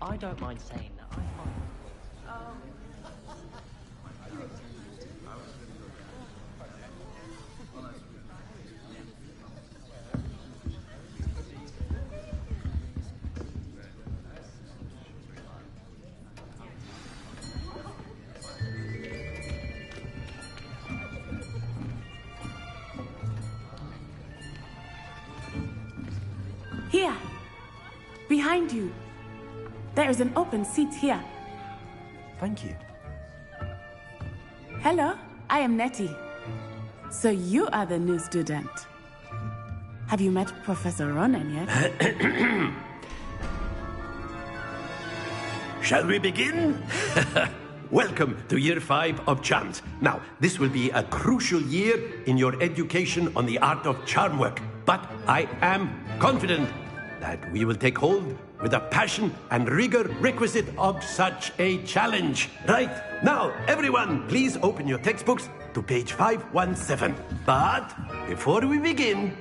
I don't mind saying that. I find... Here, behind you. There is an open seat here. Thank you. Hello, I am Nettie. So you are the new student. Have you met Professor Ronan yet? Shall we begin? Welcome to Year 5 of Charms. Now, this will be a crucial year in your education on the art of charm work. But I am confident that we will take hold with the passion and rigor requisite of such a challenge. Right, now, everyone, please open your textbooks to page 517. But before we begin,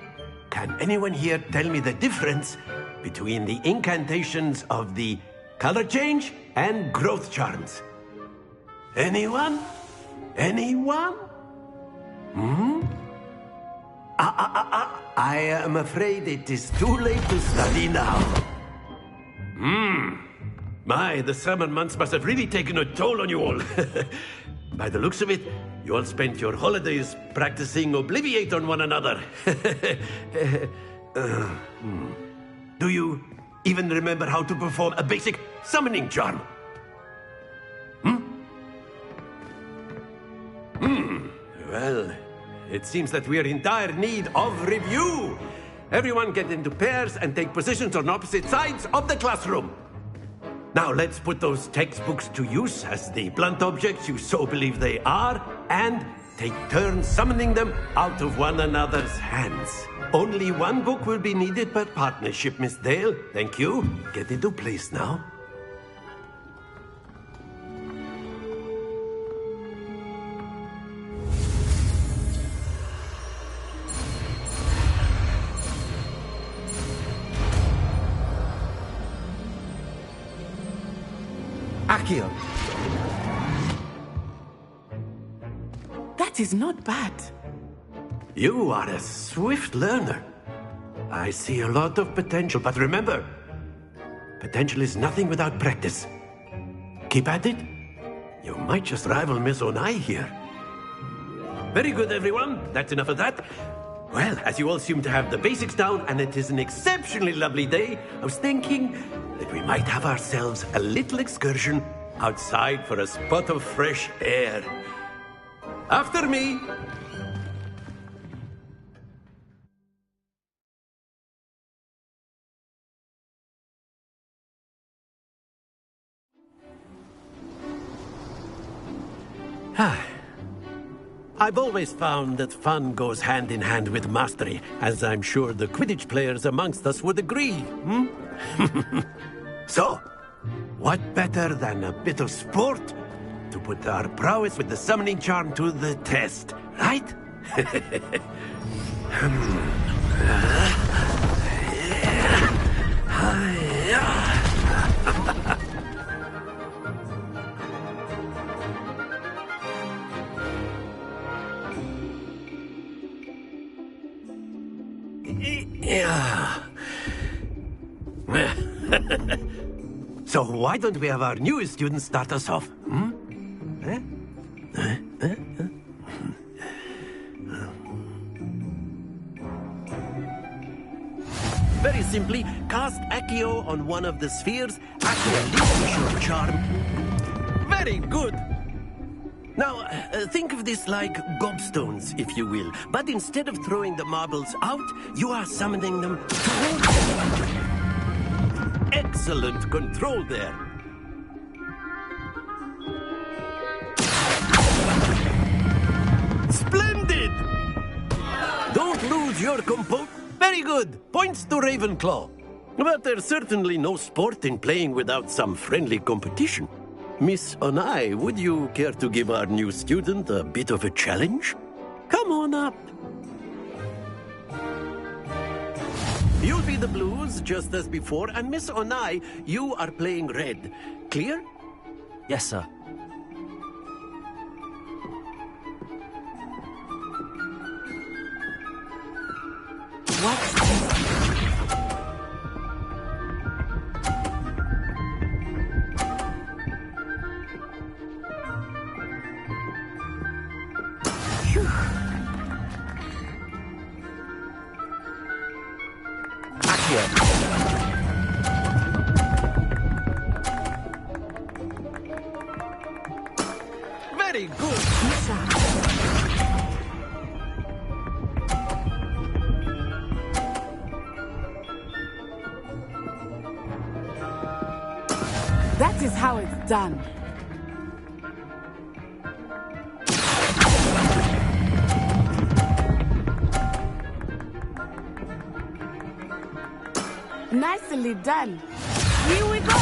can anyone here tell me the difference between the incantations of the color change and growth charms? Anyone? Anyone? I am afraid it is too late to study now. My, the summer months must have really taken a toll on you all. By the looks of it, you all spent your holidays practicing Obliviate on one another. Do you even remember how to perform a basic summoning charm? Well, it seems that we are in dire need of review. Everyone get into pairs and take positions on opposite sides of the classroom. Now let's put those textbooks to use as the blunt objects you so believe they are, and take turns summoning them out of one another's hands. Only one book will be needed per partnership, Miss Dale. Thank you. Get into place now. Accio. That is not bad. You are a swift learner. I see a lot of potential, but remember, potential is nothing without practice. Keep at it. You might just rival Miss Onai here. Very good, everyone. That's enough of that. Well, as you all seem to have the basics down, and it is an exceptionally lovely day, I was thinking that we might have ourselves a little excursion outside for a spot of fresh air. After me. I've always found that fun goes hand in hand with mastery, as I'm sure the Quidditch players amongst us would agree. So, what better than a bit of sport to put our prowess with the summoning charm to the test, right? So why don't we have our newest student start us off? Very simply, cast Accio on one of the spheres. Accio leaves your charm. Very good. Now, think of this like gobstones, if you will. But instead of throwing the marbles out, you are summoning them towards you. Excellent control there. Splendid! Don't lose your composure. Very good. Points to Ravenclaw. But there's certainly no sport in playing without some friendly competition. Miss Onai, would you care to give our new student a bit of a challenge? Come on up. You'll be the blues, just as before, and Miss Onai, you are playing red. Clear? Yes, sir. What? Very good. That is how it's done. Nicely done. Here we go.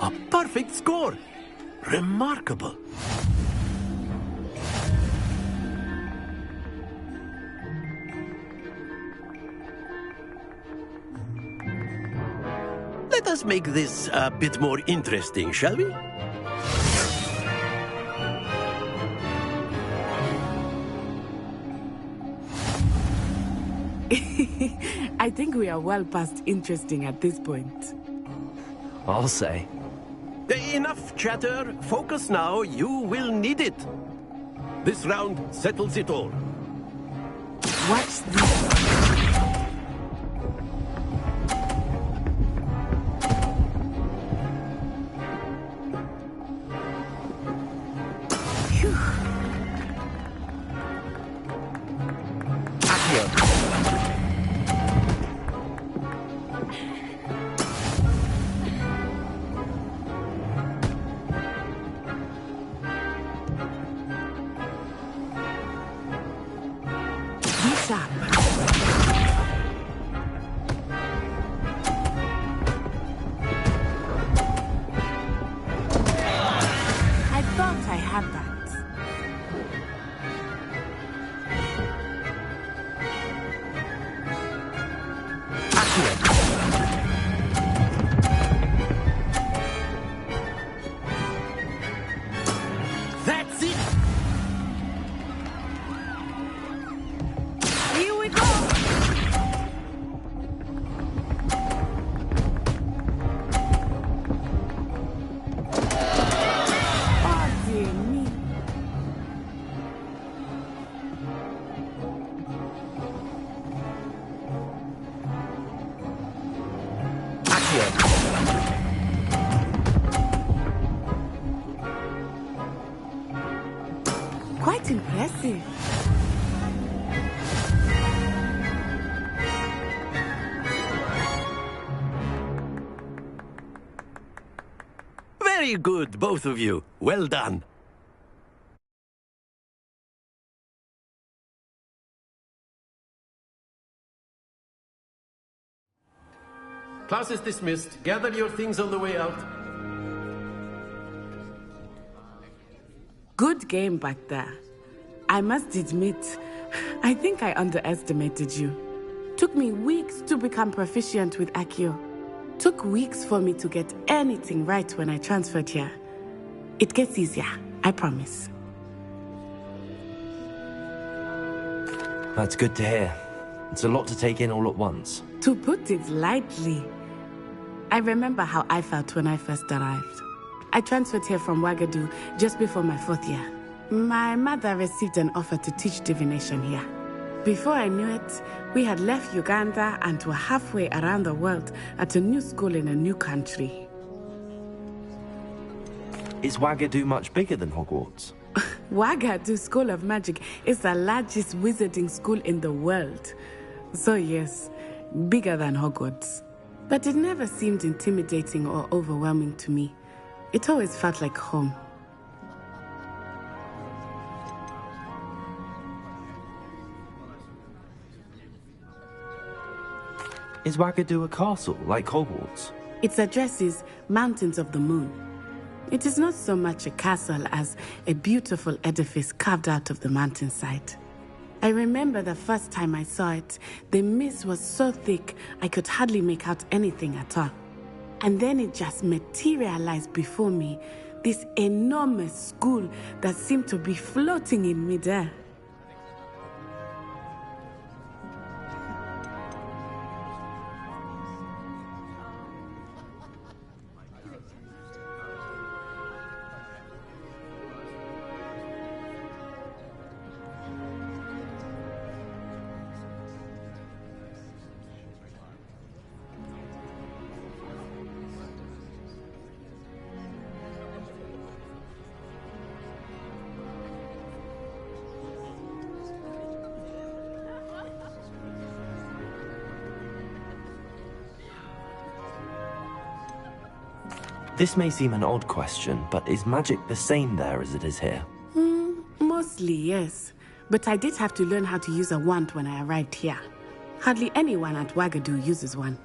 A perfect score. Remarkable. Let us make this a bit more interesting, shall we? I think we are well past interesting at this point. I'll say. Enough chatter. Focus now. You will need it. This round settles it all. Watch this. I thought I had that. That's it. Here we go. Oh, dear me. Quite impressive. Very good, both of you. Well done. Class is dismissed. Gather your things on the way out. Good game back there. I must admit, I think I underestimated you. Took me weeks to become proficient with Accio. Took weeks for me to get anything right when I transferred here. It gets easier, I promise. That's good to hear. It's a lot to take in all at once. To put it lightly, I remember how I felt when I first arrived. I transferred here from Ouagadougou just before my 4th year. My mother received an offer to teach divination here. Before I knew it, we had left Uganda and were halfway around the world at a new school in a new country. Is Ouagadougou much bigger than Hogwarts? Ouagadougou School of Magic is the largest wizarding school in the world. So yes, bigger than Hogwarts. But it never seemed intimidating or overwhelming to me. It always felt like home. Is Wagadu a castle, like Hogwarts? Its address is Mountains of the Moon. It is not so much a castle as a beautiful edifice carved out of the mountainside. I remember the first time I saw it, the mist was so thick I could hardly make out anything at all. And then it just materialized before me, this enormous school that seemed to be floating in midair. This may seem an odd question, but is magic the same there as it is here? Mostly, yes. But I did have to learn how to use a wand when I arrived here. Hardly anyone at Wagadu uses one.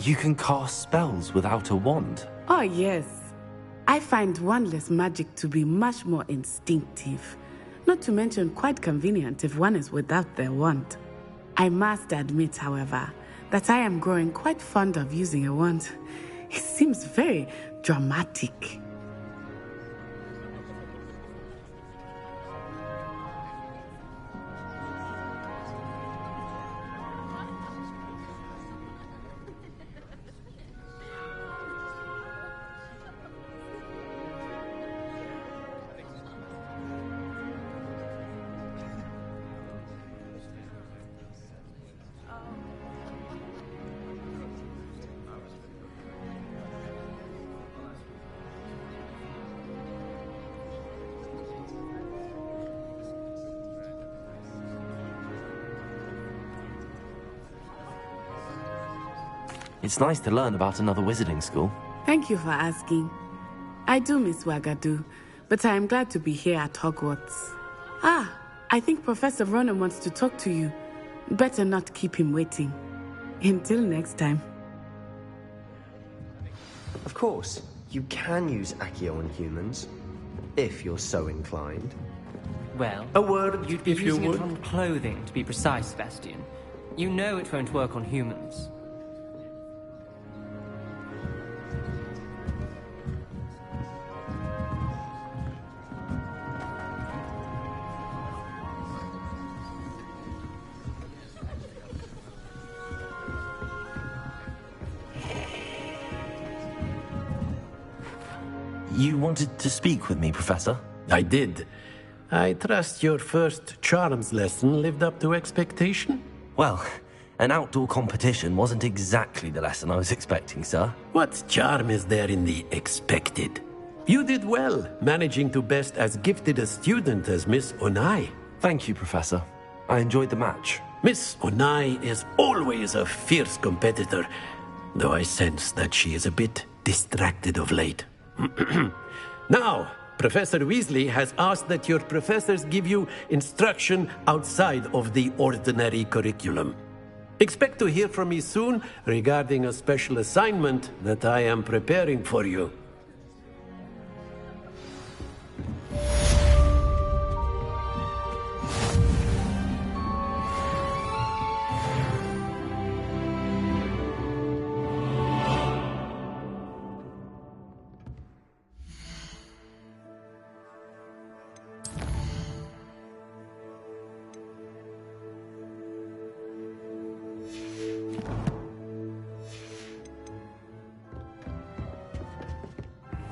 You can cast spells without a wand. Oh, yes. I find wandless magic to be much more instinctive. Not to mention quite convenient if one is without their wand. I must admit, however, that I am growing quite fond of using a wand. It seems very dramatic. It's nice to learn about another wizarding school. Thank you for asking. I do miss Wagadu, but I am glad to be here at Hogwarts. Ah, I think Professor Ronan wants to talk to you. Better not keep him waiting. Until next time. Of course, you can use Accio on humans, if you're so inclined. Well, A word, you'd be if you using would. it on clothing, to be precise, Sebastian. You know it won't work on humans. You wanted to speak with me, Professor? I did. I trust your first charms lesson lived up to expectation? Well, an outdoor competition wasn't exactly the lesson I was expecting, sir. What charm is there in the expected? You did well, managing to best as gifted a student as Miss Onai. Thank you, Professor. I enjoyed the match. Miss Onai is always a fierce competitor, though I sense that she is a bit distracted of late. Now, Professor Weasley has asked that your professors give you instruction outside of the ordinary curriculum. Expect to hear from me soon regarding a special assignment that I am preparing for you.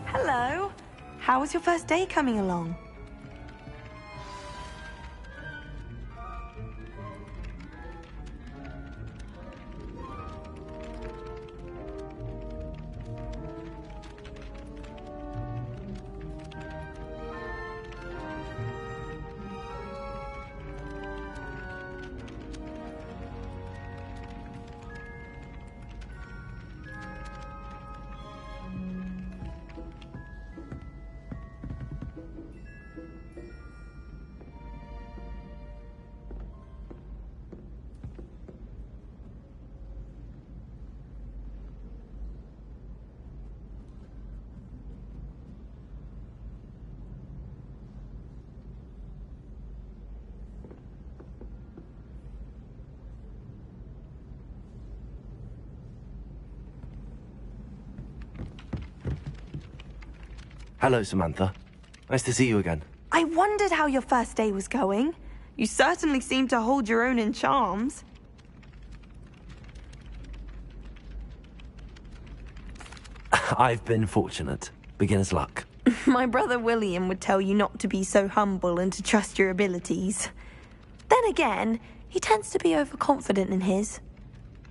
Hello. How was your first day coming along? Hello, Samantha. Nice to see you again. I wondered how your first day was going. You certainly seem to hold your own in charms. I've been fortunate. Beginner's luck. My brother William would tell you not to be so humble and to trust your abilities. Then again, he tends to be overconfident in his.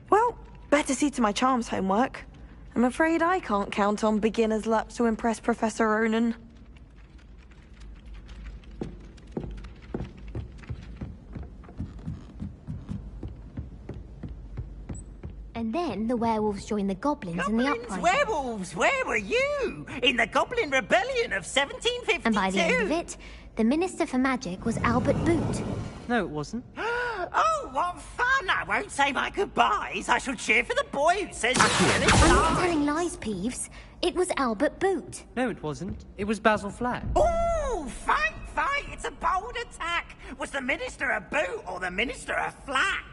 Well, better see to my charms homework. I'm afraid I can't count on beginner's luck to impress Professor Ronan. And then the werewolves joined the goblins in the uprising. Werewolves, where were you? In the Goblin Rebellion of 1752. And by the end of it, the Minister for Magic was Albert Boot. No, it wasn't. Oh, what fun! I won't say my goodbyes. I shall cheer for the boy who says I'm not telling lies, Peeves. It was Albert Boot. No, it wasn't. It was Basil Flack. Oh, fight! It's a bold attack. Was the Minister a boot or the Minister a flack?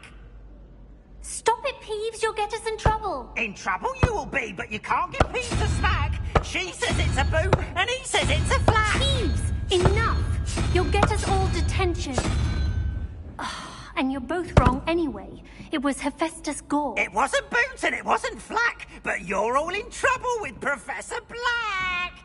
Stop it, Peeves. You'll get us in trouble. In trouble you will be, but you can't give Peeves a smack. She says it's a boot, and he says it's a flack. Peeves, enough. You'll get us all detention. And you're both wrong anyway. It was Hephaestus Gore. It wasn't boot and it wasn't flack, but you're all in trouble with Professor Black.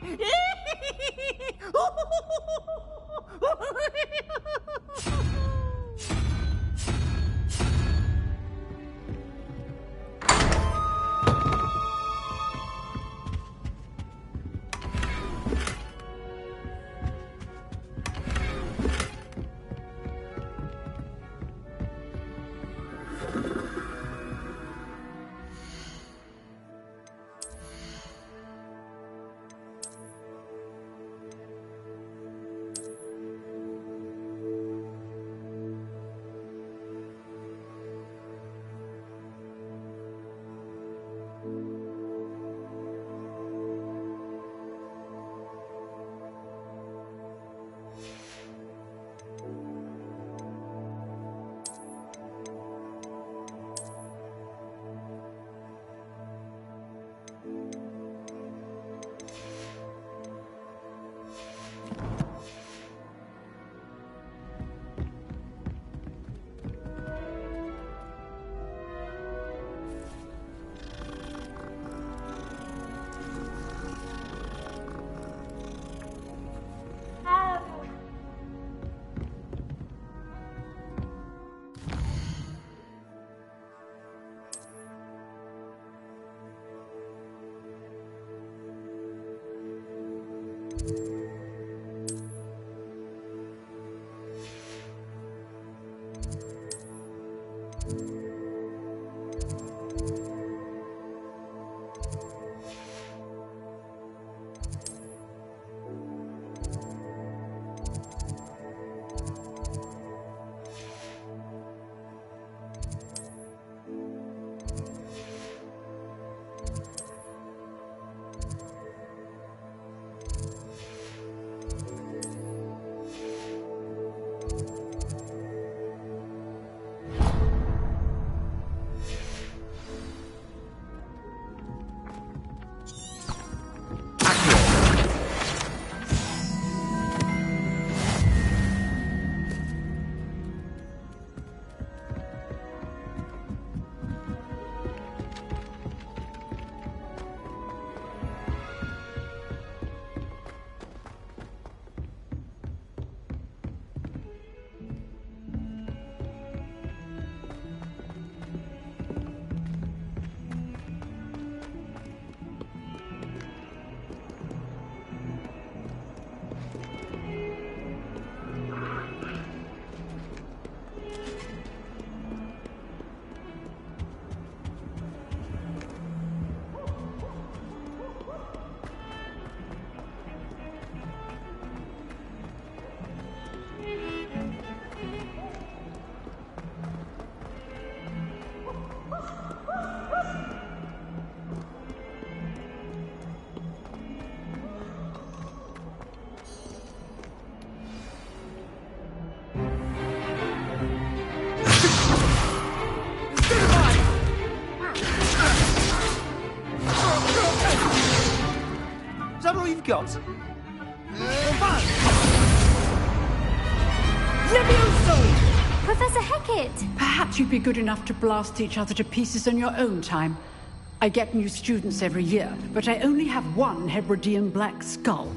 Is that all you've got? Professor Hecat! Perhaps you'd be good enough to blast each other to pieces in your own time. I get new students every year, but I only have one Hebridean black skull.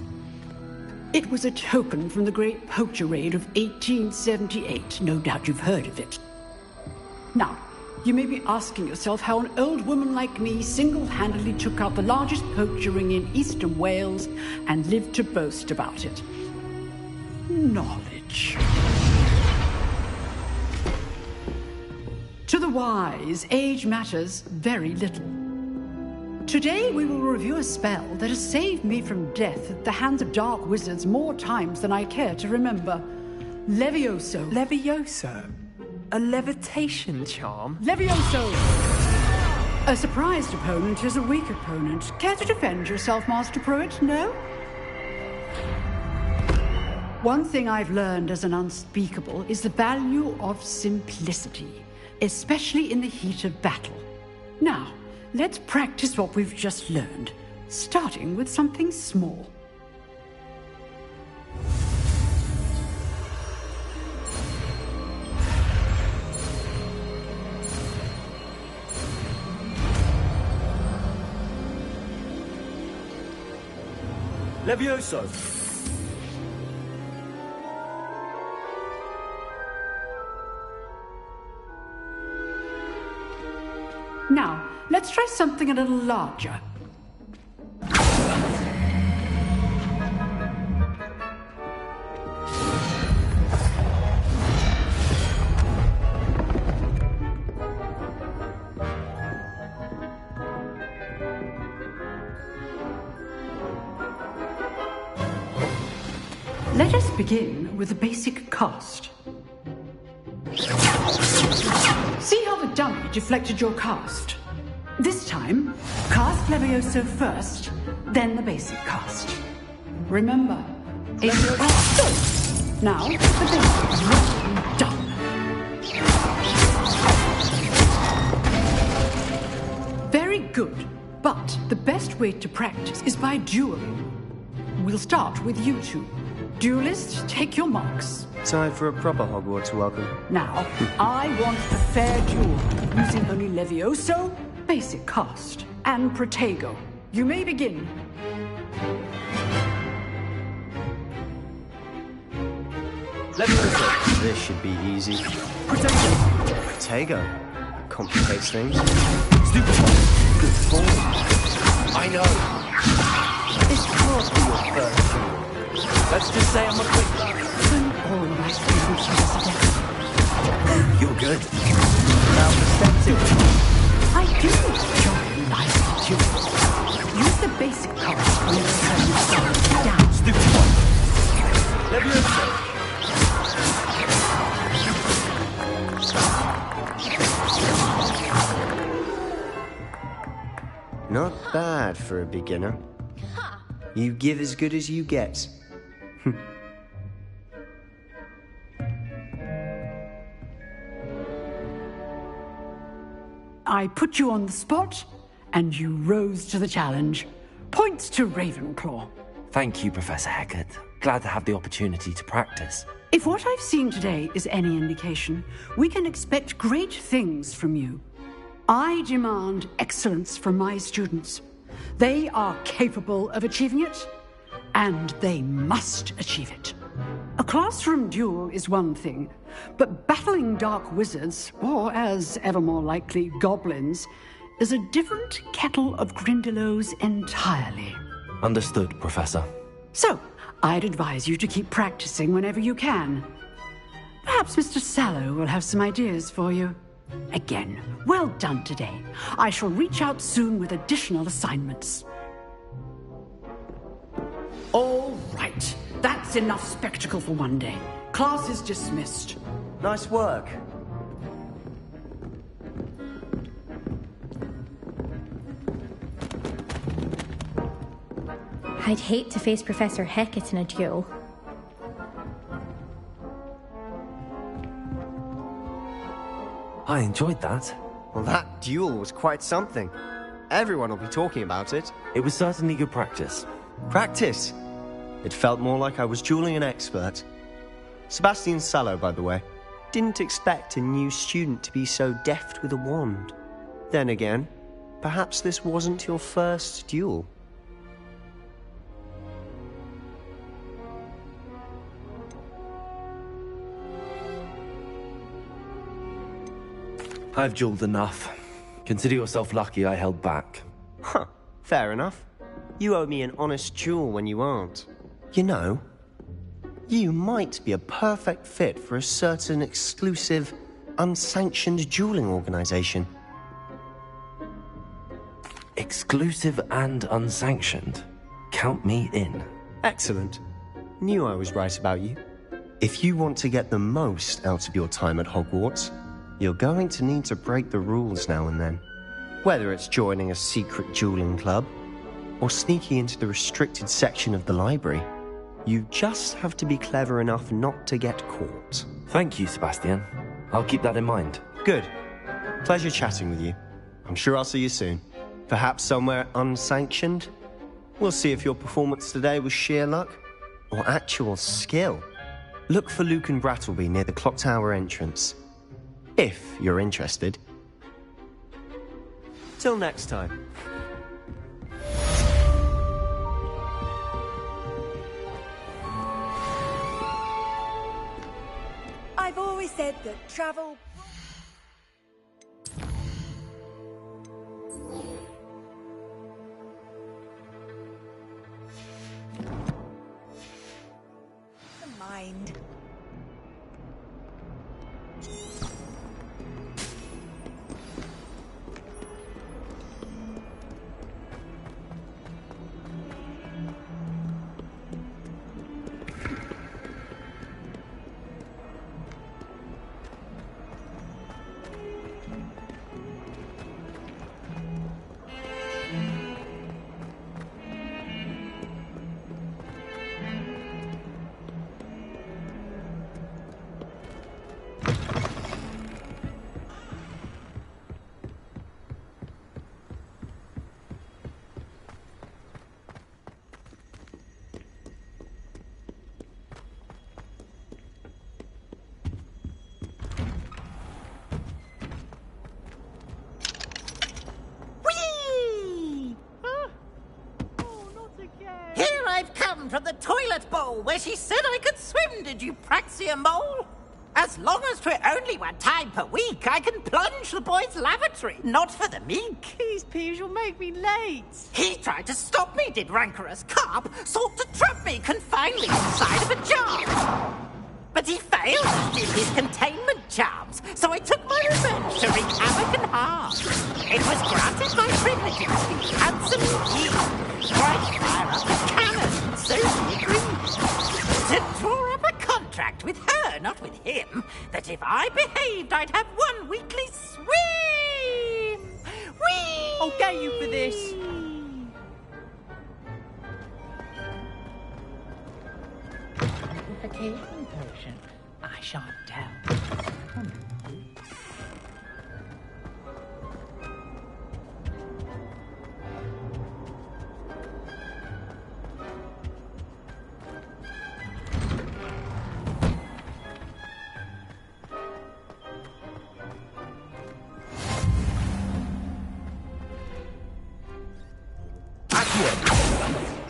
It was a token from the Great Poacher Raid of 1878. No doubt you've heard of it. Now, you may be asking yourself how an old woman like me single-handedly took out the largest poacher ring in eastern Wales and lived to boast about it. Knowledge. To the wise, age matters very little. Today we will review a spell that has saved me from death at the hands of dark wizards more times than I care to remember. Levioso. Levioso? A levitation charm? Levioso! A surprised opponent is a weak opponent. Care to defend yourself, Master Pruitt? No? One thing I've learned as an unspeakable is the value of simplicity, especially in the heat of battle. Now, let's practice what we've just learned, starting with something small. Levioso! Now, let's try something a little larger. Let us begin with the basic cast. See how the dummy deflected your cast? This time, cast Levioso first, then the basic cast. Remember, Levioso. Now, the basic is well done. Very good, but the best way to practice is by dueling. We'll start with you two. Duelists, take your marks. Time for a proper Hogwarts welcome. Now, I want a fair duel, using only Levioso, basic cast, and Protego. You may begin. Levioso. This should be easy. Protego. Protego. Complicates things. Stupid one. Good form. I know. It's hard for your first duel. Let's just say I'm a quick learner. All my students are You're good. Now perspective. I do enjoy nice duels. Use the basic cast when you turn yourself down. Stupid one. Levioso. Not bad for a beginner. You give as good as you get. I put you on the spot, and you rose to the challenge. Points to Ravenclaw. Thank you, Professor Hecat. Glad to have the opportunity to practice. If what I've seen today is any indication, we can expect great things from you. I demand excellence from my students. They are capable of achieving it, and they must achieve it. A classroom duel is one thing, but battling dark wizards, or as ever more likely, goblins, is a different kettle of Grindylows entirely. Understood, Professor. So, I'd advise you to keep practicing whenever you can. Perhaps Mr. Sallow will have some ideas for you. Again, well done today. I shall reach out soon with additional assignments. All right. That's enough spectacle for one day. Class is dismissed. Nice work. I'd hate to face Professor Hecat in a duel. I enjoyed that. Well, that duel was quite something. Everyone will be talking about it. It was certainly good practice. Practice? It felt more like I was dueling an expert. Sebastian Sallow, by the way. Didn't expect a new student to be so deft with a wand. Then again, perhaps this wasn't your first duel. I've dueled enough. Consider yourself lucky I held back. Huh, fair enough. You owe me an honest duel when you aren't. You know, you might be a perfect fit for a certain exclusive, unsanctioned dueling organization. Exclusive and unsanctioned? Count me in. Excellent. Knew I was right about you. If you want to get the most out of your time at Hogwarts, you're going to need to break the rules now and then. Whether it's joining a secret dueling club, or sneaking into the restricted section of the library, you just have to be clever enough not to get caught. Thank you, Sebastian. I'll keep that in mind. Good. Pleasure chatting with you. I'm sure I'll see you soon. Perhaps somewhere unsanctioned? We'll see if your performance today was sheer luck or actual skill. Look for Luke and Brattleby near the clock tower entrance, if you're interested. Till next time. I've always said that travel... Mind. From the toilet bowl where she said I could swim, did you Praxia mole? As long as 'twere only 1 time per week, I can plunge the boys' lavatory, not for the meek. These peas will make me late. He tried to stop me, did rancorous carp, sought to trap me, confine me inside of a jar. But he failed as did his containment charms, so I took my revenge to wreak havoc and harm. It was granted my privileges to handsomely yield, for I fire up a cannon, and so he agreed. To draw up a contract with her, not with him, that if I behaved, I'd have 1 weekly swim! Whee! I'll get you for this. Purification potion. I shan't tell.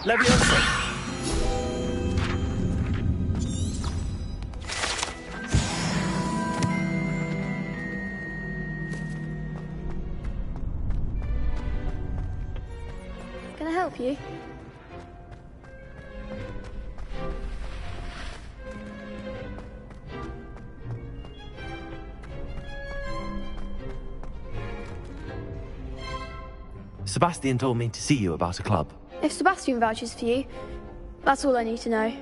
Leviosa! Can I help you? Sebastian told me to see you about a club. If Sebastian vouches for you, that's all I need to know.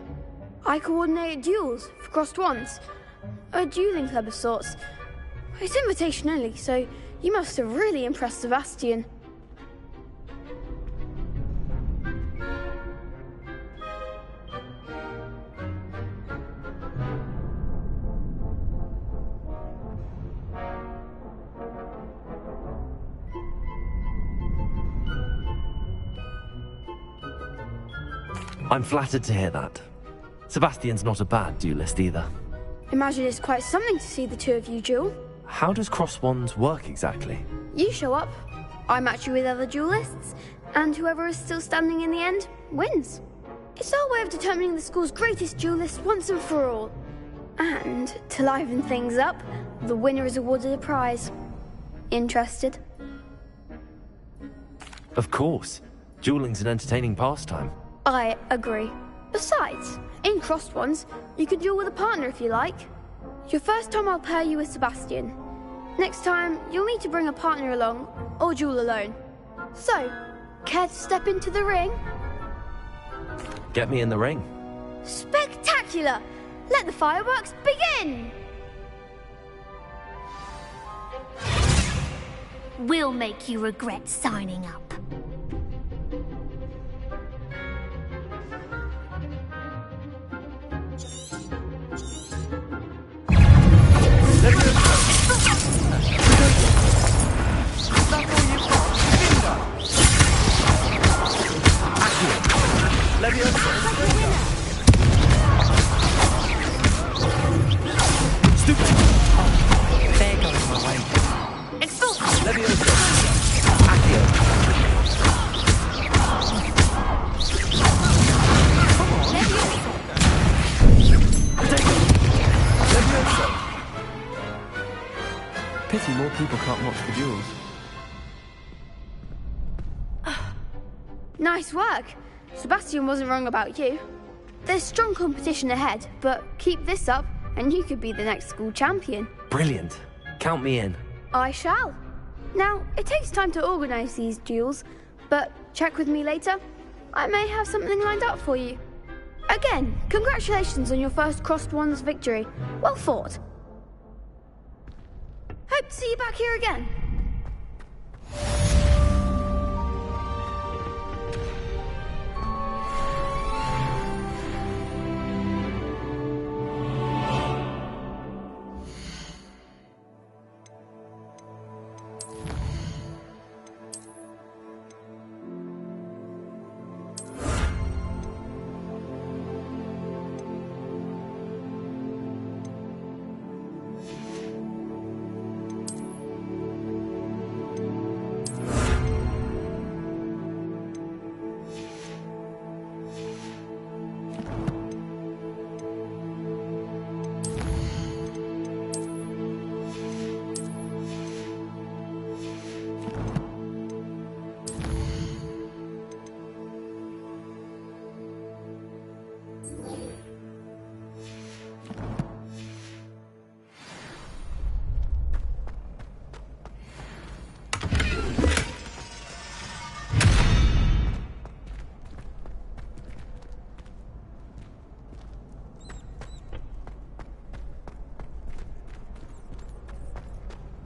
I coordinate duels for crossed wands. A dueling club of sorts. It's invitation only, so you must have really impressed Sebastian. I'm flattered to hear that. Sebastian's not a bad duelist either. Imagine it's quite something to see the two of you duel. How does cross wands work exactly? You show up, I match you with other duelists, and whoever is still standing in the end wins. It's our way of determining the school's greatest duelist once and for all. And to liven things up, the winner is awarded a prize. Interested? Of course. Dueling's an entertaining pastime. I agree. Besides, in crossed ones, you can duel with a partner if you like. Your first time I'll pair you with Sebastian. Next time, you'll need to bring a partner along, or duel alone. So, care to step into the ring? Get me in the ring. Spectacular! Let the fireworks begin! We'll make you regret signing up. Pity more people can't watch the duels. Nice work. Sebastian wasn't wrong about you. There's strong competition ahead, but keep this up and you could be the next school champion. Brilliant. Count me in. I shall. Now, it takes time to organise these duels, but check with me later. I may have something lined up for you. Again, congratulations on your first crossed wands victory. Well fought. Hope to see you back here again.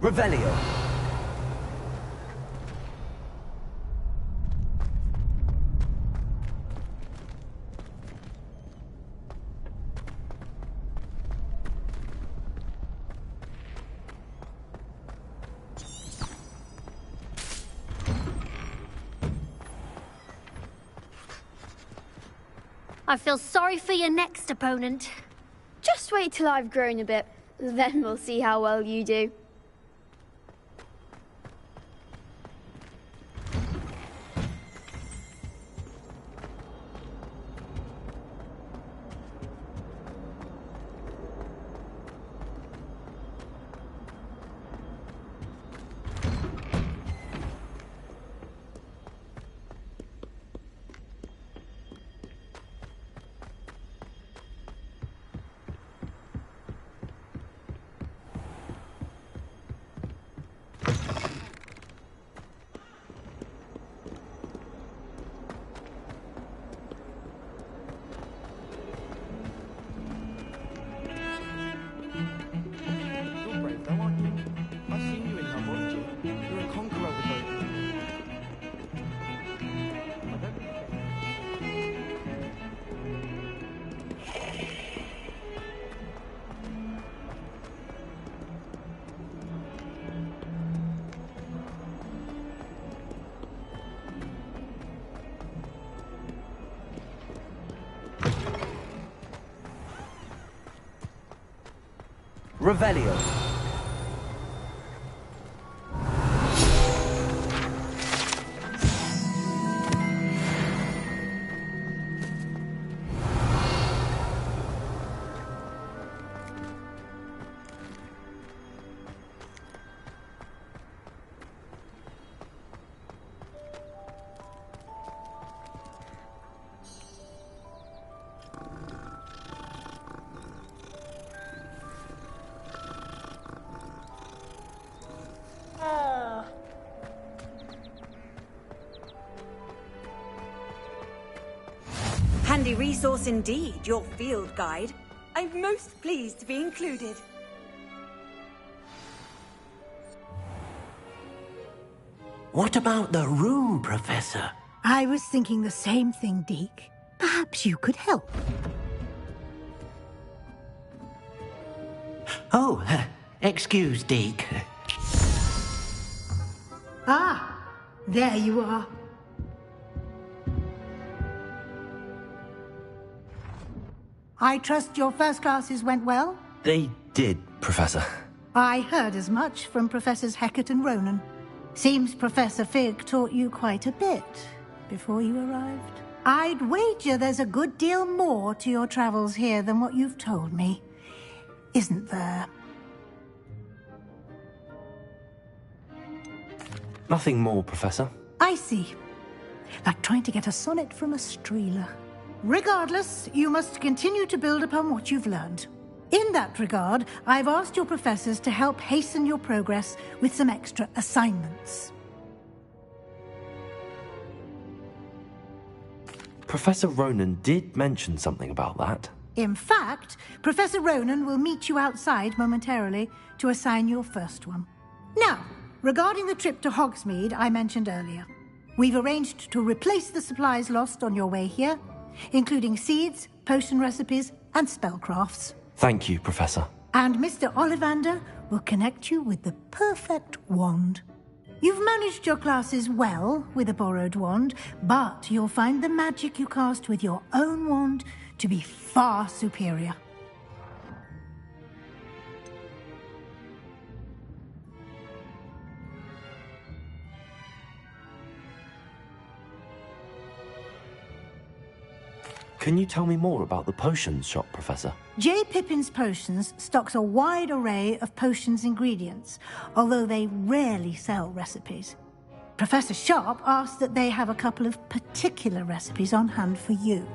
Revelio. I feel sorry for your next opponent. Just wait till I've grown a bit, then we'll see how well you do. Revelio. Handy resource indeed, your field guide. I'm most pleased to be included. What about the room, Professor? I was thinking the same thing, Deke. Perhaps you could help. Oh, excuse, Deke. Ah, there you are. I trust your first classes went well? They did, Professor. I heard as much from Professors Hecat and Ronan. Seems Professor Fig taught you quite a bit before you arrived. I'd wager there's a good deal more to your travels here than what you've told me. Isn't there? Nothing more, Professor. I see. Like trying to get a sonnet from a streeler. Regardless, you must continue to build upon what you've learned. In that regard, I've asked your professors to help hasten your progress with some extra assignments. Professor Ronan did mention something about that. In fact, Professor Ronan will meet you outside momentarily to assign your first one. Now, regarding the trip to Hogsmeade I mentioned earlier, we've arranged to replace the supplies lost on your way here, including seeds, potion recipes, and spellcrafts. Thank you, Professor. And Mr. Ollivander will connect you with the perfect wand. You've managed your classes well with a borrowed wand, but you'll find the magic you cast with your own wand to be far superior. Can you tell me more about the potions shop, Professor? J. Pippin's Potions stocks a wide array of potions ingredients, although they rarely sell recipes. Professor Sharp asked that they have a couple of particular recipes on hand for you.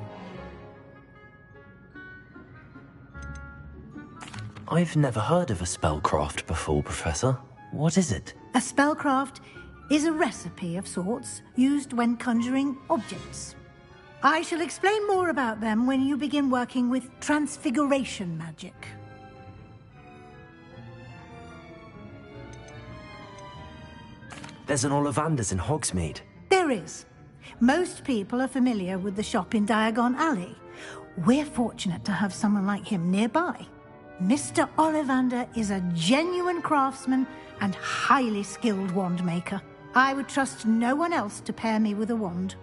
I've never heard of a spellcraft before, Professor. What is it? A spellcraft is a recipe of sorts used when conjuring objects. I shall explain more about them when you begin working with transfiguration magic. There's an Ollivander's in Hogsmeade. There is. Most people are familiar with the shop in Diagon Alley. We're fortunate to have someone like him nearby. Mr. Ollivander is a genuine craftsman and highly skilled wand maker. I would trust no one else to pair me with a wand.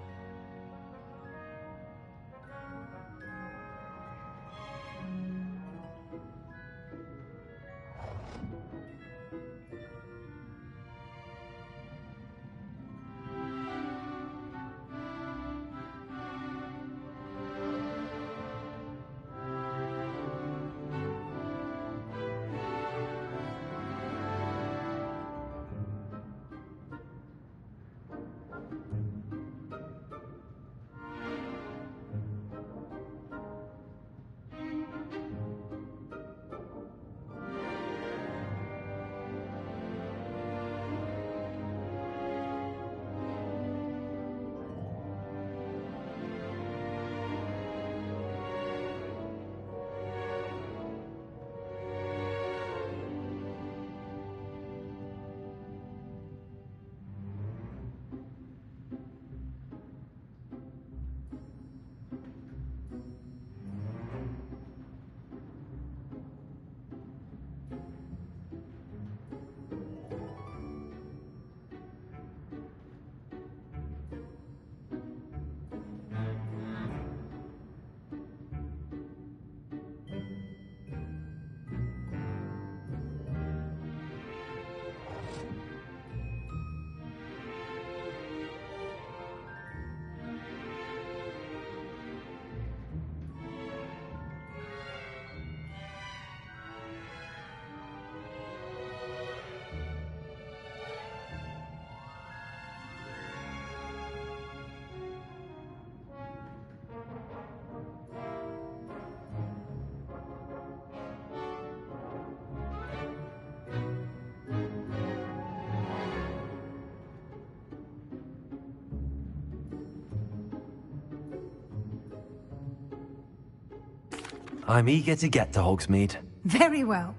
I'm eager to get to Hogsmeade. Very well.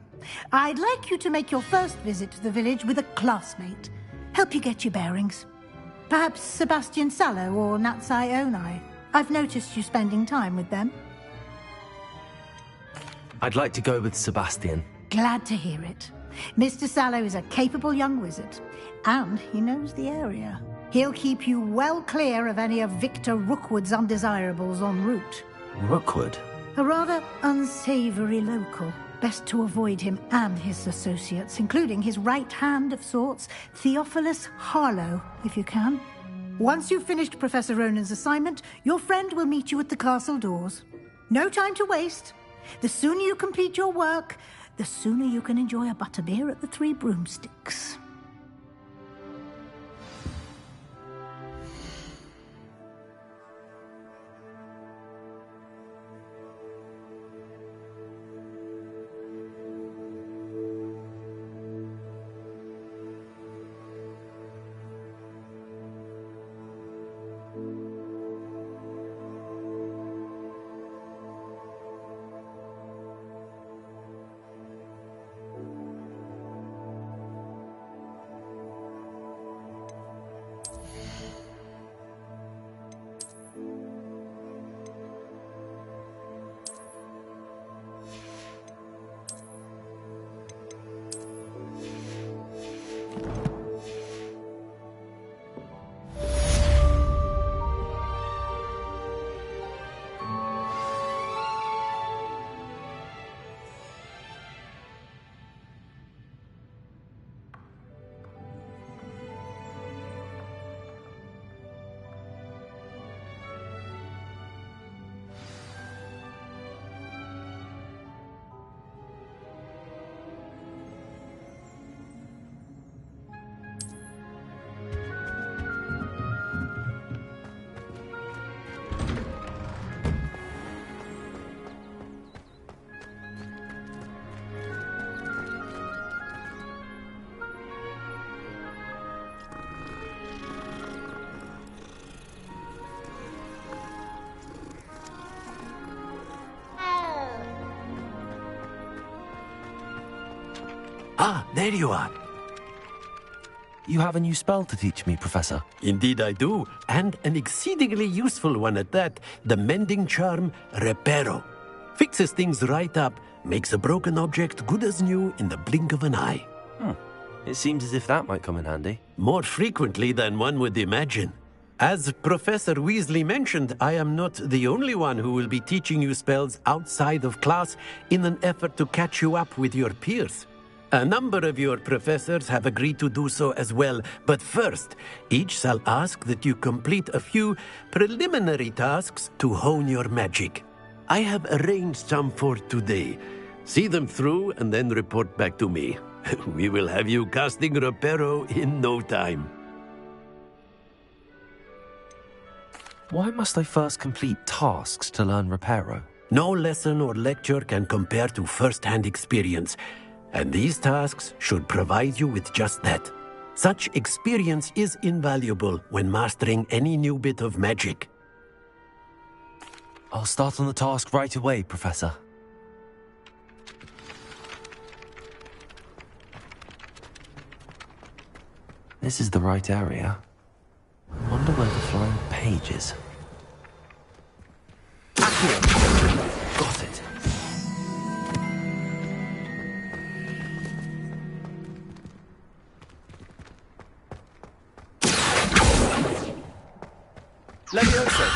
I'd like you to make your first visit to the village with a classmate. Help you get your bearings. Perhaps Sebastian Sallow or Natsai Onai. I've noticed you spending time with them. I'd like to go with Sebastian. Glad to hear it. Mr. Sallow is a capable young wizard, and he knows the area. He'll keep you well clear of any of Victor Rookwood's undesirables en route. Rookwood? A rather unsavory local. Best to avoid him and his associates, including his right hand of sorts, Theophilus Harlow, if you can. Once you've finished Professor Ronan's assignment, your friend will meet you at the castle doors. No time to waste. The sooner you complete your work, the sooner you can enjoy a butterbeer at the Three Broomsticks. Ah, there you are. You have a new spell to teach me, Professor. Indeed I do, and an exceedingly useful one at that. The mending charm, Reparo. Fixes things right up, makes a broken object good as new in the blink of an eye. It seems as if that might come in handy. More frequently than one would imagine. As Professor Weasley mentioned, I am not the only one who will be teaching you spells outside of class in an effort to catch you up with your peers. A number of your professors have agreed to do so as well, but first, each shall ask that you complete a few preliminary tasks to hone your magic. I have arranged some for today. See them through and then report back to me. We will have you casting Reparo in no time. Why must I first complete tasks to learn Reparo? No lesson or lecture can compare to first-hand experience. And these tasks should provide you with just that. Such experience is invaluable when mastering any new bit of magic. I'll start on the task right away, Professor. This is the right area. I wonder where the flying page is. Got it. Leviosa!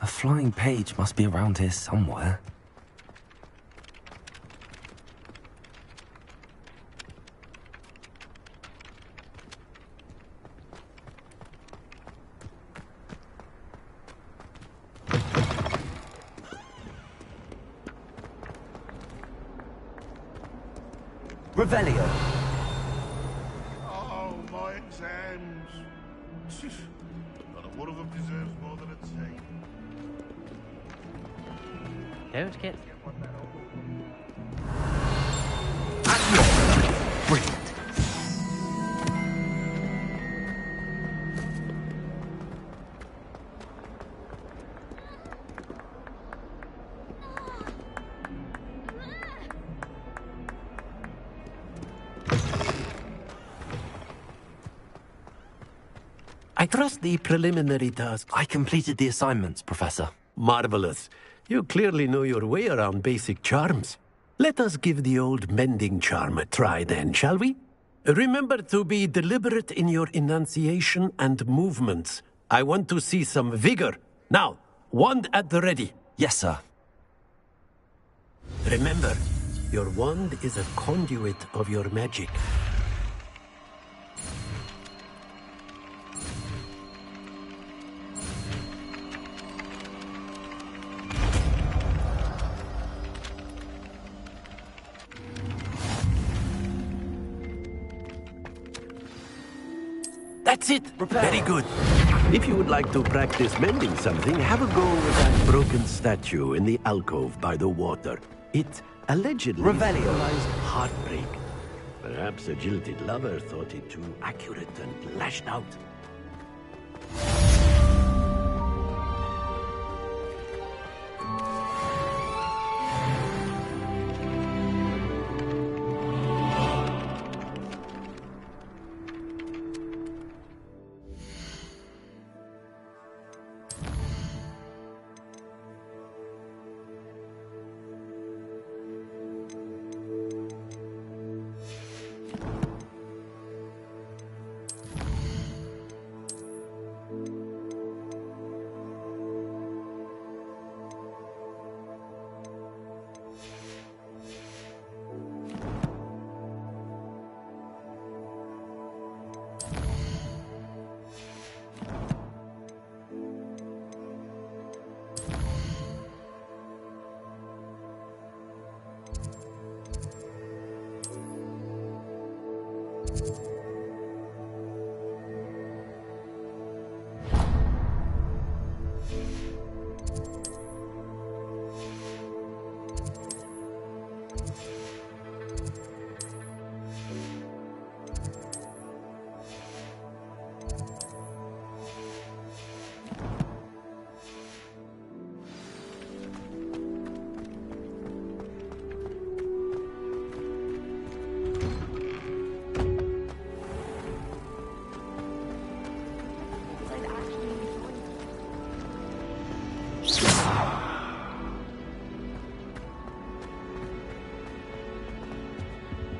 A flying page must be around here somewhere. Revelio. Oh, my exams. Not one of them deserves more than a C. Don't get... Brilliant. I trust the preliminary tasks. I completed the assignments, Professor. Marvelous. You clearly know your way around basic charms. Let us give the old mending charm a try then, shall we? Remember to be deliberate in your enunciation and movements. I want to see some vigor. Now, wand at the ready. Yes, sir. Remember, your wand is a conduit of your magic. That's it. Very good. If you would like to practice mending something, have a go with that broken statue in the alcove by the water. It allegedly symbolized heartbreak. Perhaps a jilted lover thought it too accurate and lashed out.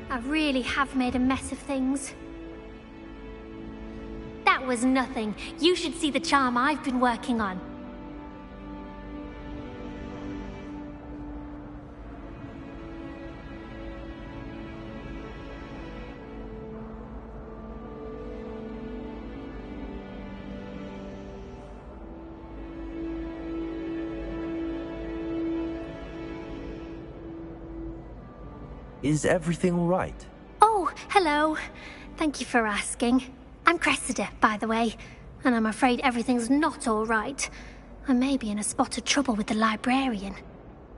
I really have made a mess of things. That was nothing. You should see the charm I've been working on. Is everything all right? Oh, hello. Thank you for asking. I'm Cressida, by the way, and I'm afraid everything's not all right. I may be in a spot of trouble with the librarian.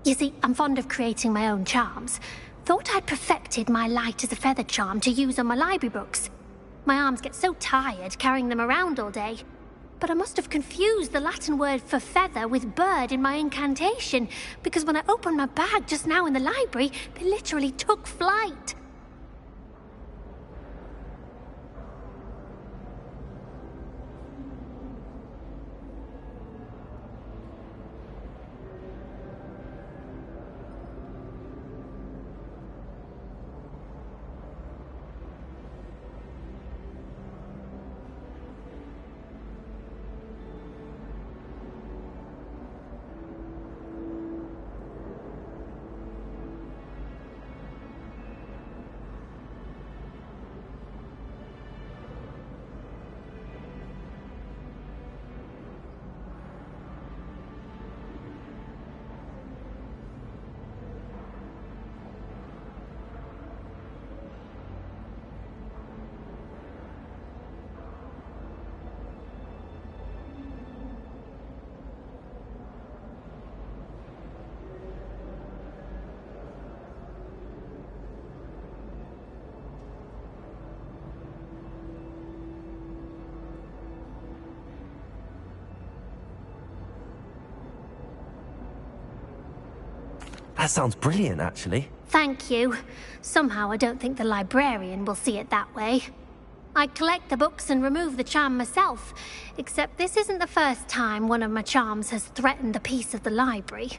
You see, I'm fond of creating my own charms. Thought I'd perfected my light as a feather charm to use on my library books. My arms get so tired carrying them around all day. But I must have confused the Latin word for feather with bird in my incantation, because when I opened my bag just now in the library, they literally took flight. That sounds brilliant, actually. Thank you. Somehow I don't think the librarian will see it that way. I collect the books and remove the charm myself, except this isn't the first time one of my charms has threatened the peace of the library.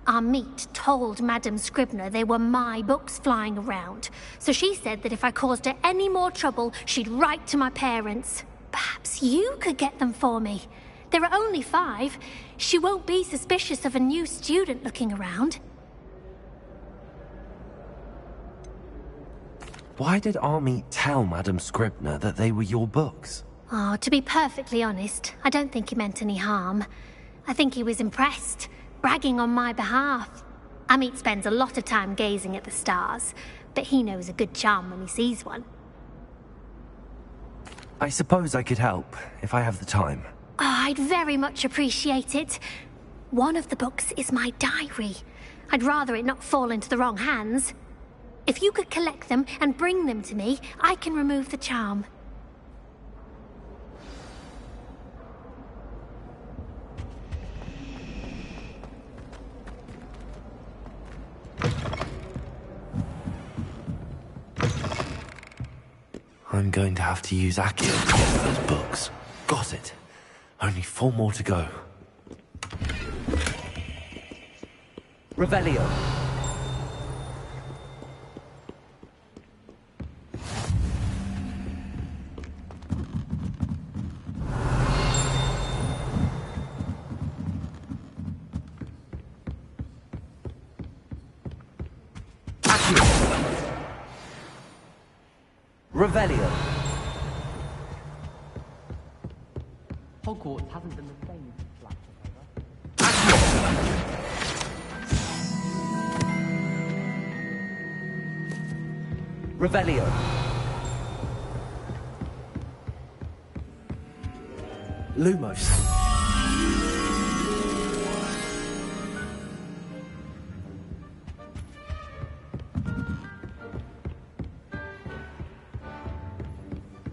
Our meet told Madame Scribner they were my books flying around, so she said that if I caused her any more trouble, she'd write to my parents. Perhaps you could get them for me. There are only 5. She won't be suspicious of a new student looking around. Why did Army tell Madame Scribner that they were your books? Oh, to be perfectly honest, I don't think he meant any harm. I think he was impressed, bragging on my behalf. Amit spends a lot of time gazing at the stars, but he knows a good charm when he sees one. I suppose I could help, if I have the time. Oh, I'd very much appreciate it. One of the books is my diary. I'd rather it not fall into the wrong hands. If you could collect them and bring them to me, I can remove the charm. I'm going to have to use Akio to get those books. Got it. Only 4 more to go. Revelio. Revelio. Hogwarts hasn't been the same since last October. Revelio. Lumos.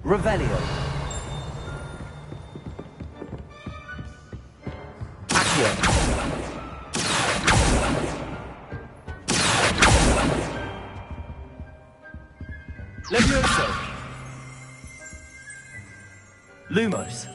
Revelio. Accio. Levioso. Lumos.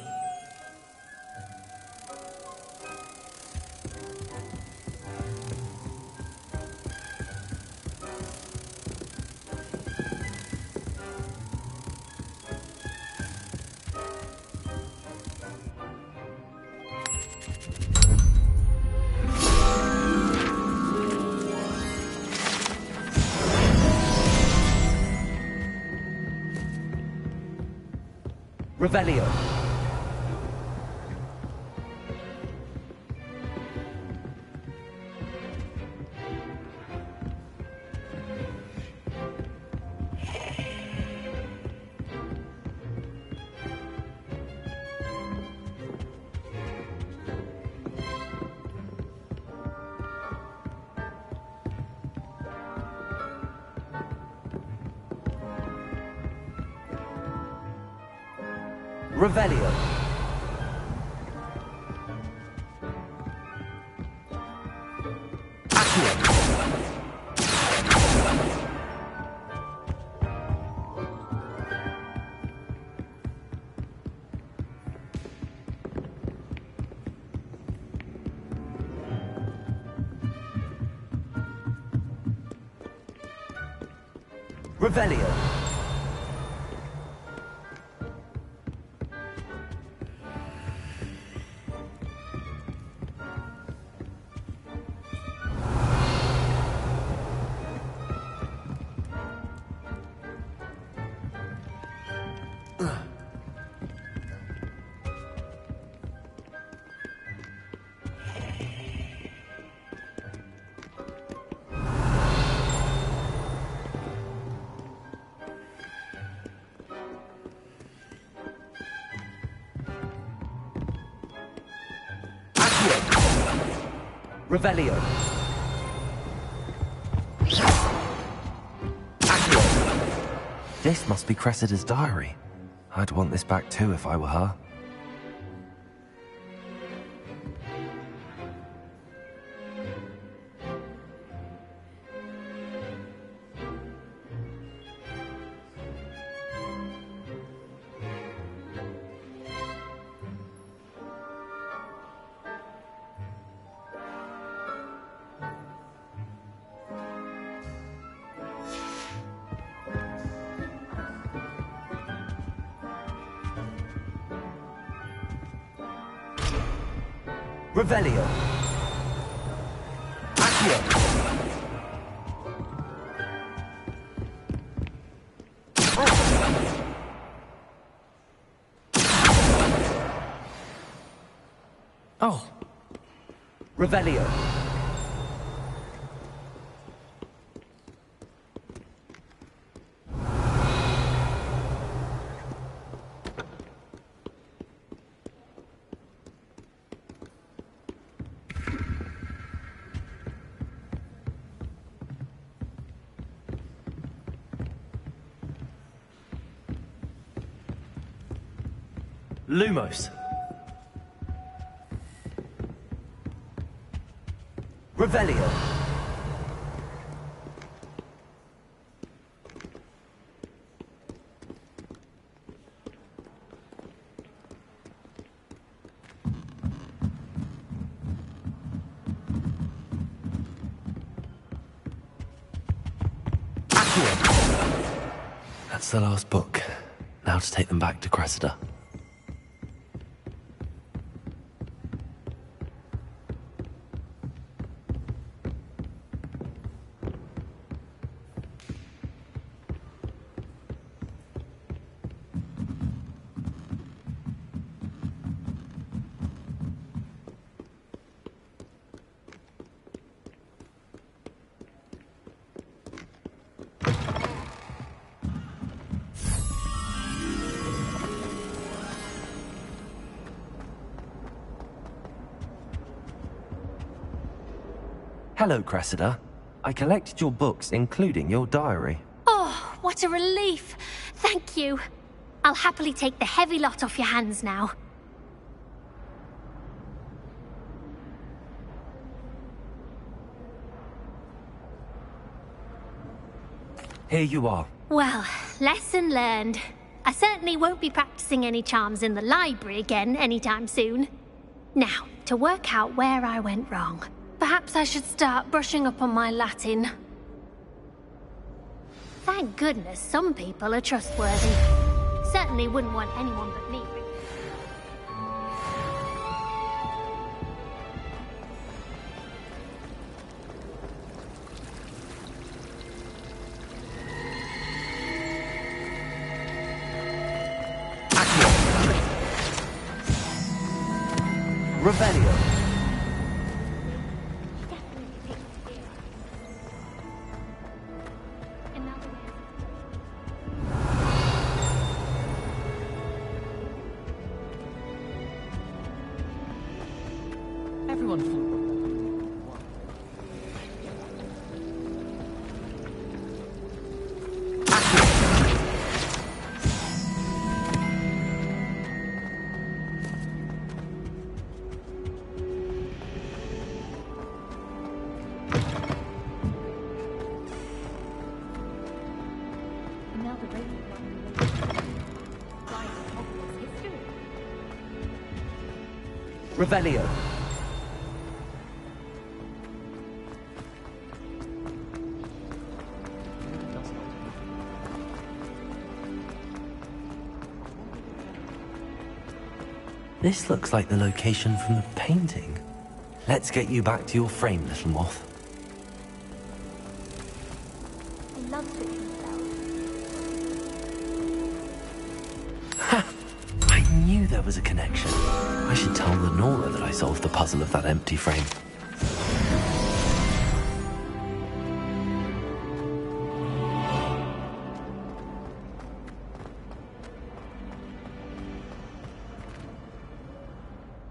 Revelio. Revelio. Accio. Revelio. Revelio. Accio. This must be Cressida's diary. I'd want this back too if I were her. Revelio. Accio. Oh. Revelio. Lumos. Revelio. Accio. That's the last book. Now to take them back to Cressida. Hello, Cressida. I collected your books, including your diary. Oh, what a relief. Thank you. I'll happily take the heavy lot off your hands now. Here you are. Well, lesson learned. I certainly won't be practicing any charms in the library again anytime soon. Now, to work out where I went wrong. Perhaps I should start brushing up on my Latin. Thank goodness some people are trustworthy. Certainly wouldn't want anyone but me. Revelio. Revelio. This looks like the location from the painting. Let's get you back to your frame, little moth. He loves it himself. Ha! I knew there was a connection. I should tell Lenora that I solved the puzzle of that empty frame.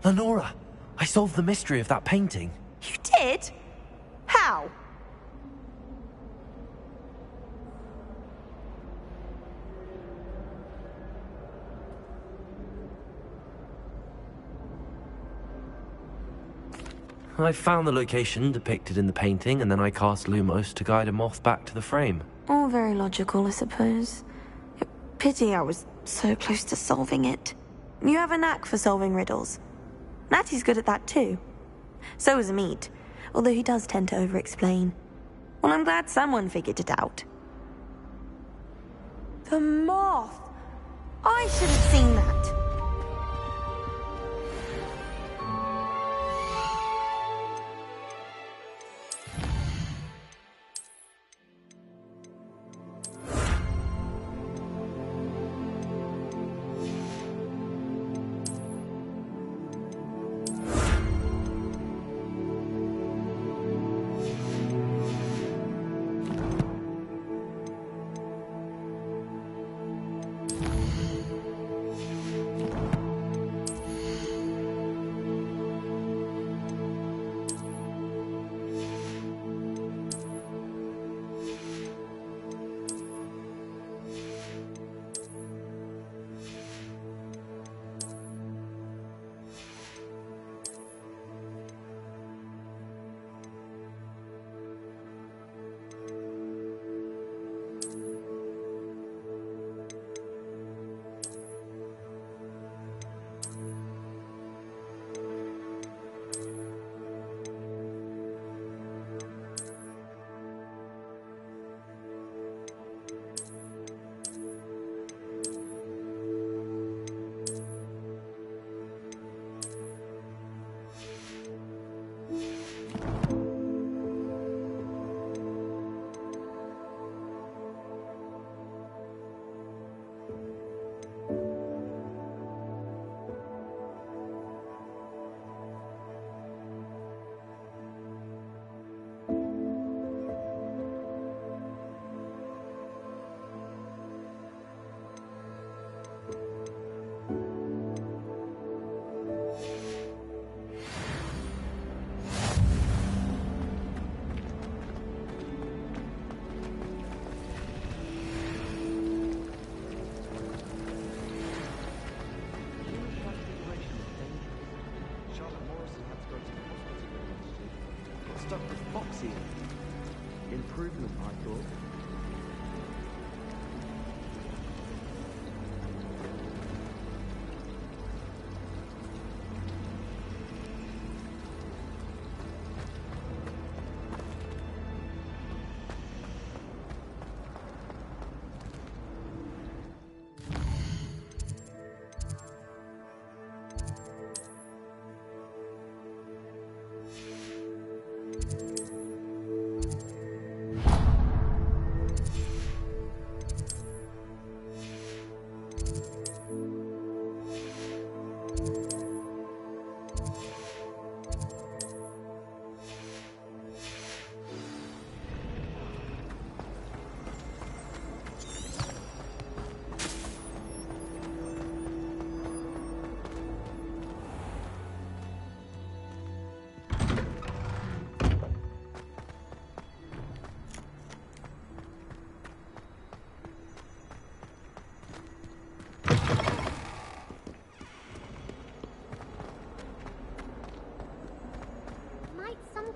Lenora, I solved the mystery of that painting. You did? How? I found the location depicted in the painting, and then I cast Lumos to guide a moth back to the frame. All very logical, I suppose. Pity I was so close to solving it. You have a knack for solving riddles. Natty's good at that too. So is Amit, although he does tend to over-explain. Well, I'm glad someone figured it out. The moth! I should have seen that. Got stuck with Foxy. Improvement, I thought.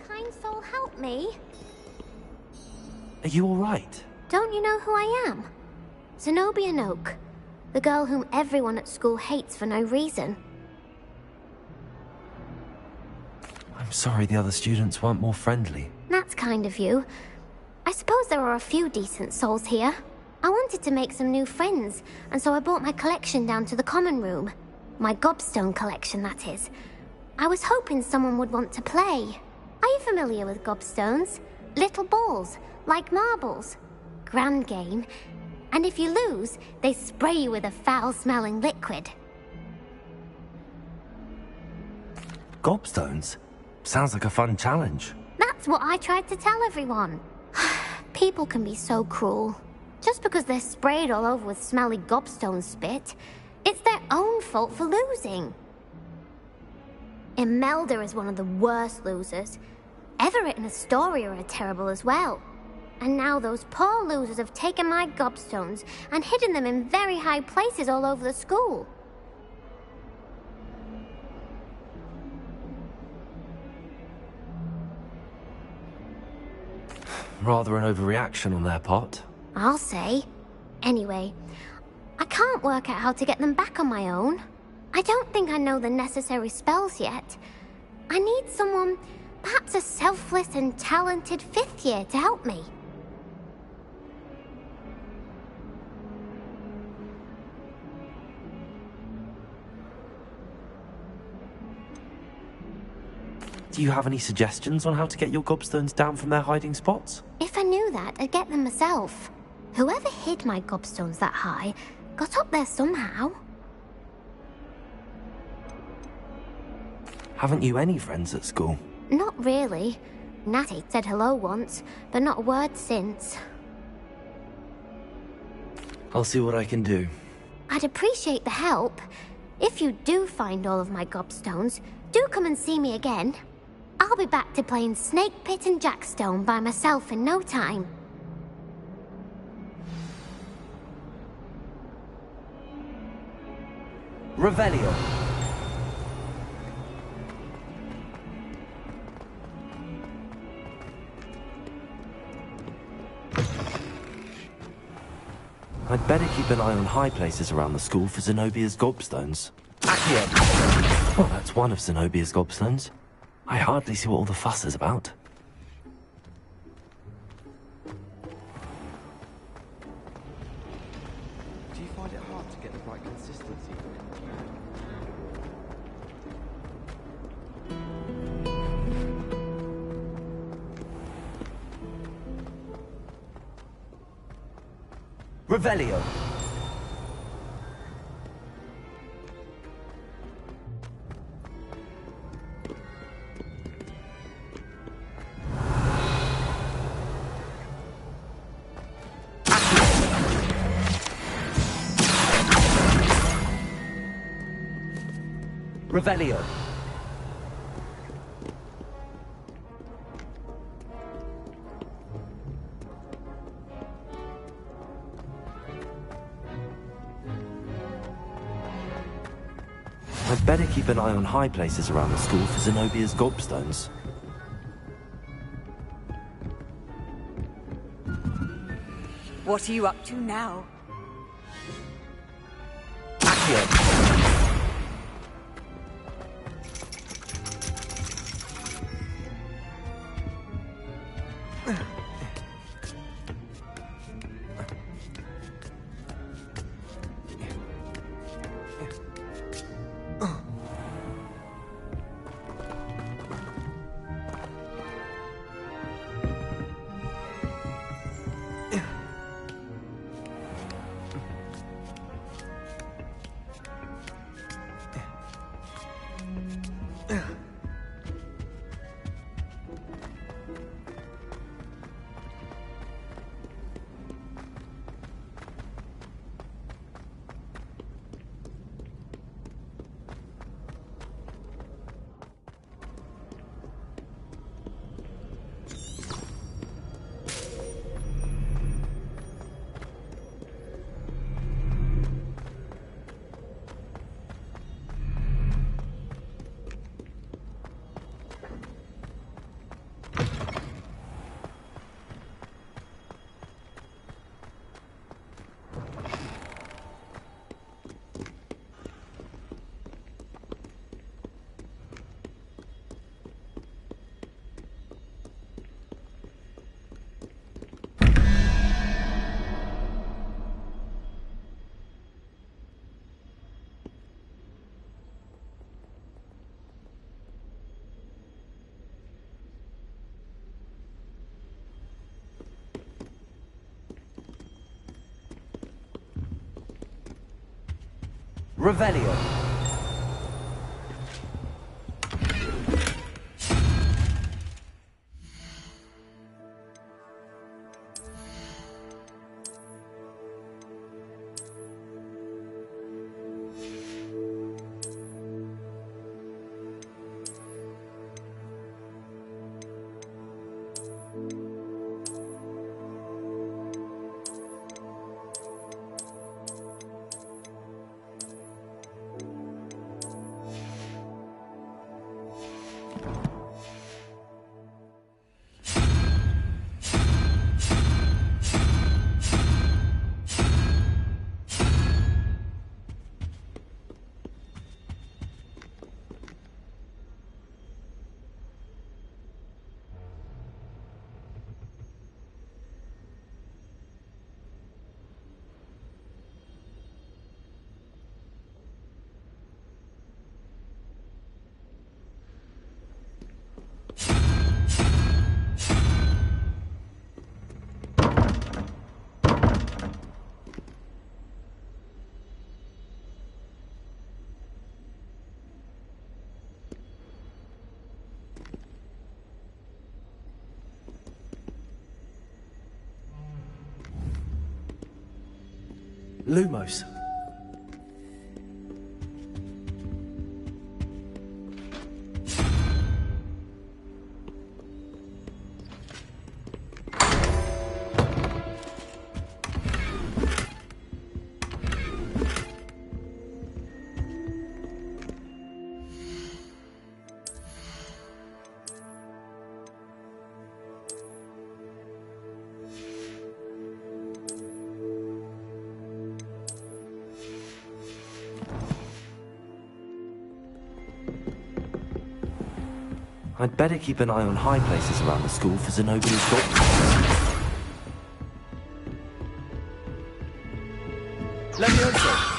Kind soul help me? Are you all right? Don't you know who I am? Zenobia Noak, the girl whom everyone at school hates for no reason. I'm sorry the other students weren't more friendly. That's kind of you. I suppose there are a few decent souls here. I wanted to make some new friends, and so I brought my collection down to the common room. My gobstone collection, that is. I was hoping someone would want to play. Are you familiar with gobstones? Little balls, like marbles. Grand game. And if you lose, they spray you with a foul-smelling liquid. Gobstones? Sounds like a fun challenge. That's what I tried to tell everyone. People can be so cruel. Just because they're sprayed all over with smelly gobstone spit, it's their own fault for losing. Imelda is one of the worst losers. Everett and Astoria are terrible as well. And now those poor losers have taken my gobstones and hidden them in very high places all over the school. Rather an overreaction on their part. I'll say. Anyway, I can't work out how to get them back on my own. I don't think I know the necessary spells yet. I need someone, perhaps a selfless and talented 5th year to help me. Do you have any suggestions on how to get your gobstones down from their hiding spots? If I knew that, I'd get them myself. Whoever hid my gobstones that high got up there somehow. Haven't you any friends at school? Not really. Natty said hello once, but not a word since. I'll see what I can do. I'd appreciate the help. If you do find all of my gobstones, do come and see me again. I'll be back to playing Snake Pit and Jackstone by myself in no time. Revelio. I'd better keep an eye on high places around the school for Zenobia's gobstones. Accio! Well, that's one of Zenobia's gobstones. I hardly see what all the fuss is about. Do you find it hard to get the right consistency? Revelio. Revelio. I'd better keep an eye on high places around the school for Zenobia's gobstones. What are you up to now? Revelio. Lumos. I'd better keep an eye on high places around the school for Zenobia's gobstones. Levioso.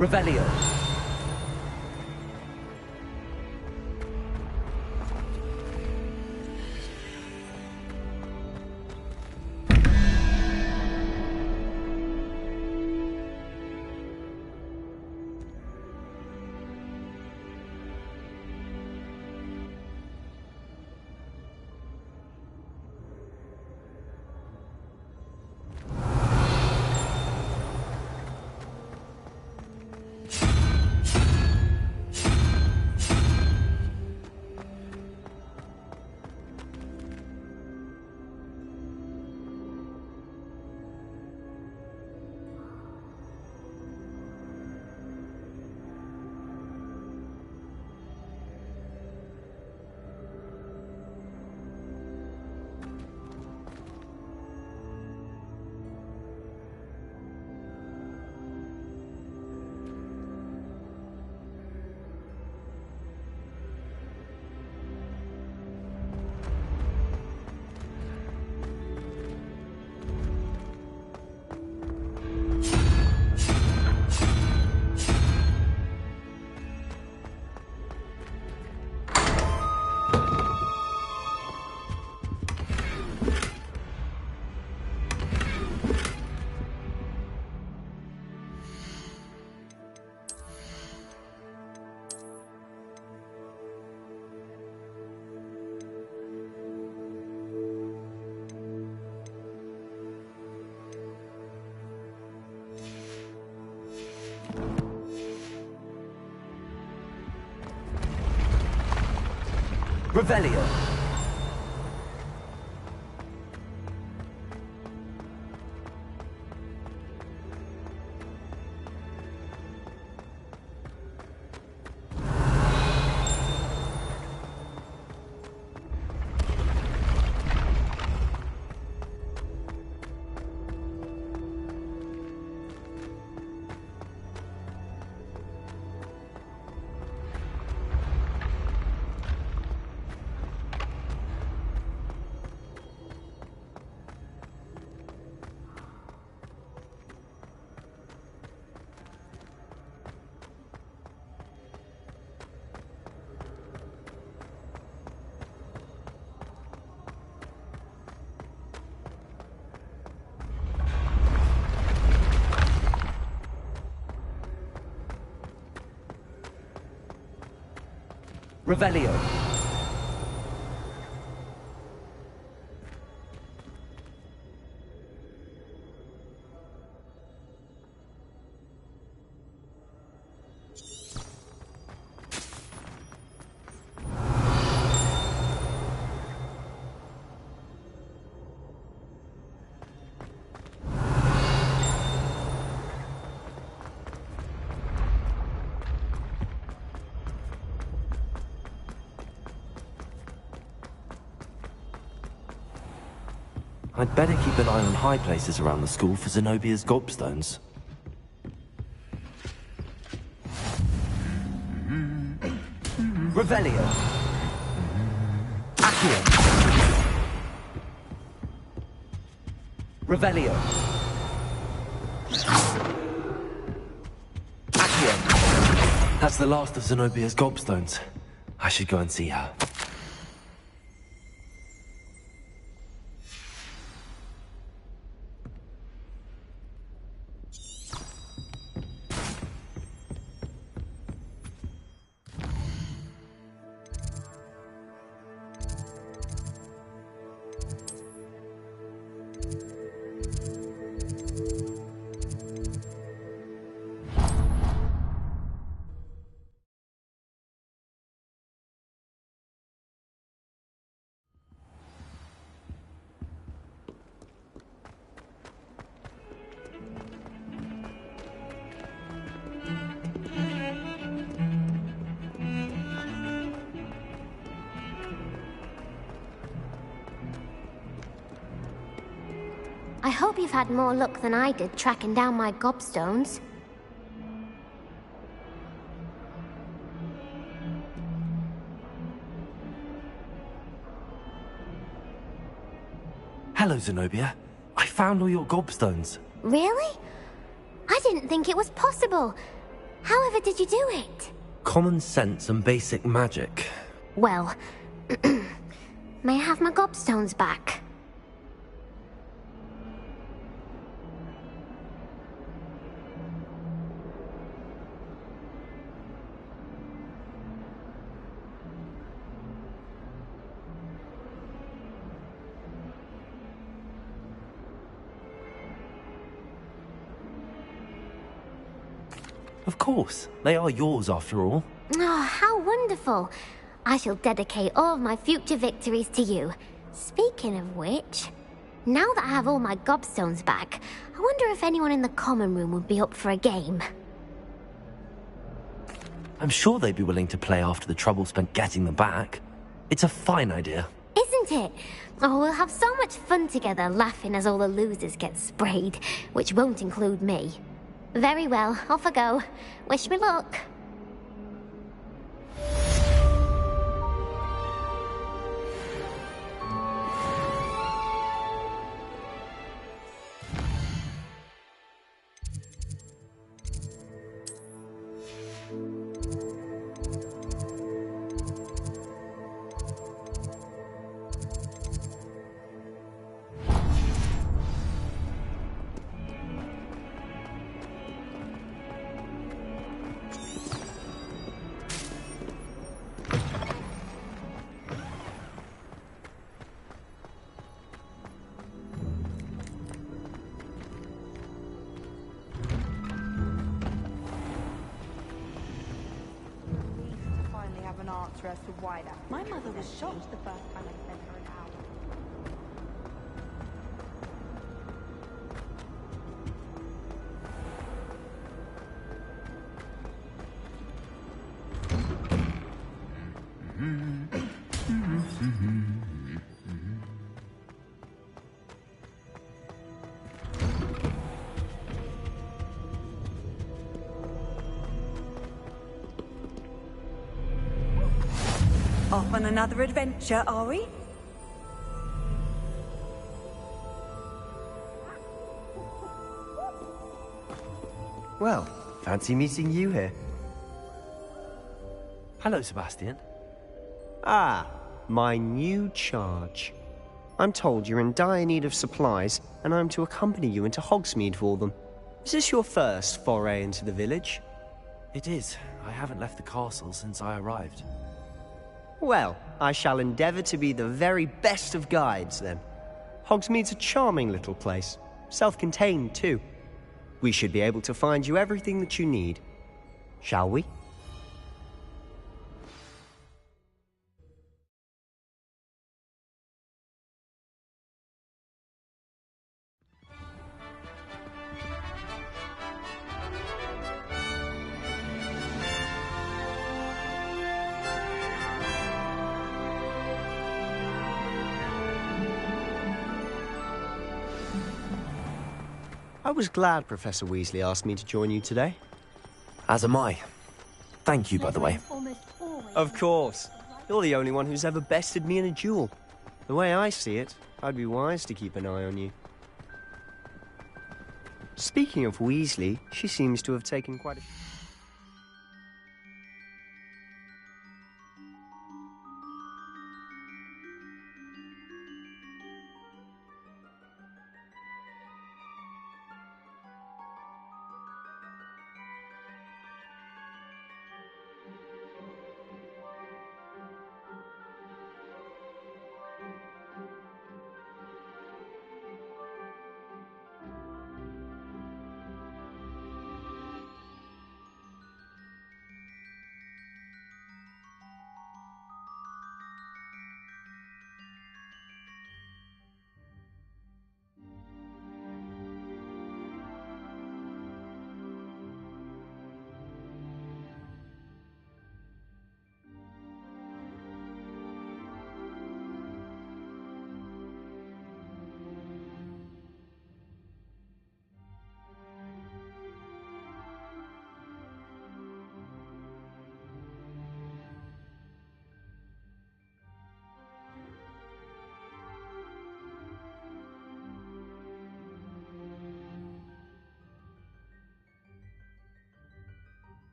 Revelio. Revelio. Revelio. I'd better keep an eye on high places around the school for Zenobia's gobstones. Revelio. Accio. Revelio. Accio. That's the last of Zenobia's gobstones. I should go and see her. I hope you've had more luck than I did tracking down my gobstones. Hello, Zenobia. I found all your gobstones. Really? I didn't think it was possible. However did you do it? Common sense and basic magic. Well, may I have my gobstones back? Of course, they are yours after all. Oh, how wonderful. I shall dedicate all of my future victories to you. Speaking of which, now that I have all my gobstones back, I wonder if anyone in the common room would be up for a game. I'm sure they'd be willing to play after the trouble spent getting them back. It's a fine idea. Isn't it? Oh, we'll have so much fun together laughing as all the losers get sprayed, which won't include me. Very well, off I go. Wish me luck. As to why that. My mother was shocked the first time I sent her an hour. Off on another adventure, are we? Well, fancy meeting you here. Hello, Sebastian. Ah, my new charge. I'm told you're in dire need of supplies, and I'm to accompany you into Hogsmeade for them. Is this your first foray into the village? It is. I haven't left the castle since I arrived. Well, I shall endeavour to be the very best of guides, then. Hogsmeade's a charming little place. Self-contained, too. We should be able to find you everything that you need. Shall we? I was glad Professor Weasley asked me to join you today. As am I. Thank you, by the way. Of course. You're the only one who's ever bested me in a duel. The way I see it, I'd be wise to keep an eye on you. Speaking of Weasley, she seems to have taken quite a...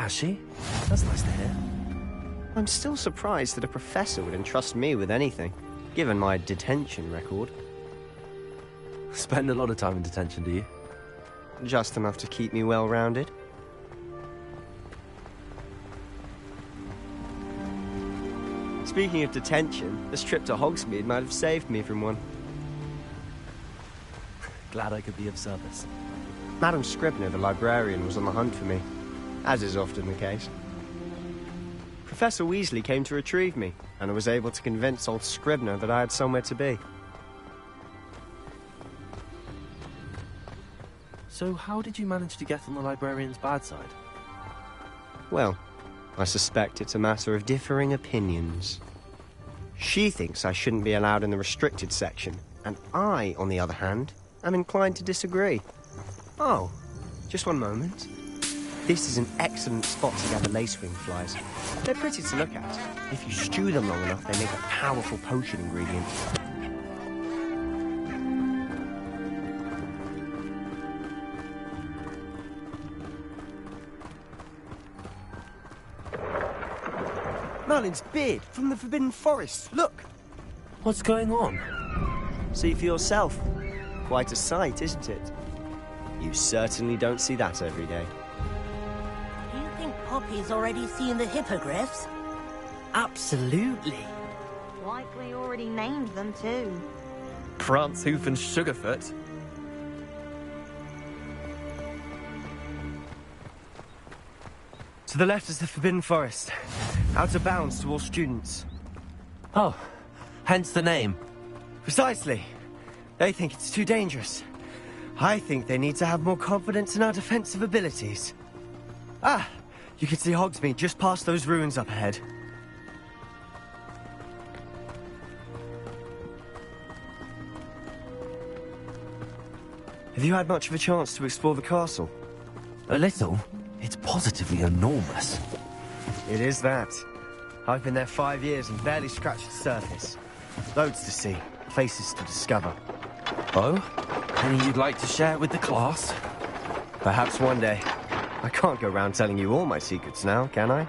Has she? That's nice to hear. I'm still surprised that a professor would entrust me with anything, given my detention record. Spend a lot of time in detention, do you? Just enough to keep me well-rounded. Speaking of detention, this trip to Hogsmeade might have saved me from one. Glad I could be of service. Madam Scribner, the librarian, was on the hunt for me, as is often the case. Professor Weasley came to retrieve me, and I was able to convince old Scribner that I had somewhere to be. So how did you manage to get on the librarian's bad side? Well, I suspect it's a matter of differing opinions. She thinks I shouldn't be allowed in the restricted section, and I, on the other hand, am inclined to disagree. Oh, just one moment. This is an excellent spot to gather lacewing flies. They're pretty to look at. If you stew them long enough, they make a powerful potion ingredient. Merlin's beard from the Forbidden Forest. Look! What's going on? See for yourself. Quite a sight, isn't it? You certainly don't see that every day. Do you think Poppy's already seen the hippogriffs? Absolutely. Likely already named them too. Prance, Hoof and Sugarfoot. To the left is the Forbidden Forest. Out of bounds to all students. Oh, hence the name. Precisely. They think it's too dangerous. I think they need to have more confidence in our defensive abilities. Ah, you can see Hogsmeade just past those ruins up ahead. Have you had much of a chance to explore the castle? A little. It's positively enormous. It is that. I've been there 5 years and barely scratched the surface. Loads to see, places to discover. Oh? Any you'd like to share with the class? Perhaps one day. I can't go around telling you all my secrets now, can I?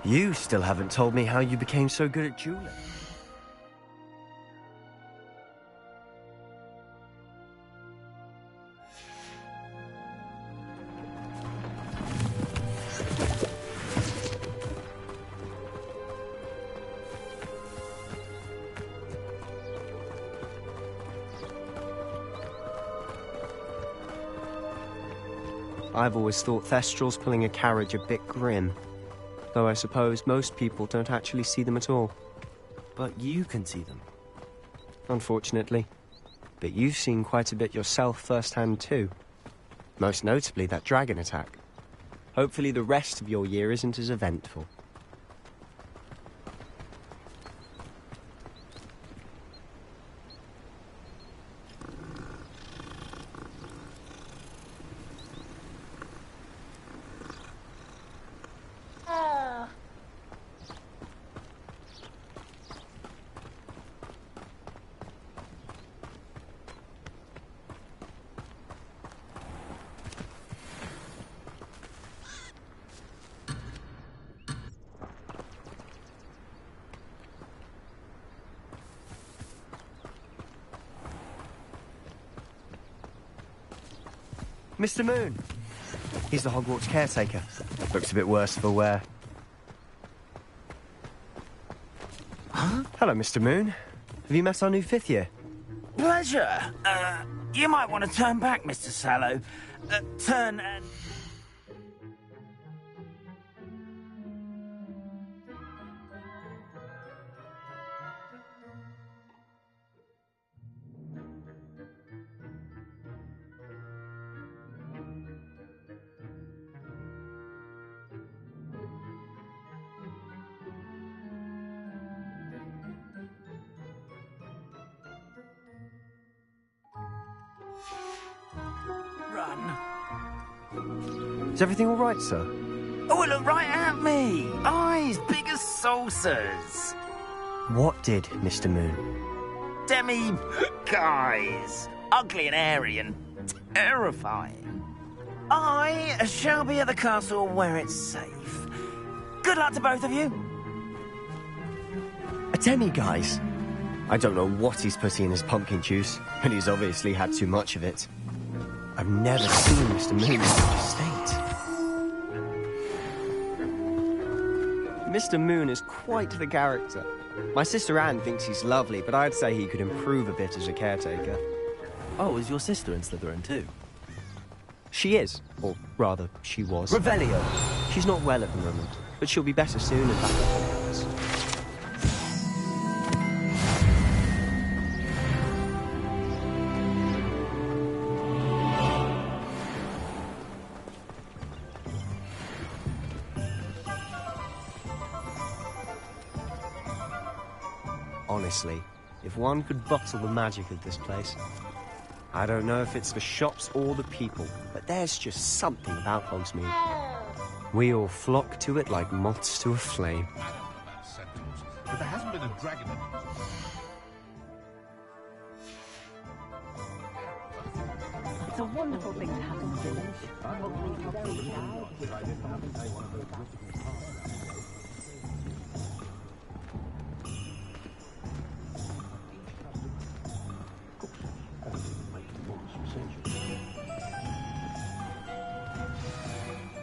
You still haven't told me how you became so good at dueling. I've always thought Thestrals pulling a carriage a bit grim. Though I suppose most people don't actually see them at all. But you can see them. Unfortunately. But you've seen quite a bit yourself firsthand too. Most notably that dragon attack. Hopefully the rest of your year isn't as eventful. Mr. Moon. He's the Hogwarts caretaker. Looks a bit worse for wear. Huh? Hello, Mr. Moon. Have you met our new 5th year? Pleasure. You might want to turn back, Mr. Sallow. Turn and... Run. Is everything all right, sir? Oh, look right at me! Eyes big as saucers! What did, Mr. Moon? Guys! Ugly and airy and terrifying. I shall be at the castle where it's safe. Good luck to both of you. A demi-guise? I don't know what he's putting in his pumpkin juice, but he's obviously had too much of it. I've never seen Mr. Moon in such a state. Mr. Moon is quite the character. My sister Anne thinks he's lovely, but I'd say he could improve a bit as a caretaker. Oh, is your sister in Slytherin too? She is, or rather, she was. Revelio. She's not well at the moment, but she'll be better soon and back up on us. Honestly, if one could bottle the magic of this place. I don't know if it's the shops or the people, but there's just something about Hogsmeade. We all flock to it like moths to a flame. But there hasn't been a dragon in it. It's a wonderful thing to have in the village.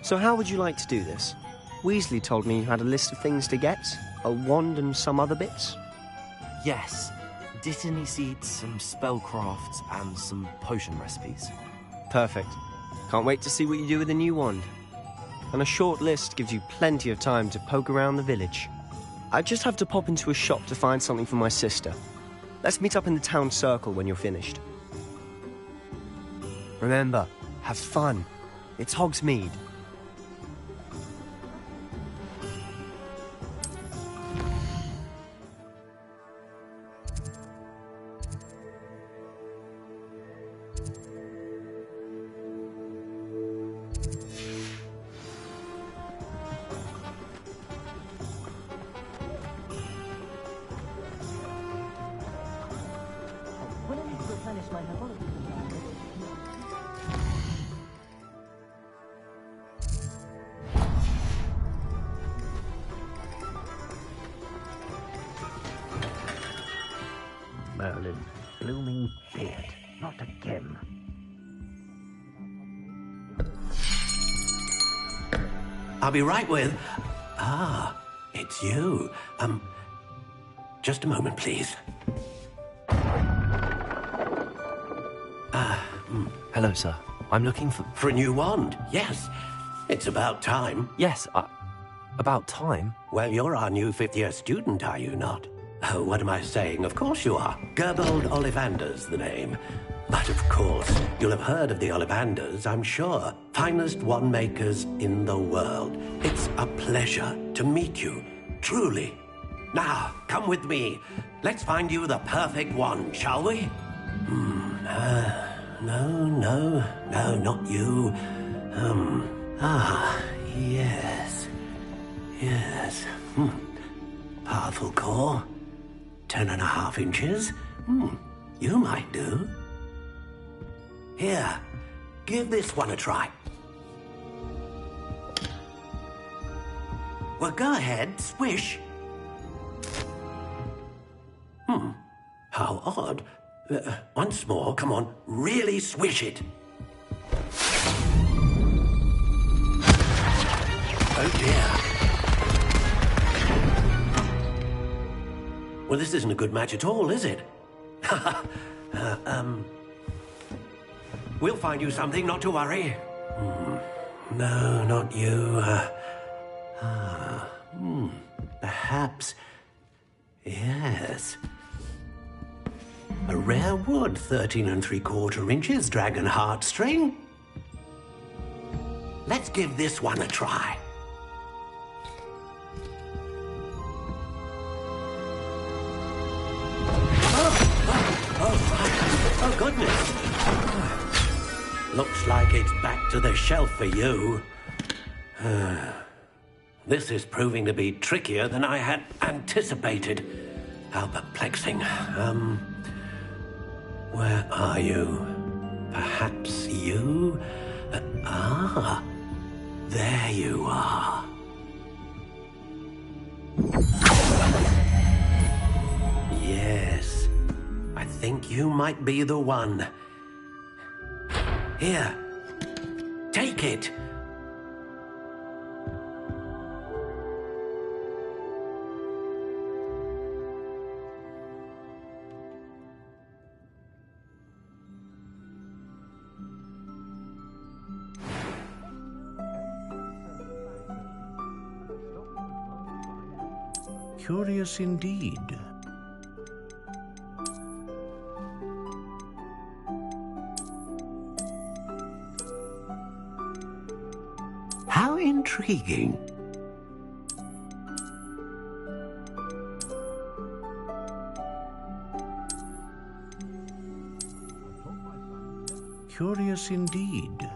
So how would you like to do this? Weasley told me you had a list of things to get, a wand and some other bits. Yes. Dittany seeds, some spellcrafts, and some potion recipes. Perfect. Can't wait to see what you do with the new wand. And a short list gives you plenty of time to poke around the village. I just have to pop into a shop to find something for my sister. Let's meet up in the town circle when you're finished. Remember, have fun. It's Hogsmeade. Merlin, blooming beard, not again. I'll be right with... it's you. Just a moment, please. Hello, sir. I'm looking for... For a new wand, yes. It's about time. Yes, about time? Well, you're our new fifth-year student, are you not? Oh, what am I saying? Of course you are. Gerbold Ollivander's the name. But of course, you'll have heard of the Ollivanders, I'm sure. Finest wand makers in the world. It's a pleasure to meet you, truly. Now, come with me. Let's find you the perfect wand, shall we? No, not you. Yes. Powerful core. 10.5 inches. You might do. Here, give this one a try. Well, go ahead, swish. How odd. Once more, come on, really swish it. Oh dear. Well, this isn't a good match at all, is it? We'll find you something, not to worry. No, not you. Perhaps... Yes. A rare wood, 13 3/4 inches, dragon heartstring. Let's give this one a try. Oh, goodness. Looks like it's back to the shelf for you. This is proving to be trickier than I had anticipated. How perplexing. Where are you? Perhaps you? There you are. Yes, I think you might be the one. Here, take it. Curious indeed. How intriguing. Curious indeed.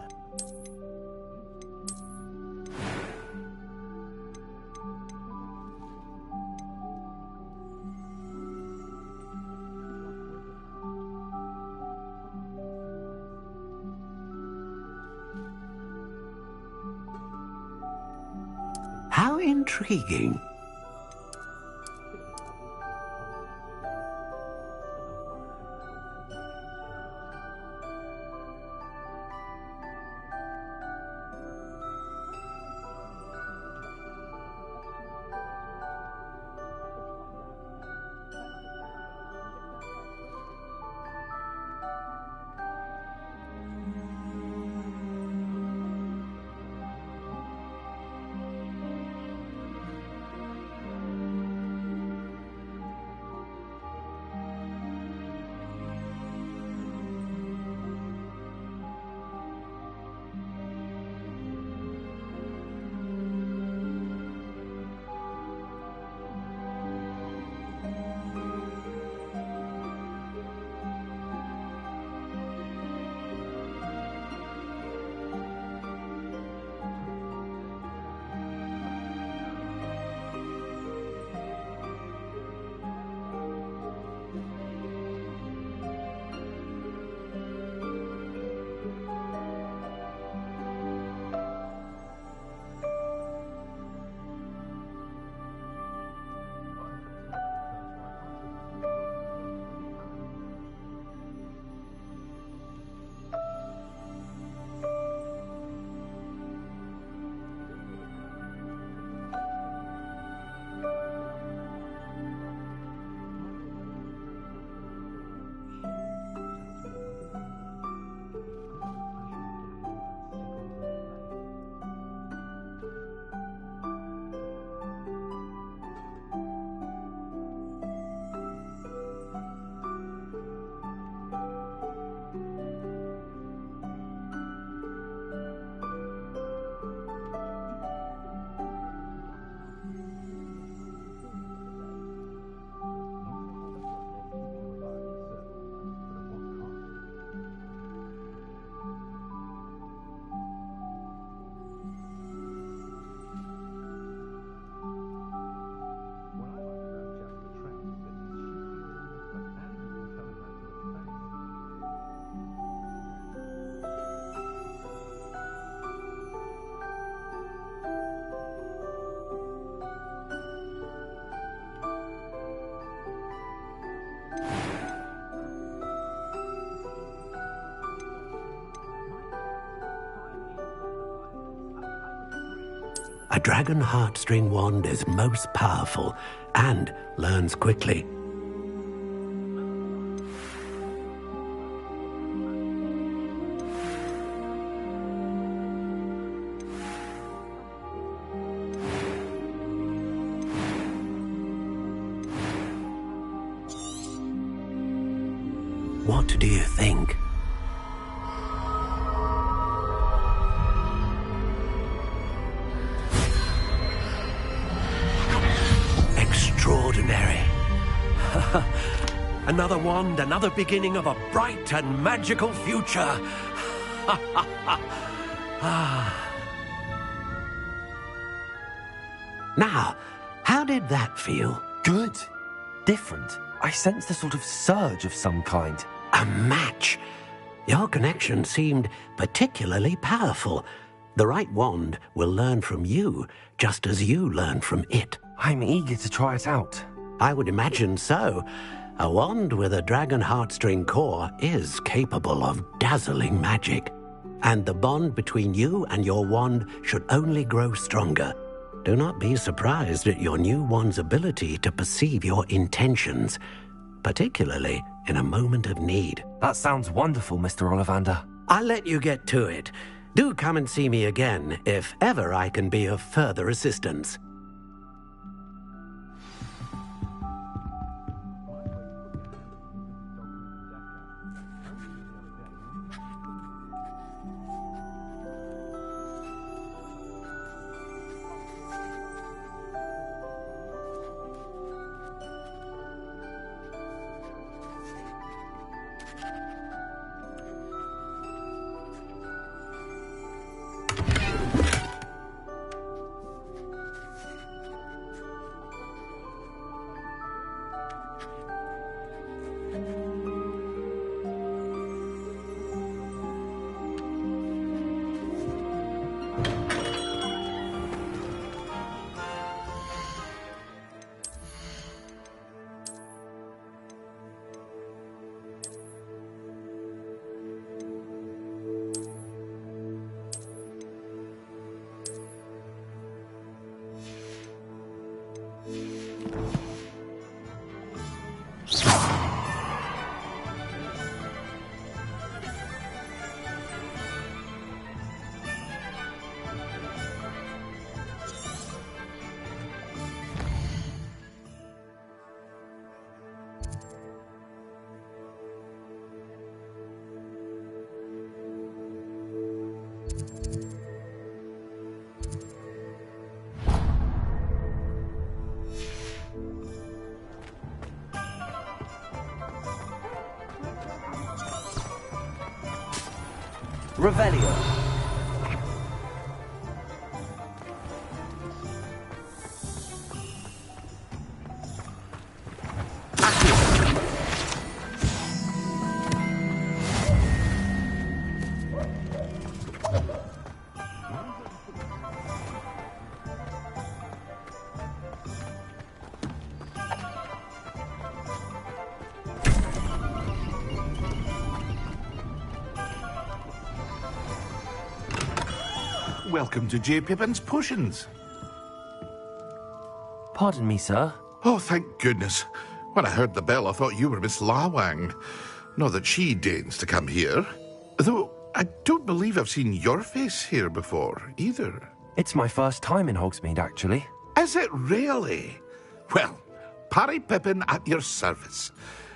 How intriguing. A dragon heartstring wand is most powerful and learns quickly. What do you think? Extraordinary. Another wand, another beginning of a bright and magical future. Now, how did that feel? Good. Different. I sensed a sort of surge of some kind. A match. Your connection seemed particularly powerful. The right wand will learn from you, just as you learn from it. I'm eager to try it out. I would imagine so. A wand with a dragon heartstring core is capable of dazzling magic. And the bond between you and your wand should only grow stronger. Do not be surprised at your new wand's ability to perceive your intentions, particularly in a moment of need. That sounds wonderful, Mr. Ollivander. I'll let you get to it. Do come and see me again if ever I can be of further assistance. Revelio. Welcome to J. Pippin's Potions. Pardon me, sir. Oh, thank goodness. When I heard the bell, I thought you were Miss Lawang. Not that she deigns to come here. Though, I don't believe I've seen your face here before, either. It's my first time in Hogsmeade, actually. Is it really? Well, Parry Pippin at your service.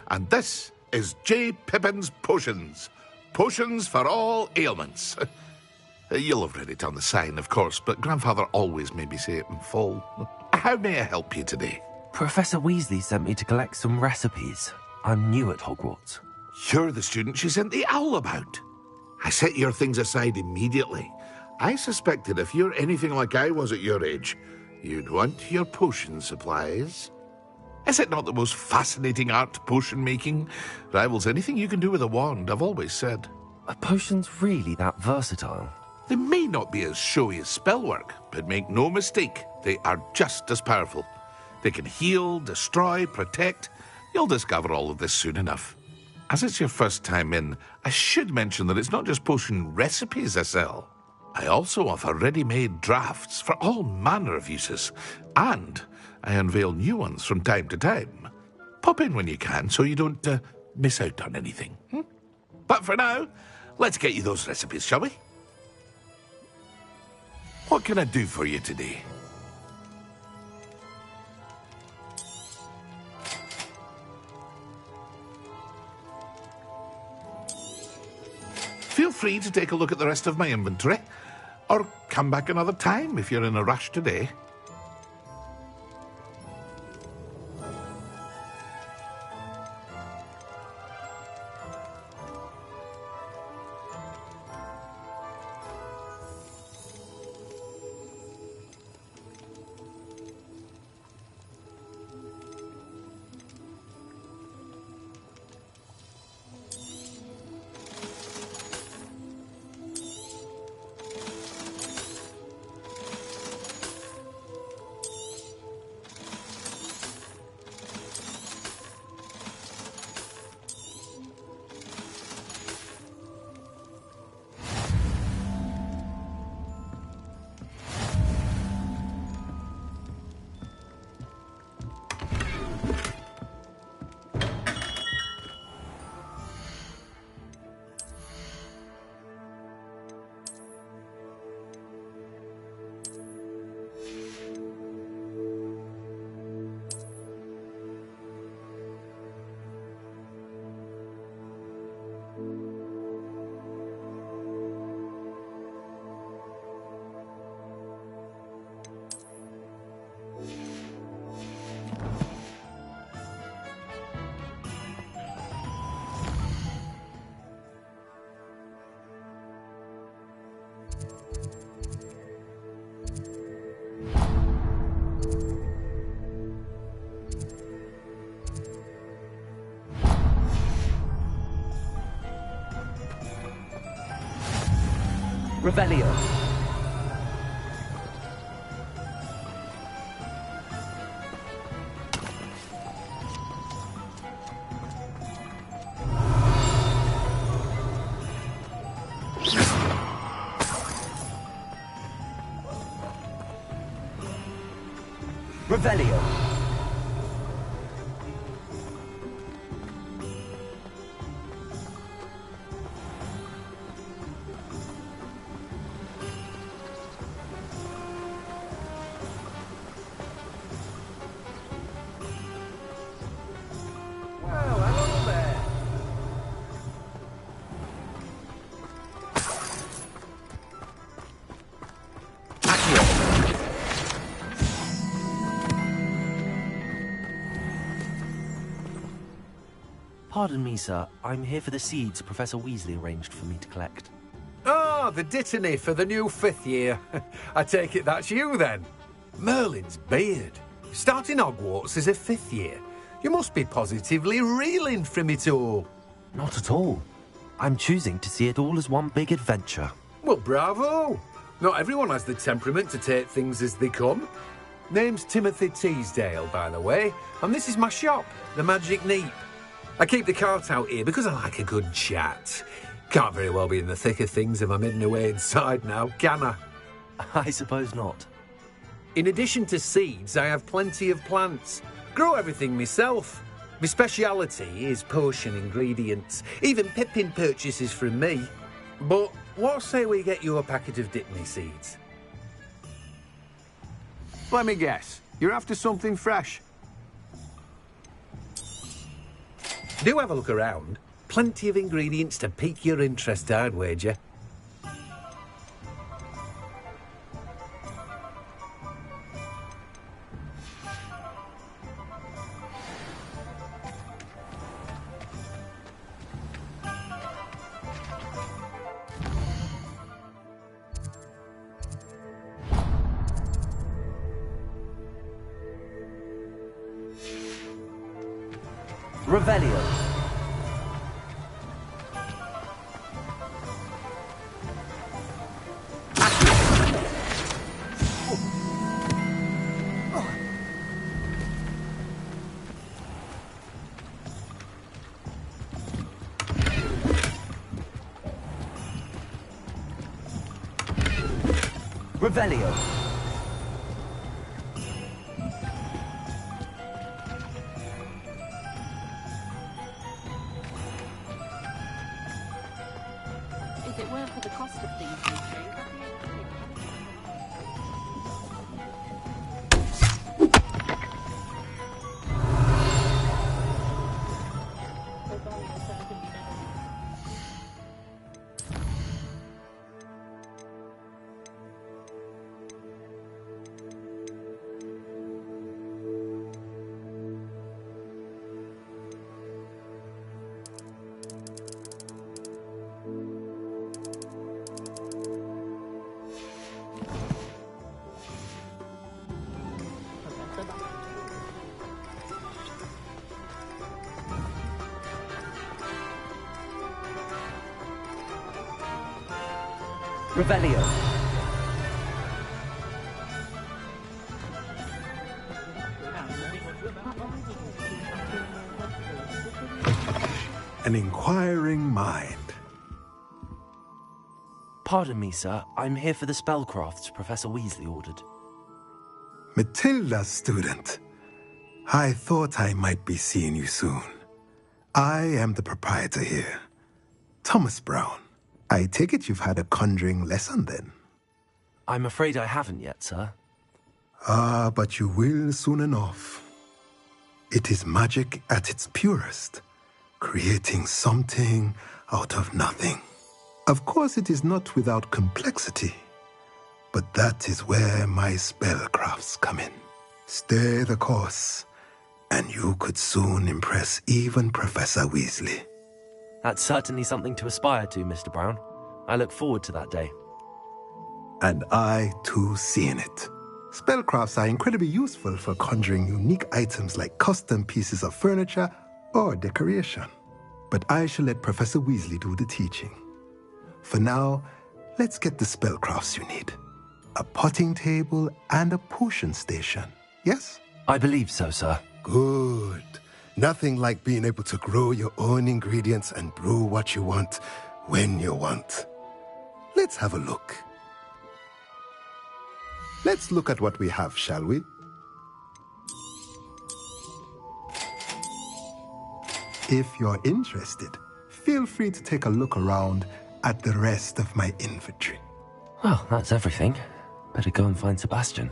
And this is J. Pippin's Potions. Potions for all ailments. You'll have read it on the sign, of course, but Grandfather always made me say it in full. How may I help you today? Professor Weasley sent me to collect some recipes. I'm new at Hogwarts. You're the student she sent the owl about. I set your things aside immediately. I suspected if you're anything like I was at your age, you'd want your potion supplies. Is it not the most fascinating art, potion making? Rivals anything you can do with a wand, I've always said. Are potions really that versatile? They may not be as showy as spellwork, but make no mistake, they are just as powerful. They can heal, destroy, protect. You'll discover all of this soon enough. As it's your first time in, I should mention that it's not just potion recipes I sell. I also offer ready-made drafts for all manner of uses, and I unveil new ones from time to time. Pop in when you can so you don't miss out on anything. But for now, let's get you those recipes, shall we? What can I do for you today? Feel free to take a look at the rest of my inventory, or come back another time if you're in a rush today. Revelio. Revelio. Well, hello there. Pardon me, sir. I'm here for the seeds Professor Weasley arranged for me to collect. Ah, the dittany for the new 5th year. I take it that's you, then. Merlin's beard. Starting Hogwarts as a 5th year. You must be positively reeling from it all. Not at all. I'm choosing to see it all as one big adventure. Well, bravo. Not everyone has the temperament to take things as they come. Name's Timothy Teasdale, by the way, and this is my shop, the Magic Neep. I keep the cart out here because I like a good chat. Can't very well be in the thick of things if I'm hidden away inside now, can I? I suppose not. In addition to seeds, I have plenty of plants. Grow everything myself. My speciality is potion ingredients. Even Pippin purchases from me. But what say we get you a packet of Dittany seeds? Let me guess. You're after something fresh. Do have a look around. Plenty of ingredients to pique your interest, I'd wager. Revelio. Revelio. If it weren't for the cost of things these days, Revelio. An inquiring mind. Pardon me, sir. I'm here for the spellcrafts Professor Weasley ordered. Matilda, student. I thought I might be seeing you soon. I am the proprietor here, Thomas Brown. I take it you've had a conjuring lesson then? I'm afraid I haven't yet, sir. Ah, but you will soon enough. It is magic at its purest, creating something out of nothing. Of course, it is not without complexity, but that is where my spellcrafts come in. Stay the course, and you could soon impress even Professor Weasley. That's certainly something to aspire to, Mr. Brown. I look forward to that day. And I, too, seeing it. Spellcrafts are incredibly useful for conjuring unique items like custom pieces of furniture or decoration. But I shall let Professor Weasley do the teaching. For now, let's get the spellcrafts you need. A potting table and a potion station, yes? I believe so, sir. Good. Nothing like being able to grow your own ingredients and brew what you want when you want. Let's have a look. Let's look at what we have, shall we? If you're interested, feel free to take a look around at the rest of my inventory. Well, that's everything. Better go and find Sebastian.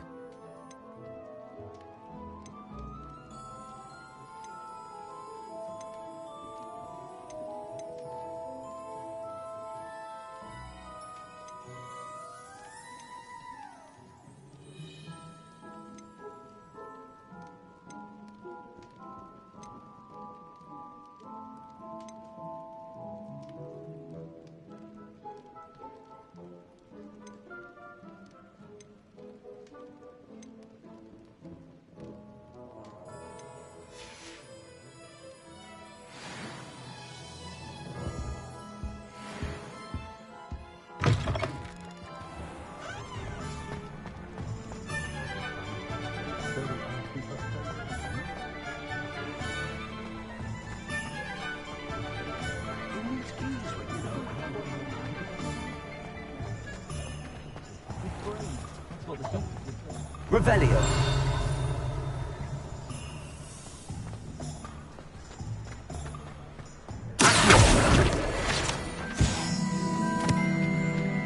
Revelio.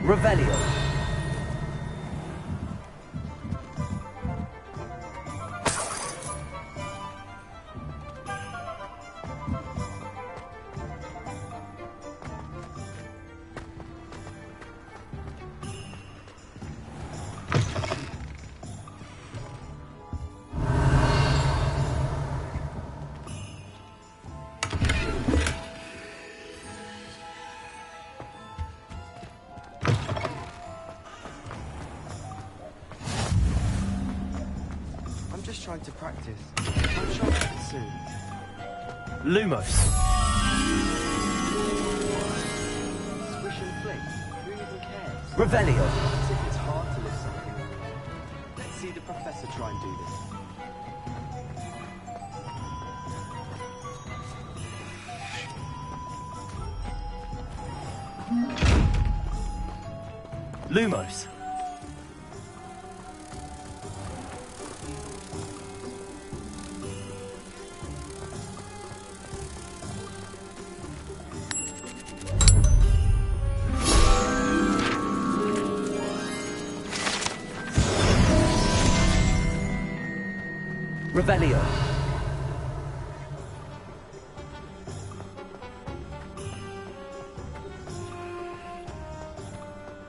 Revelio. Just trying to practice. I'm sure I'll be soon. Lumos. Swish and flick. Who even cares? Revelio. As if it's hard to lift something on your own. Let's see the professor try and do this. Lumos. Revelio.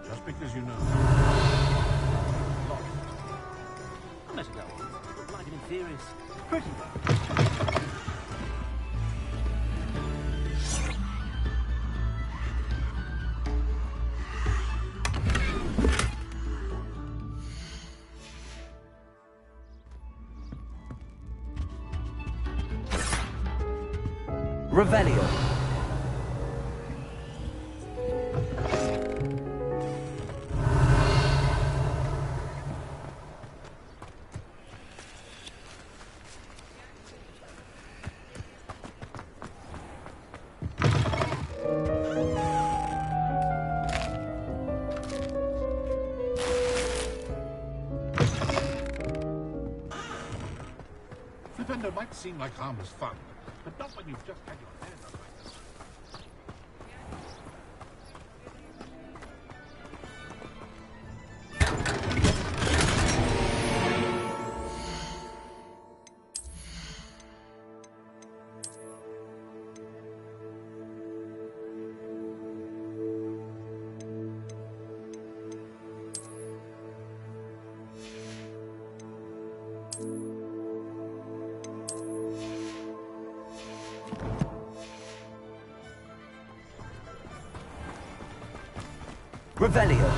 Just because you know. I met a girl once, looked like an inferior. Pretty Revelio. Flippendo might seem like harmless fun, but not when you've just had your hair done like this. Revelio.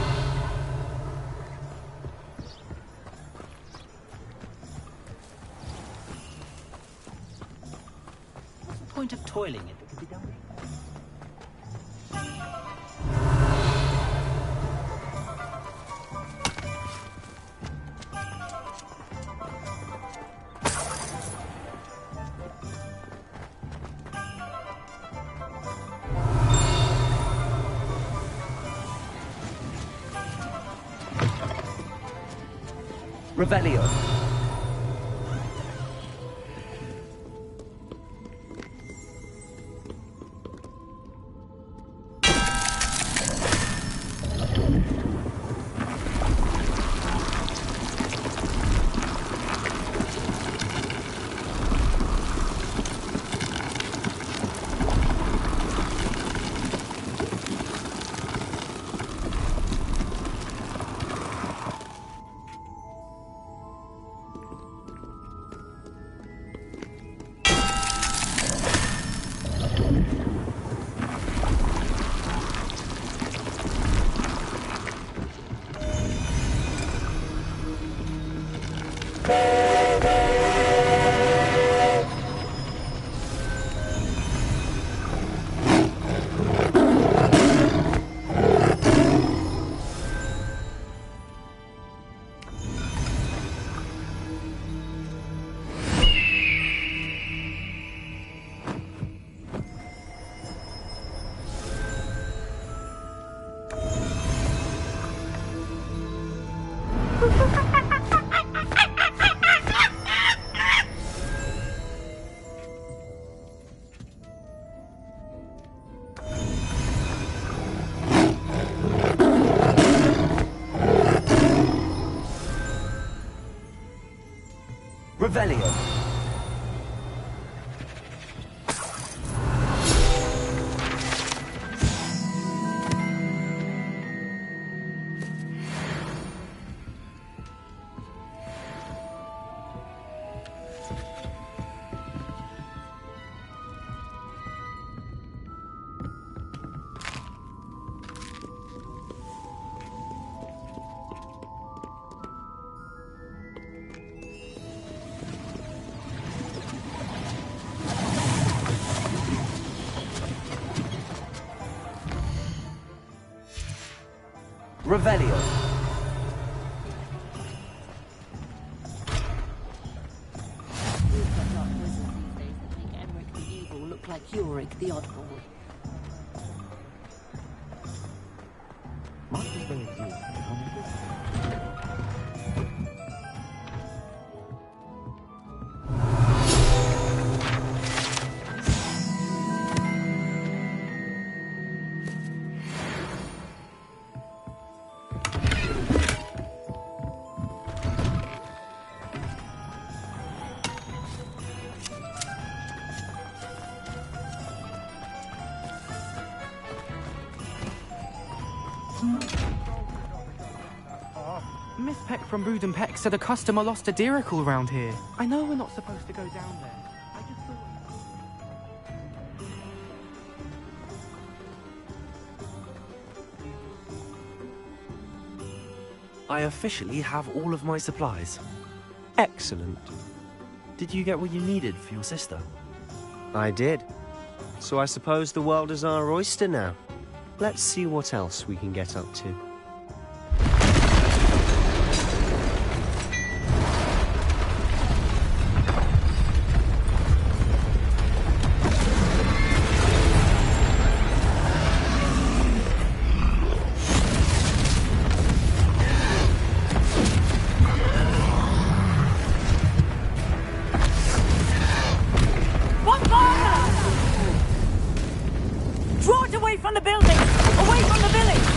What's the point of toiling if it can be done? Revelio. Revelio. Revelio. We've got dark wizards these days that make Emmerich the Evil look like Yorick the Oddball. Miss Peck from Brood and Peck said a customer lost a diricle around here. I know we're not supposed to go down there. I just thought... I officially have all of my supplies. Excellent. Did you get what you needed for your sister? I did. So I suppose the world is our oyster now. Let's see what else we can get up to. Draw it away from the building! Away from the village!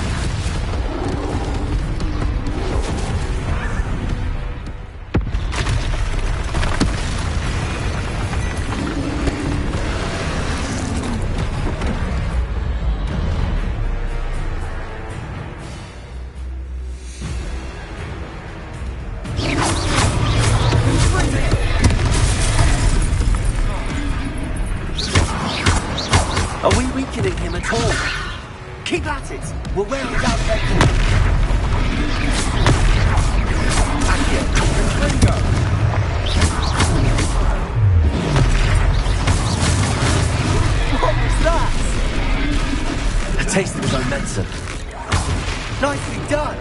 Are we weakening him at all? Keep at it! We'll wear it out quickly. Accio, Ringo! What was that? A taste of his own medicine. Nicely done!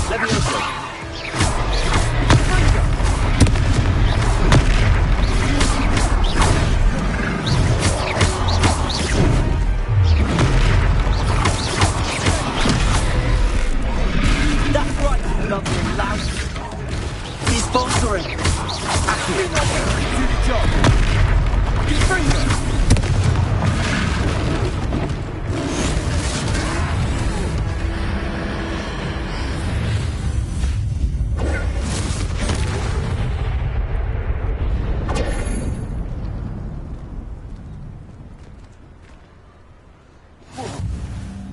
Levioso! Surrender. Do the job. Confringo.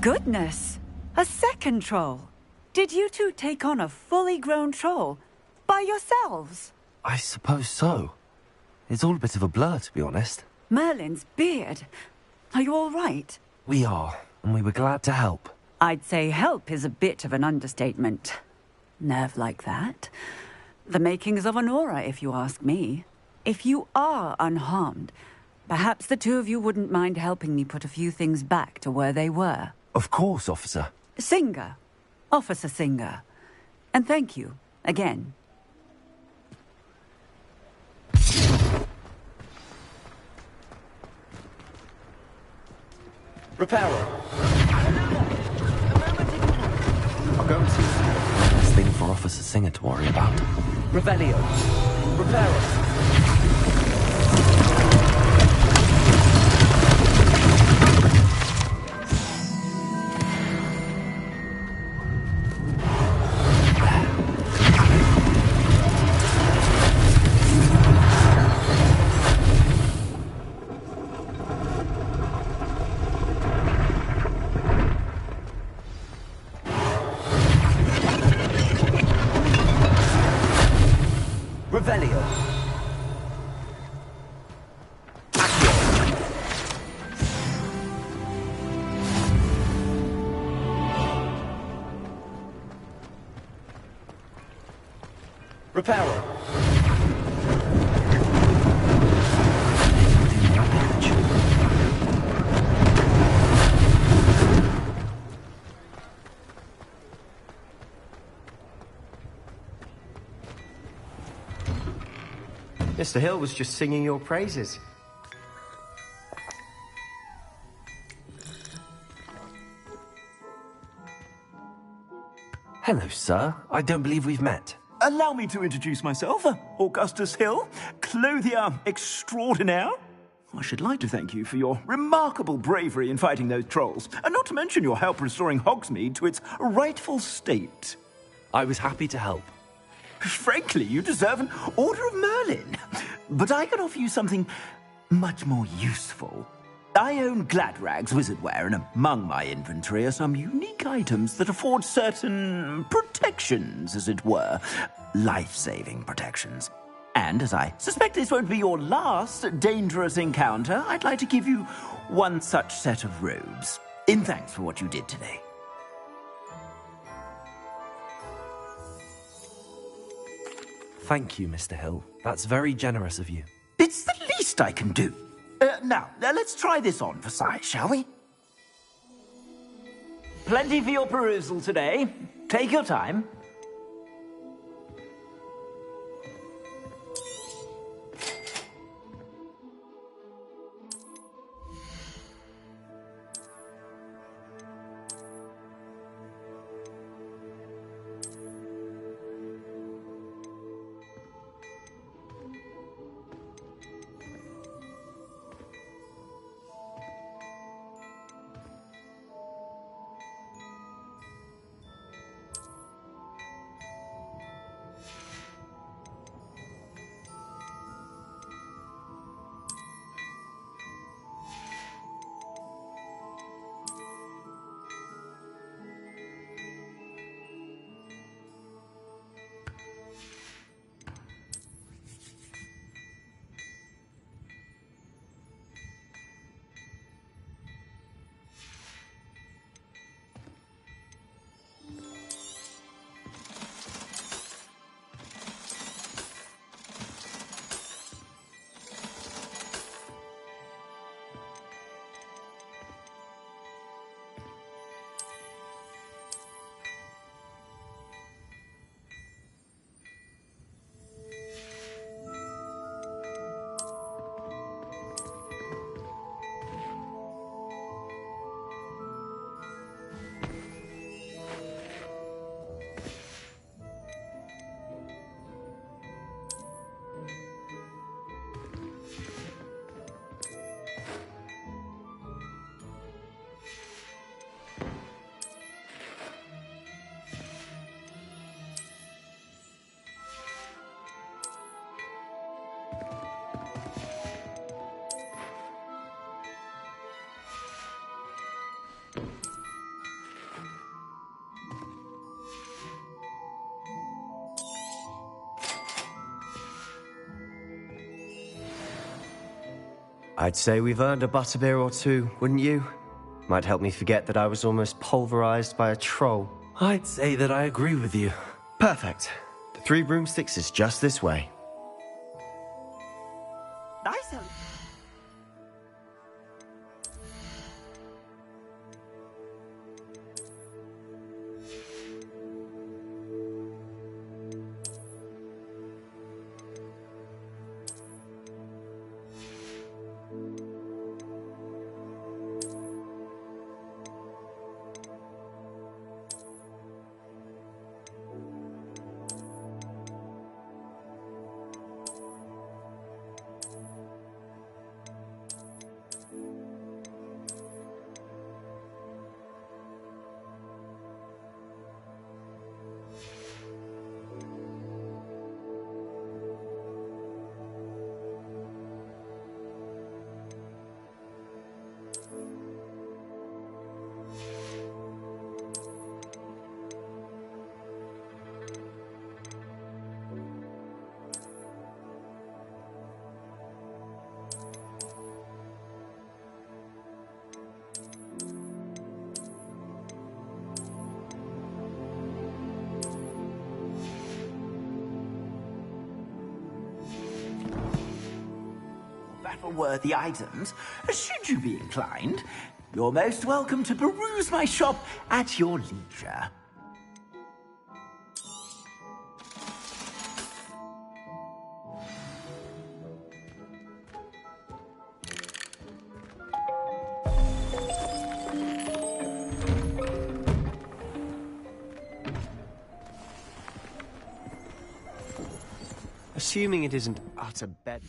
Goodness! A second troll. Did you two take on a fully grown troll? By yourselves? I suppose so. It's all a bit of a blur, to be honest. Merlin's beard. Are you all right? We are, and we were glad to help. I'd say help is a bit of an understatement. Nerve like that. The makings of an aura, if you ask me. If you are unharmed, perhaps the two of you wouldn't mind helping me put a few things back to where they were. Of course, officer. Singer. Officer Singer. And thank you, again. Repairer. I'll go and see. There's thing for Officer Singer to worry about. Revelio. Repairer. Revelio. Repairer. Mr. Hill was just singing your praises. Hello, sir. I don't believe we've met. Allow me to introduce myself, Augustus Hill, clothier extraordinaire. I should like to thank you for your remarkable bravery in fighting those trolls, and not to mention your help restoring Hogsmeade to its rightful state. I was happy to help. Frankly, you deserve an Order of Merlin. But I can offer you something much more useful. I own Gladrag's wizardware, and among my inventory are some unique items that afford certain protections, as it were. Life-saving protections. And as I suspect this won't be your last dangerous encounter, I'd like to give you one such set of robes, in thanks for what you did today. Thank you, Mr. Hill. That's very generous of you. It's the least I can do. Now, let's try this on for size, shall we? Plenty for your perusal today. Take your time. I'd say we've earned a butterbeer or two, wouldn't you? Might help me forget that I was almost pulverized by a troll. I'd say that I agree with you. Perfect. The 3 broomsticks is just this way. Nice. Battle-worthy items, should you be inclined. You're most welcome to peruse my shop at your leisure. Assuming it isn't utter bed.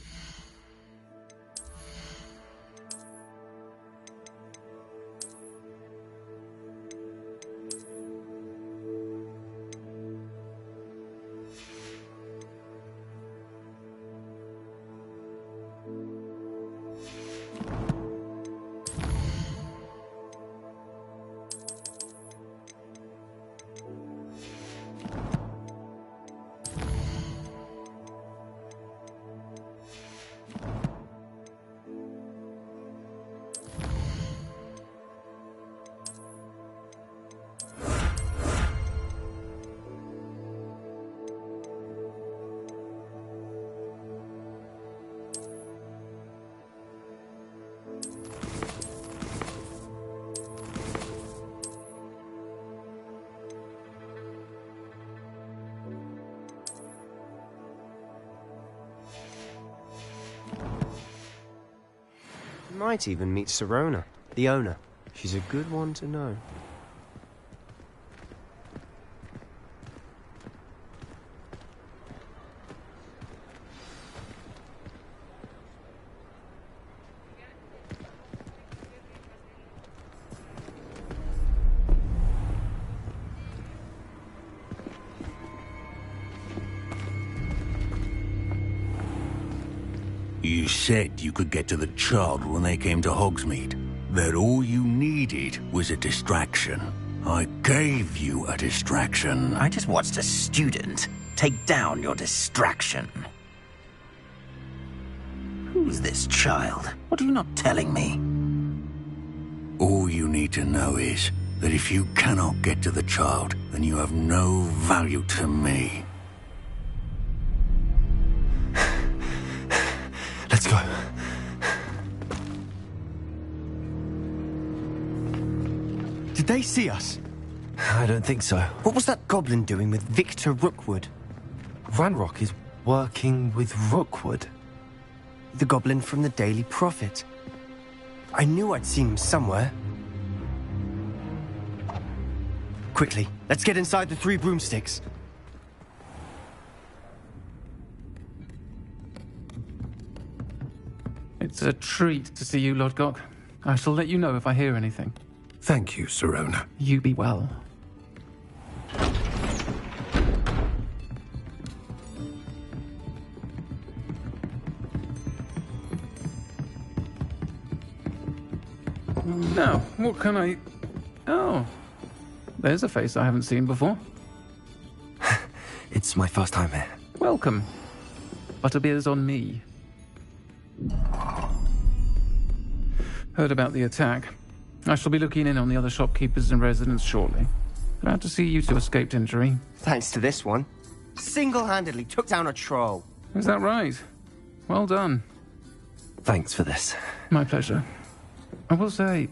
Might even meet Sirona, the owner. She's a good one to know. You said you could get to the child when they came to Hogsmeade. That all you needed was a distraction. I gave you a distraction. I just watched a student take down your distraction. Who's this child? What are you not telling me? All you need to know is that if you cannot get to the child, then you have no value to me. Let's go. Did they see us? I don't think so. What was that goblin doing with Victor Rookwood? Ranrock is working with Rookwood. The goblin from the Daily Prophet. I knew I'd seen him somewhere. Quickly, let's get inside the 3 broomsticks. It's a treat to see you, Lodgok. I shall let you know if I hear anything. Thank you, Sirona. You be well. Now, what can I... Oh, there's a face I haven't seen before. It's my first time here. Welcome. Butterbeer's on me. Heard about the attack. I shall be looking in on the other shopkeepers and residents shortly. Glad to see you two escaped injury. Thanks to this one. Single-handedly took down a troll. Is that right? Well done. Thanks for this. My pleasure. I will say,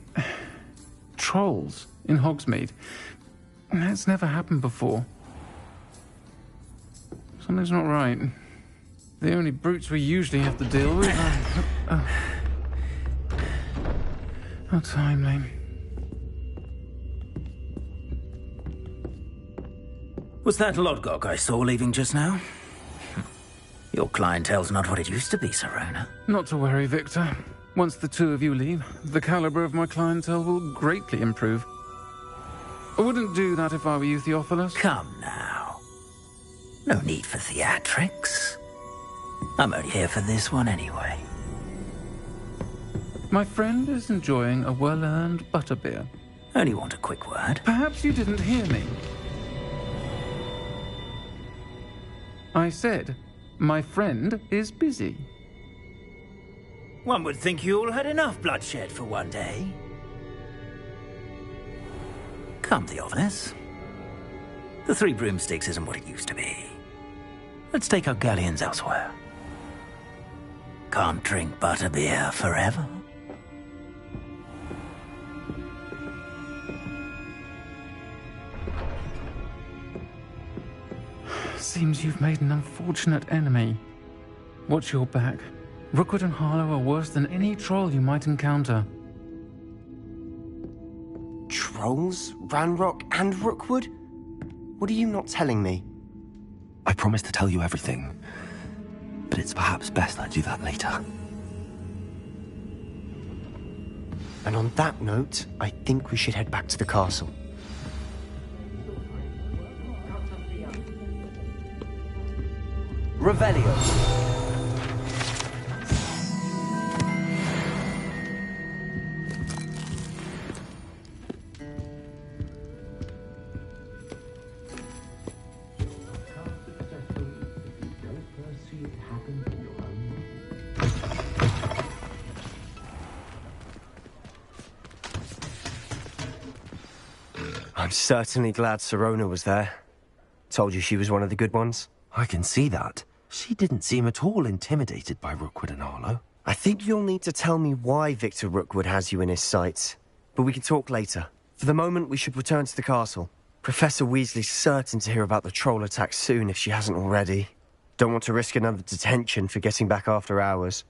trolls in Hogsmeade. That's never happened before. Something's not right. The only brutes we usually have to deal with are... How timely. Was that Lodgok I saw leaving just now? Your clientele's not what it used to be, Sirona. Not to worry, Victor. Once the two of you leave, the caliber of my clientele will greatly improve. I wouldn't do that if I were you, Theophilus. Come now. No need for theatrics. I'm only here for this one anyway. My friend is enjoying a well-earned butterbeer. Only want a quick word. Perhaps you didn't hear me. I said, my friend is busy. One would think you all had enough bloodshed for one day. Come, Theophilus. The Three Broomsticks isn't what it used to be. Let's take our galleons elsewhere. Can't drink butterbeer forever. Seems you've made an unfortunate enemy. Watch your back. Rookwood and Harlow are worse than any troll you might encounter. Trolls? Ranrock and Rookwood? What are you not telling me? I promised to tell you everything, but it's perhaps best I do that later. And on that note, I think we should head back to the castle. Revelio. I'm certainly glad Sirona was there. Told you she was one of the good ones. I can see that. She didn't seem at all intimidated by Rookwood and Harlow. I think you'll need to tell me why Victor Rookwood has you in his sights. But we can talk later. For the moment, we should return to the castle. Professor Weasley's certain to hear about the troll attack soon if she hasn't already. Don't want to risk another detention for getting back after hours.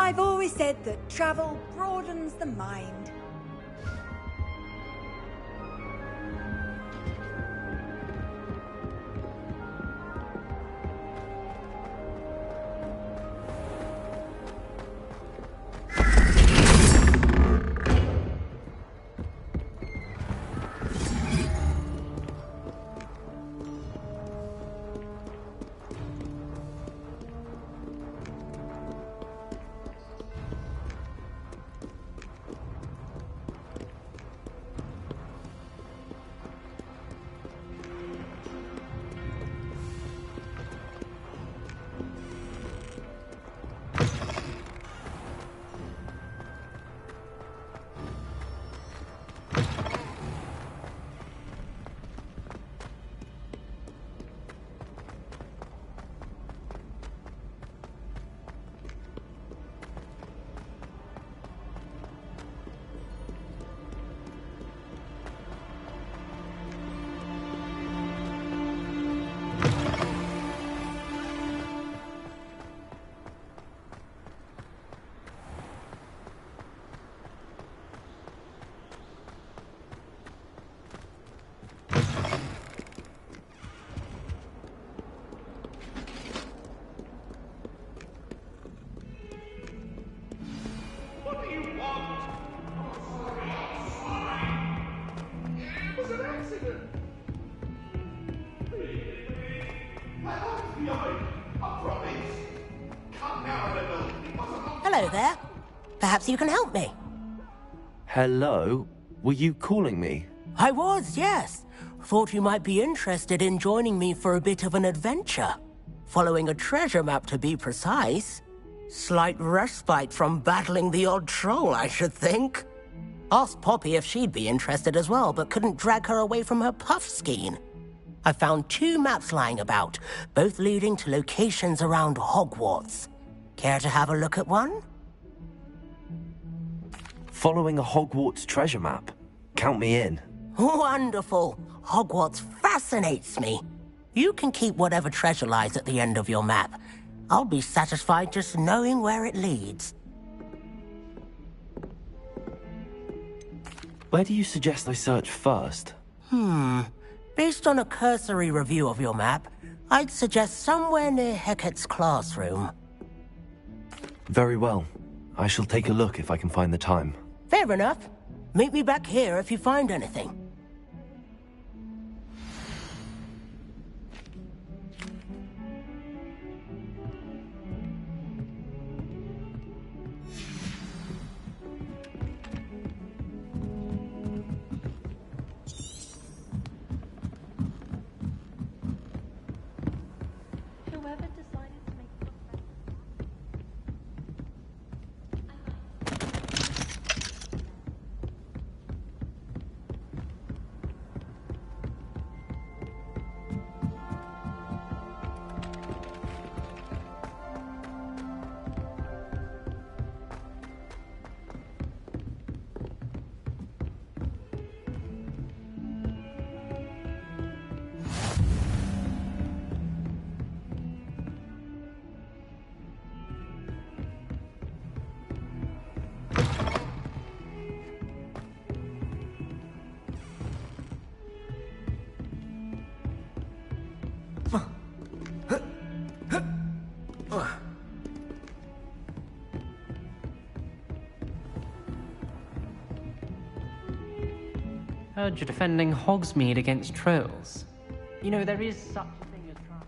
I've always said that travel broadens the mind. Hello there. Perhaps you can help me. Hello? Were you calling me? I was, yes. Thought you might be interested in joining me for a bit of an adventure. Following a treasure map, to be precise. Slight respite from battling the odd troll, I should think. Asked Poppy if she'd be interested as well, but couldn't drag her away from her puff skein. I found 2 maps lying about, both leading to locations around Hogwarts. Care to have a look at one? Following a Hogwarts treasure map? Count me in. Wonderful. Hogwarts fascinates me. You can keep whatever treasure lies at the end of your map. I'll be satisfied just knowing where it leads. Where do you suggest I search first? Based on a cursory review of your map, I'd suggest somewhere near Hecat's classroom. Very well. I shall take a look if I can find the time. Fair enough. Meet me back here if you find anything. Whoever decided to make Heard you're defending Hogsmeade against trolls. You know, there is such a thing as travel.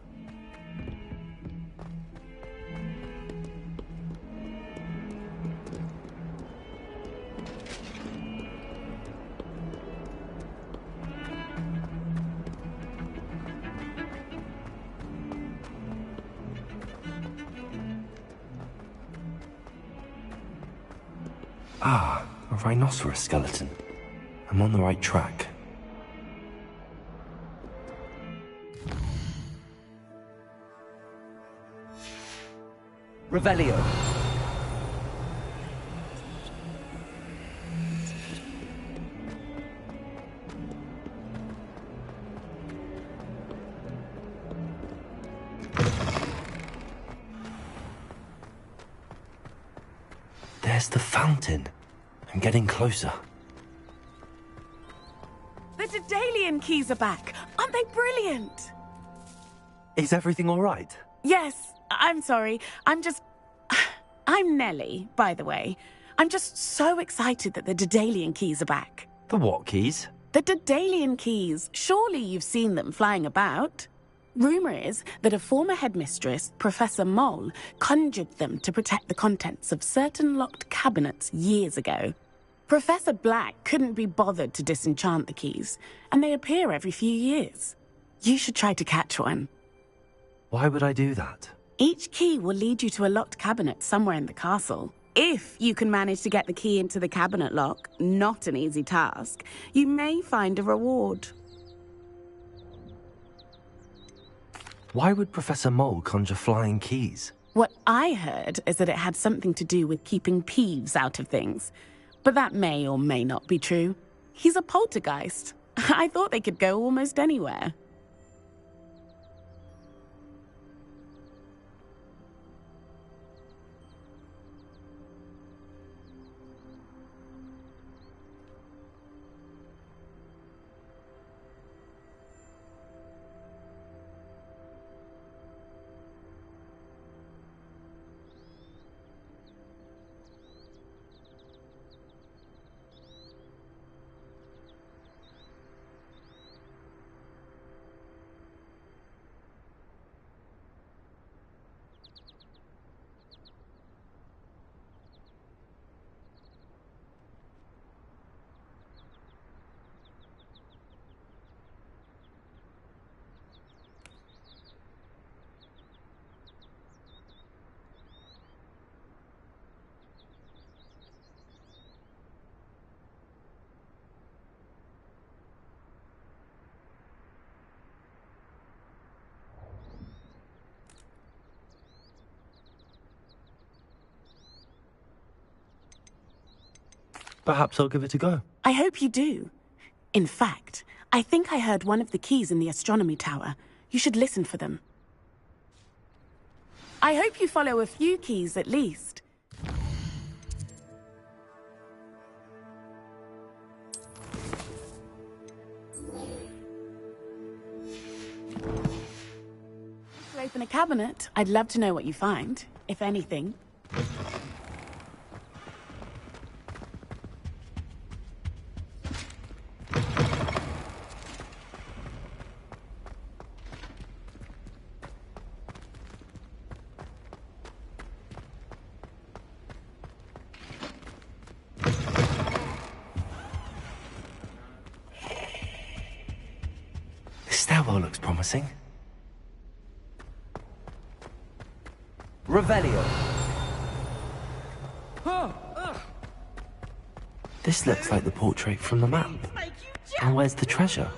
Ah, a rhinoceros skeleton. I'm on the right track. Revelio. There's the fountain. I'm getting closer. The Daedalian keys are back. Aren't they brilliant? Is everything all right? Yes, I'm sorry. I'm Nellie, by the way. I'm just so excited that the Daedalian keys are back. The what keys? The Daedalian keys. Surely you've seen them flying about. Rumour is that a former headmistress, Professor Mole, conjured them to protect the contents of certain locked cabinets years ago. Professor Black couldn't be bothered to disenchant the keys, and they appear every few years. You should try to catch one. Why would I do that? Each key will lead you to a locked cabinet somewhere in the castle. If you can manage to get the key into the cabinet lock, not an easy task, you may find a reward. Why would Professor Mole conjure flying keys? What I heard is that it had something to do with keeping Peeves out of things. But that may or may not be true. He's a poltergeist. I thought they could go almost anywhere. Perhaps I'll give it a go. I hope you do. In fact, I think I heard one of the keys in the astronomy tower. You should listen for them. I hope you follow a few keys at least. To open a cabinet, I'd love to know what you find, if anything. This stairwell looks promising. Revelio. This looks like the portrait from the map. And where's the treasure?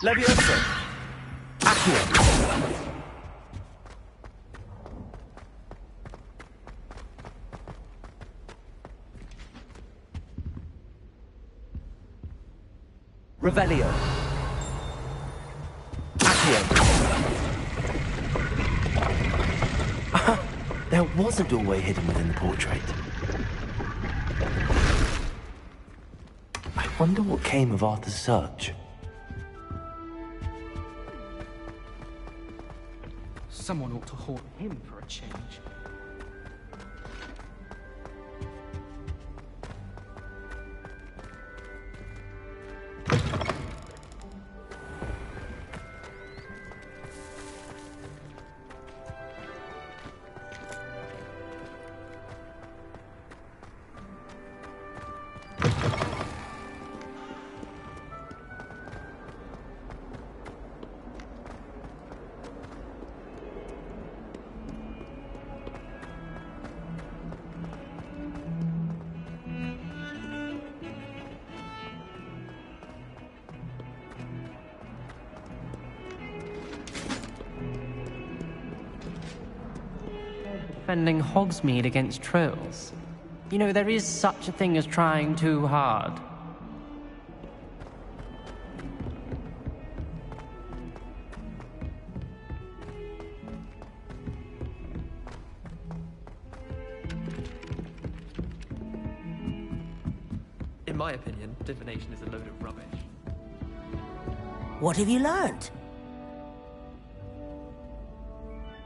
Levioso. Accio. Revelio. There was a doorway hidden within the portrait. I wonder what came of Arthur's search. Someone ought to haunt him for a change. Defending Hogsmeade against trolls. You know, there is such a thing as trying too hard. my opinion, divination is a load of rubbish. What have you learned?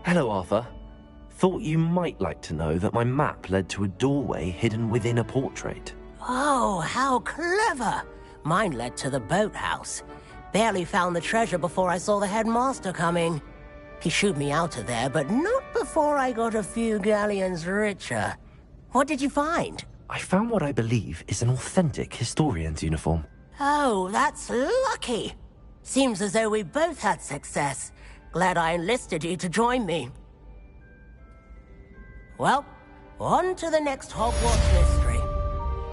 Hello, Arthur. Thought you might like to know that my map led to a doorway hidden within a portrait. Oh, how clever! Mine led to the boathouse. Barely found the treasure before I saw the headmaster coming. He shooed me out of there, but not before I got a few galleons richer. What did you find? I found what I believe is an authentic historian's uniform. Oh, that's lucky. Seems as though we both had success. Glad I enlisted you to join me. Well, on to the next Hogwarts mystery.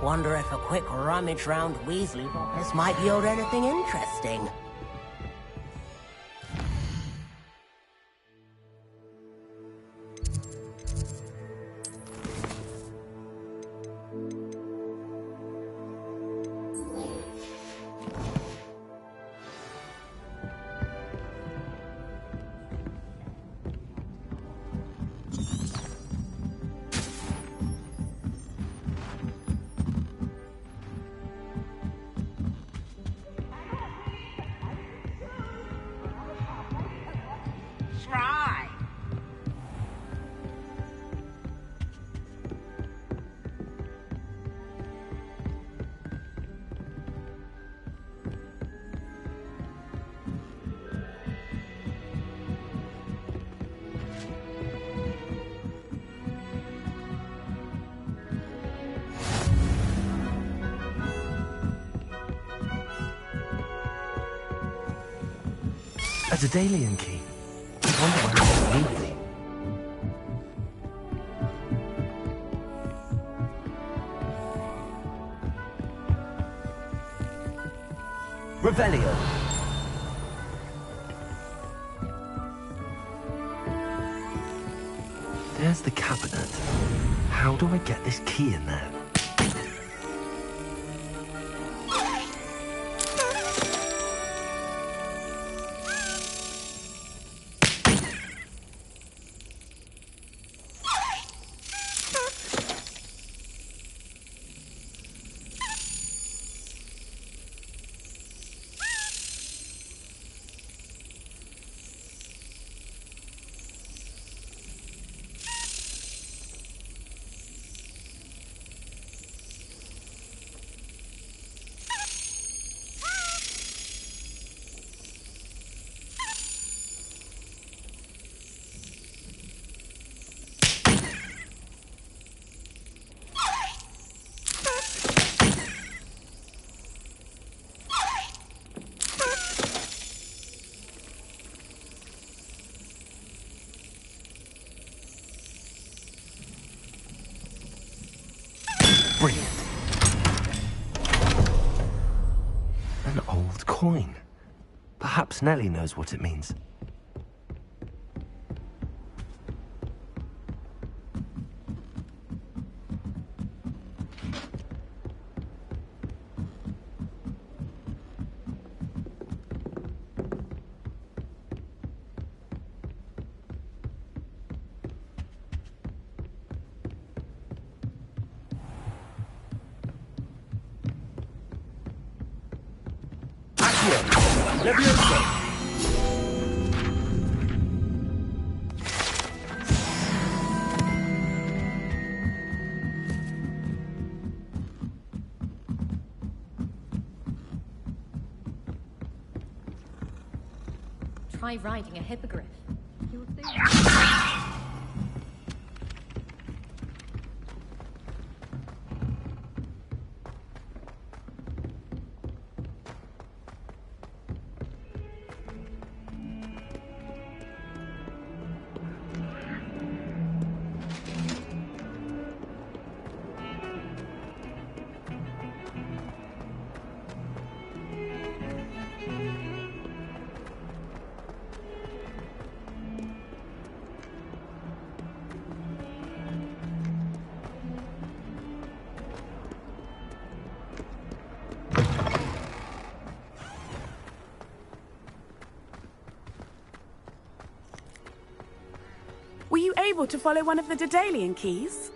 Wonder if a quick rummage round Weasley's office might yield anything interesting. A Daedalian key. I wonder where it will lead me. Revelio. There's the cabinet. How do I get this key in there? Brilliant. An old coin. Perhaps Nellie knows what it means. Try riding a hippogriff. You'll see. Were you able to follow one of the Daedalian keys?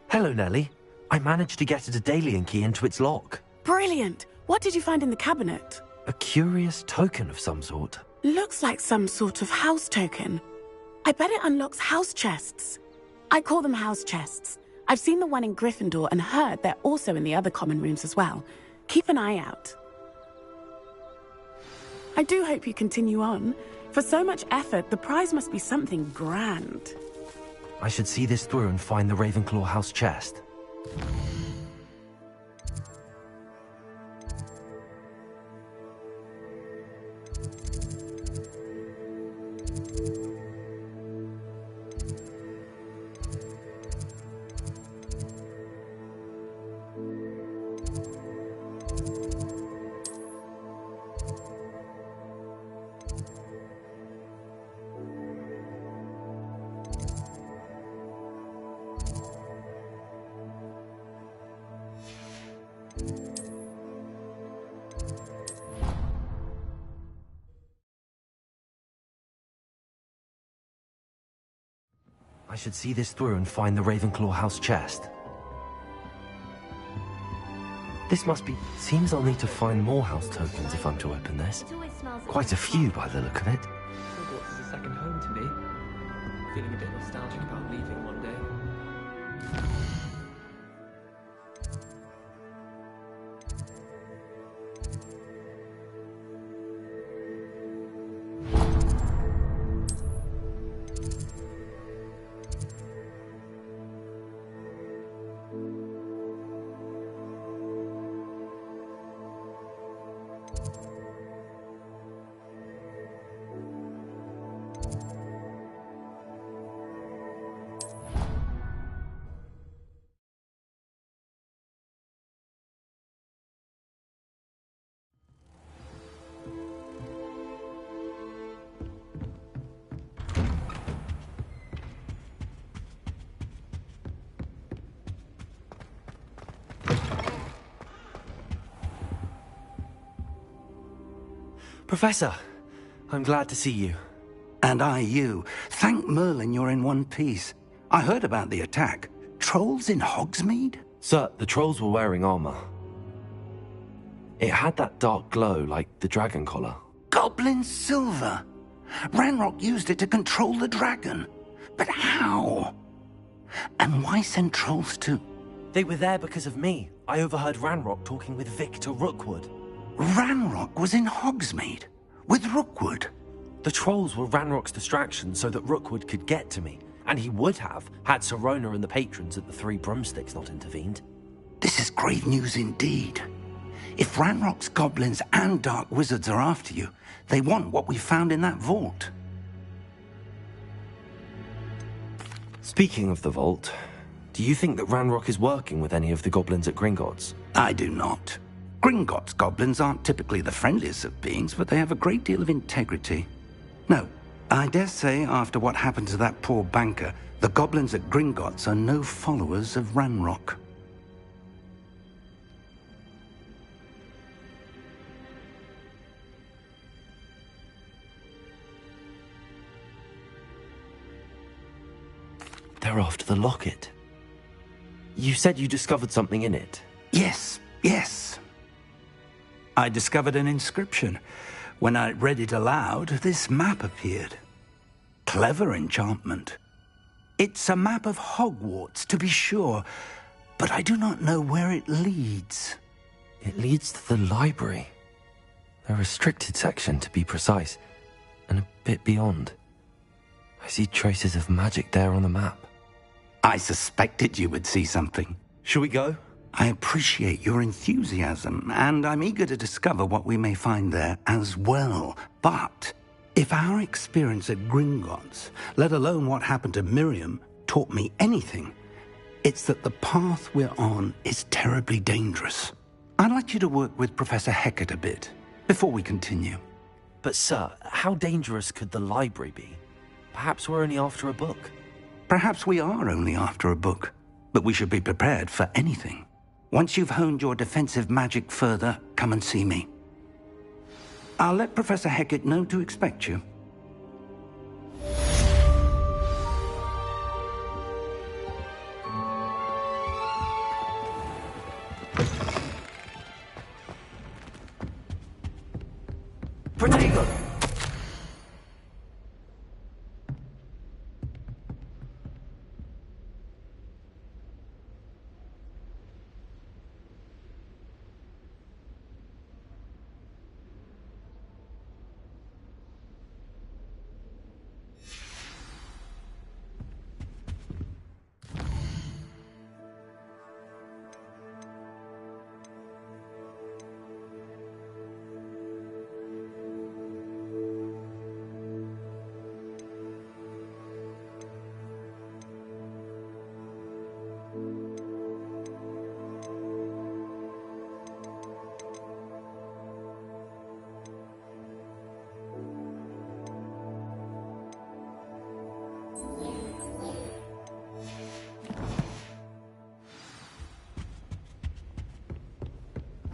Hello, Nellie. I managed to get a Daedalian key into its lock. Brilliant! What did you find in the cabinet? A curious token of some sort. Looks like some sort of house token. I bet it unlocks house chests. I call them house chests. I've seen the one in Gryffindor and heard they're also in the other common rooms as well. Keep an eye out. I do hope you continue on. For so much effort, the prize must be something grand. I should see this through and find the Ravenclaw house chest. I should see this through and find the Ravenclaw house chest. This must be... Seems I'll need to find more house tokens if I'm to open this. Quite a few by the look of it. Hogwarts is a second home to me. Feeling a bit nostalgic about leaving one day. Professor, I'm glad to see you. And I you. Thank Merlin you're in one piece. I heard about the attack. Trolls in Hogsmeade? Sir, the trolls were wearing armor. It had that dark glow like the dragon collar. Goblin silver. Ranrock used it to control the dragon. But how? And why send trolls to... They were there because of me. I overheard Ranrock talking with Victor Rookwood. Ranrock was in Hogsmeade? With Rookwood? The trolls were Ranrock's distraction so that Rookwood could get to me. And he would have, had Sirona and the patrons at the Three Broomsticks not intervened. This is grave news indeed. If Ranrock's goblins and dark wizards are after you, they want what we found in that vault. Speaking of the vault, do you think that Ranrock is working with any of the goblins at Gringotts? I do not. Gringotts goblins aren't typically the friendliest of beings, but they have a great deal of integrity. No, I dare say after what happened to that poor banker, the goblins at Gringotts are no followers of Ranrock. They're after the locket. You said you discovered something in it. Yes. I discovered an inscription. When I read it aloud, this map appeared. Clever enchantment. It's a map of Hogwarts, to be sure, but I do not know where it leads. It leads to the library. A restricted section, to be precise, and a bit beyond. I see traces of magic there on the map. I suspected you would see something. Shall we go? I appreciate your enthusiasm, and I'm eager to discover what we may find there as well. But if our experience at Gringotts, let alone what happened to Miriam, taught me anything, it's that the path we're on is terribly dangerous. I'd like you to work with Professor Hecat a bit before we continue. But sir, how dangerous could the library be? Perhaps we're only after a book. Perhaps we are only after a book, but we should be prepared for anything. Once you've honed your defensive magic further, come and see me. I'll let Professor Hecat know to expect you. Protego!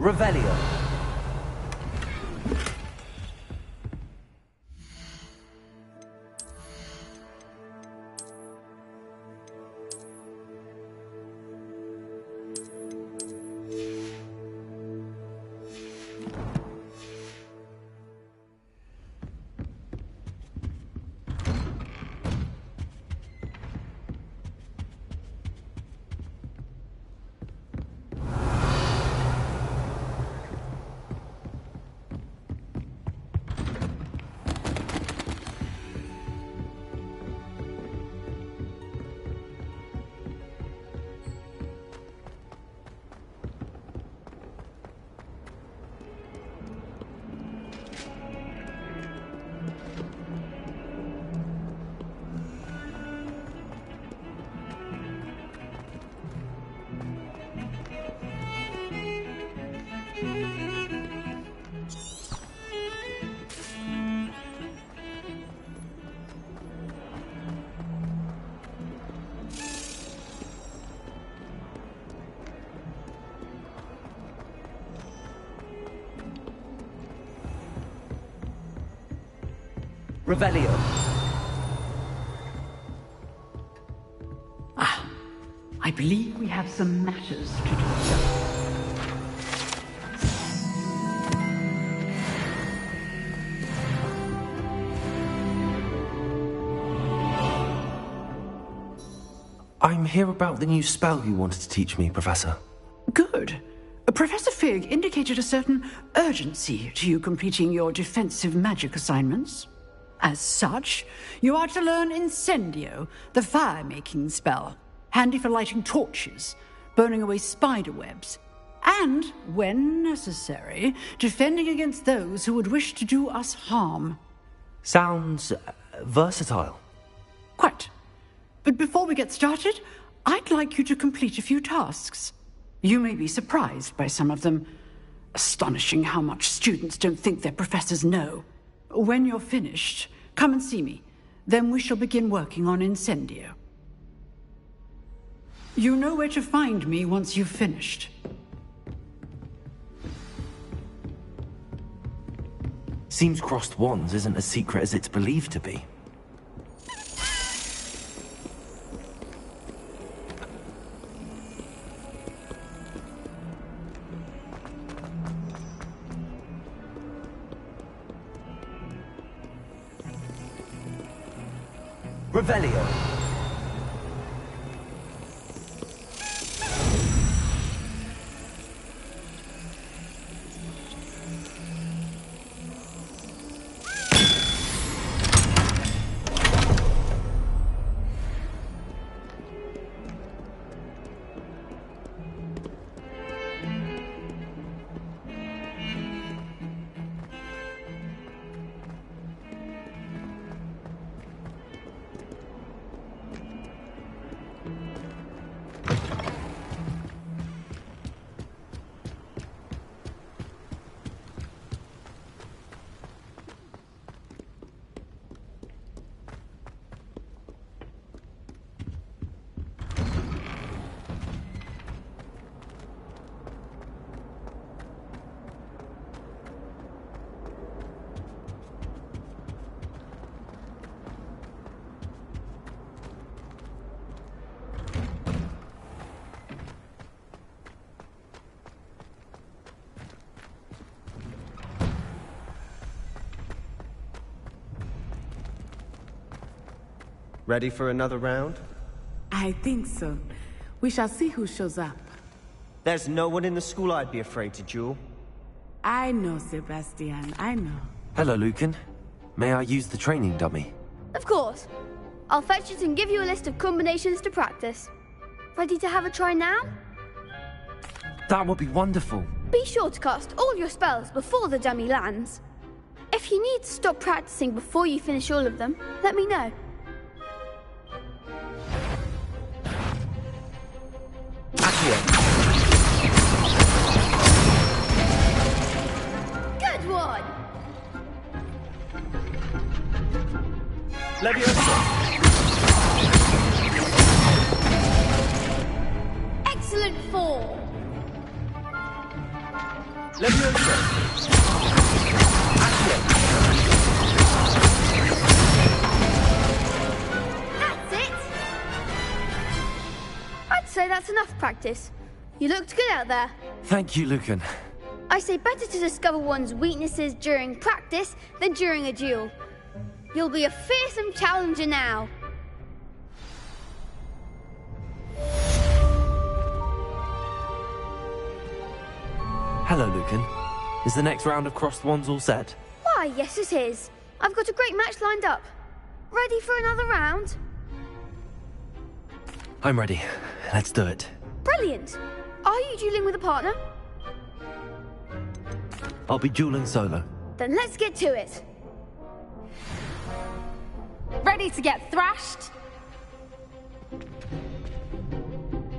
Revelio. Revelio. I believe we have some matters to discuss. I'm here about the new spell you wanted to teach me, Professor. Good. Professor Fig indicated a certain urgency to you completing your defensive magic assignments. As such, you are to learn Incendio, the fire-making spell, handy for lighting torches, burning away spider webs, and, when necessary, defending against those who would wish to do us harm. Sounds versatile. Quite. But before we get started, I'd like you to complete a few tasks. You may be surprised by some of them. Astonishing how much students don't think their professors know. When you're finished, come and see me. Then we shall begin working on Incendio. You know where to find me once you've finished. Seems crossed wands isn't as secret as it's believed to be. Revelio. Ready for another round? I think so. We shall see who shows up. There's no one in the school I'd be afraid to duel. I know, Sebastian, I know. Hello, Lucan. May I use the training dummy? Of course. I'll fetch it and give you a list of combinations to practice. Ready to have a try now? That would be wonderful. Be sure to cast all your spells before the dummy lands. If you need to stop practicing before you finish all of them, let me know. Good one! Excellent form! That's it! I'd say that's enough practice. You looked good out there. Thank you, Lucan. I say better to discover one's weaknesses during practice than during a duel. You'll be a fearsome challenger now. Hello, Lucan. Is the next round of Crossed Wands all set? Why, yes it is. I've got a great match lined up. Ready for another round? I'm ready. Let's do it. Brilliant. Are you dueling with a partner? I'll be dueling solo. Then let's get to it. Ready to get thrashed?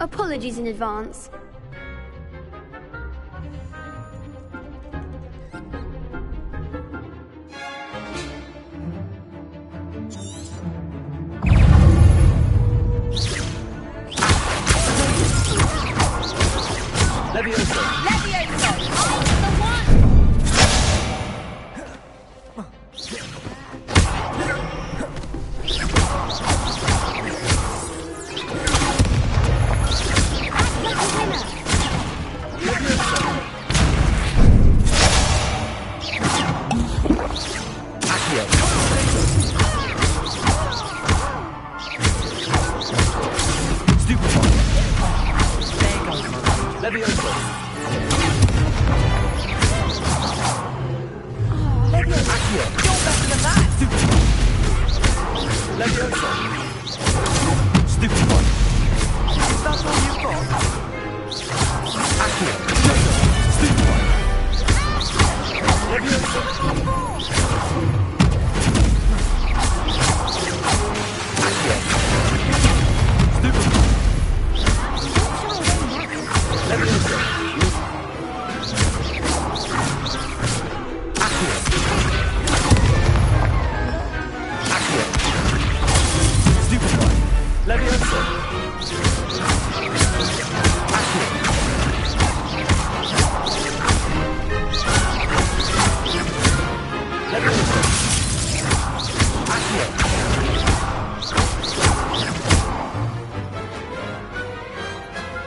Apologies in advance. Levioso!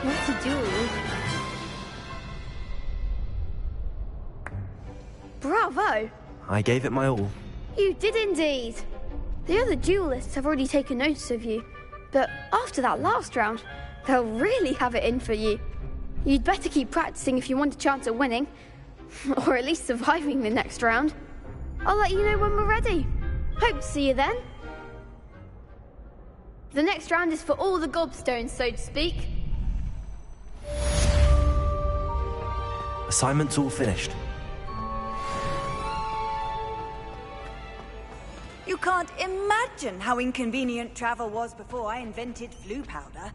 What a duel. Bravo! I gave it my all. You did indeed. The other duelists have already taken notice of you, but after that last round, they'll really have it in for you. You'd better keep practicing if you want a chance at winning, or at least surviving the next round. I'll let you know when we're ready. Hope to see you then. The next round is for all the gobstones, so to speak. Assignment's all finished. You can't imagine how inconvenient travel was before I invented flu powder.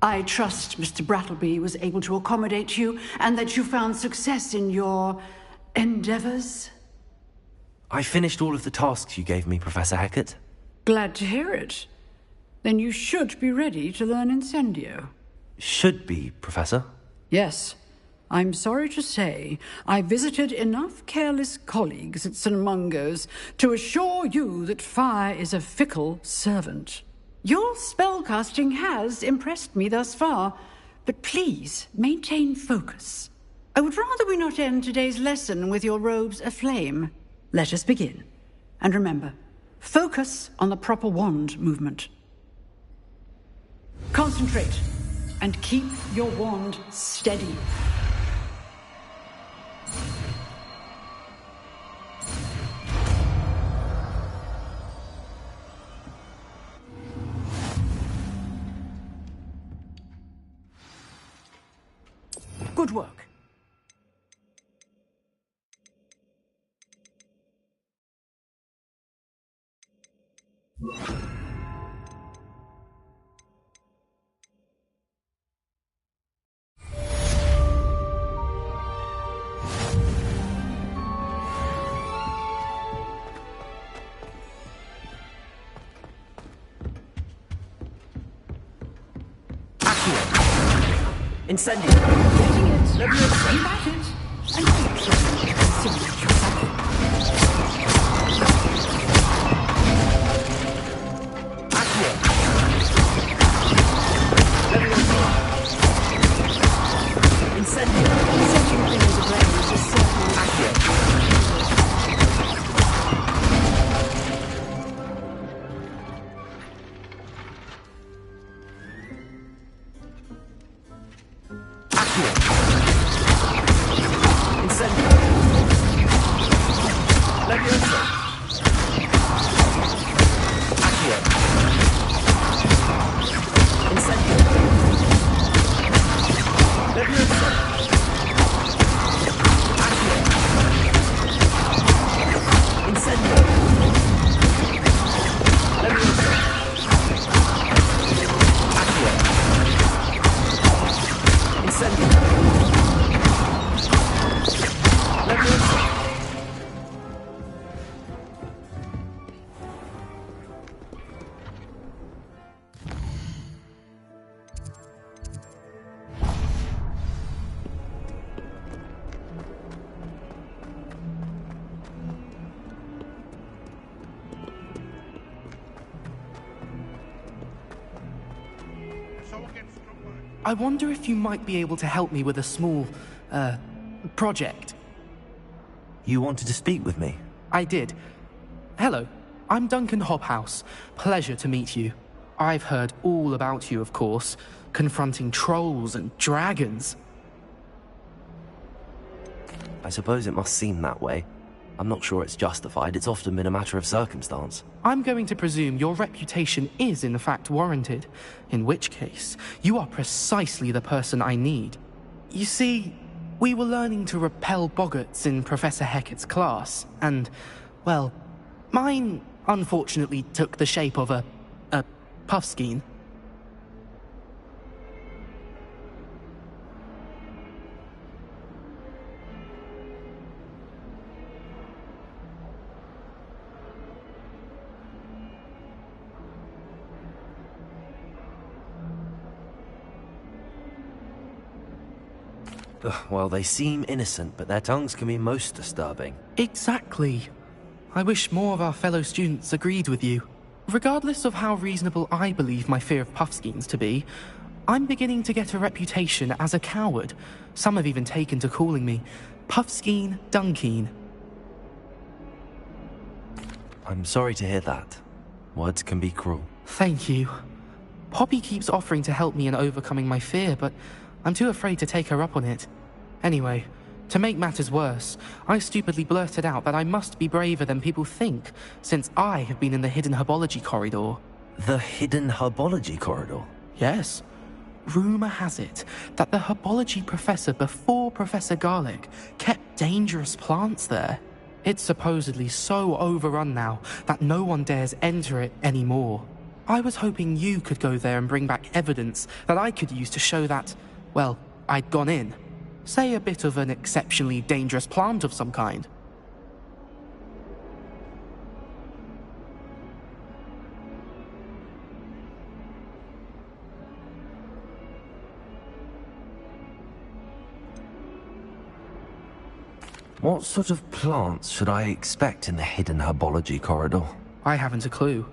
I trust Mr. Brattleby was able to accommodate you and that you found success in your endeavors. I finished all of the tasks you gave me, Professor Hecat. Glad to hear it. Then you should be ready to learn Incendio. Should be, Professor. Yes. I'm sorry to say, I visited enough careless colleagues at St. Mungo's to assure you that fire is a fickle servant. Your spellcasting has impressed me thus far, but please maintain focus. I would rather we not end today's lesson with your robes aflame. Let us begin. And remember, focus on the proper wand movement. Concentrate, and keep your wand steady. Good work. Incendio. Getting it. You got it. And keep yourself. Incendio. Setting things ablaze is certainly accurate. I wonder if you might be able to help me with a small, project. You wanted to speak with me? I did. Hello, I'm Duncan Hobhouse. Pleasure to meet you. I've heard all about you, of course, confronting trolls and dragons. I suppose it must seem that way. I'm not sure it's justified. It's often been a matter of circumstance. I'm going to presume your reputation is in fact warranted, in which case, you are precisely the person I need. You see, we were learning to repel boggarts in Professor Hecat's class, and, well, mine unfortunately took the shape of a puffskein. Well, they seem innocent, but their tongues can be most disturbing. Exactly. I wish more of our fellow students agreed with you. Regardless of how reasonable I believe my fear of puffskeins to be, I'm beginning to get a reputation as a coward. Some have even taken to calling me Puffskeen Dunkeen. I'm sorry to hear that. Words can be cruel. Thank you. Poppy keeps offering to help me in overcoming my fear, but I'm too afraid to take her up on it. Anyway, to make matters worse, I stupidly blurted out that I must be braver than people think, since I have been in the hidden herbology corridor. The hidden herbology corridor? Yes. Rumour has it that the herbology professor before Professor Garlic kept dangerous plants there. It's supposedly so overrun now that no one dares enter it anymore. I was hoping you could go there and bring back evidence that I could use to show that, well, I'd gone in. Say a bit of an exceptionally dangerous plant of some kind. What sort of plants should I expect in the hidden herbology corridor? I haven't a clue.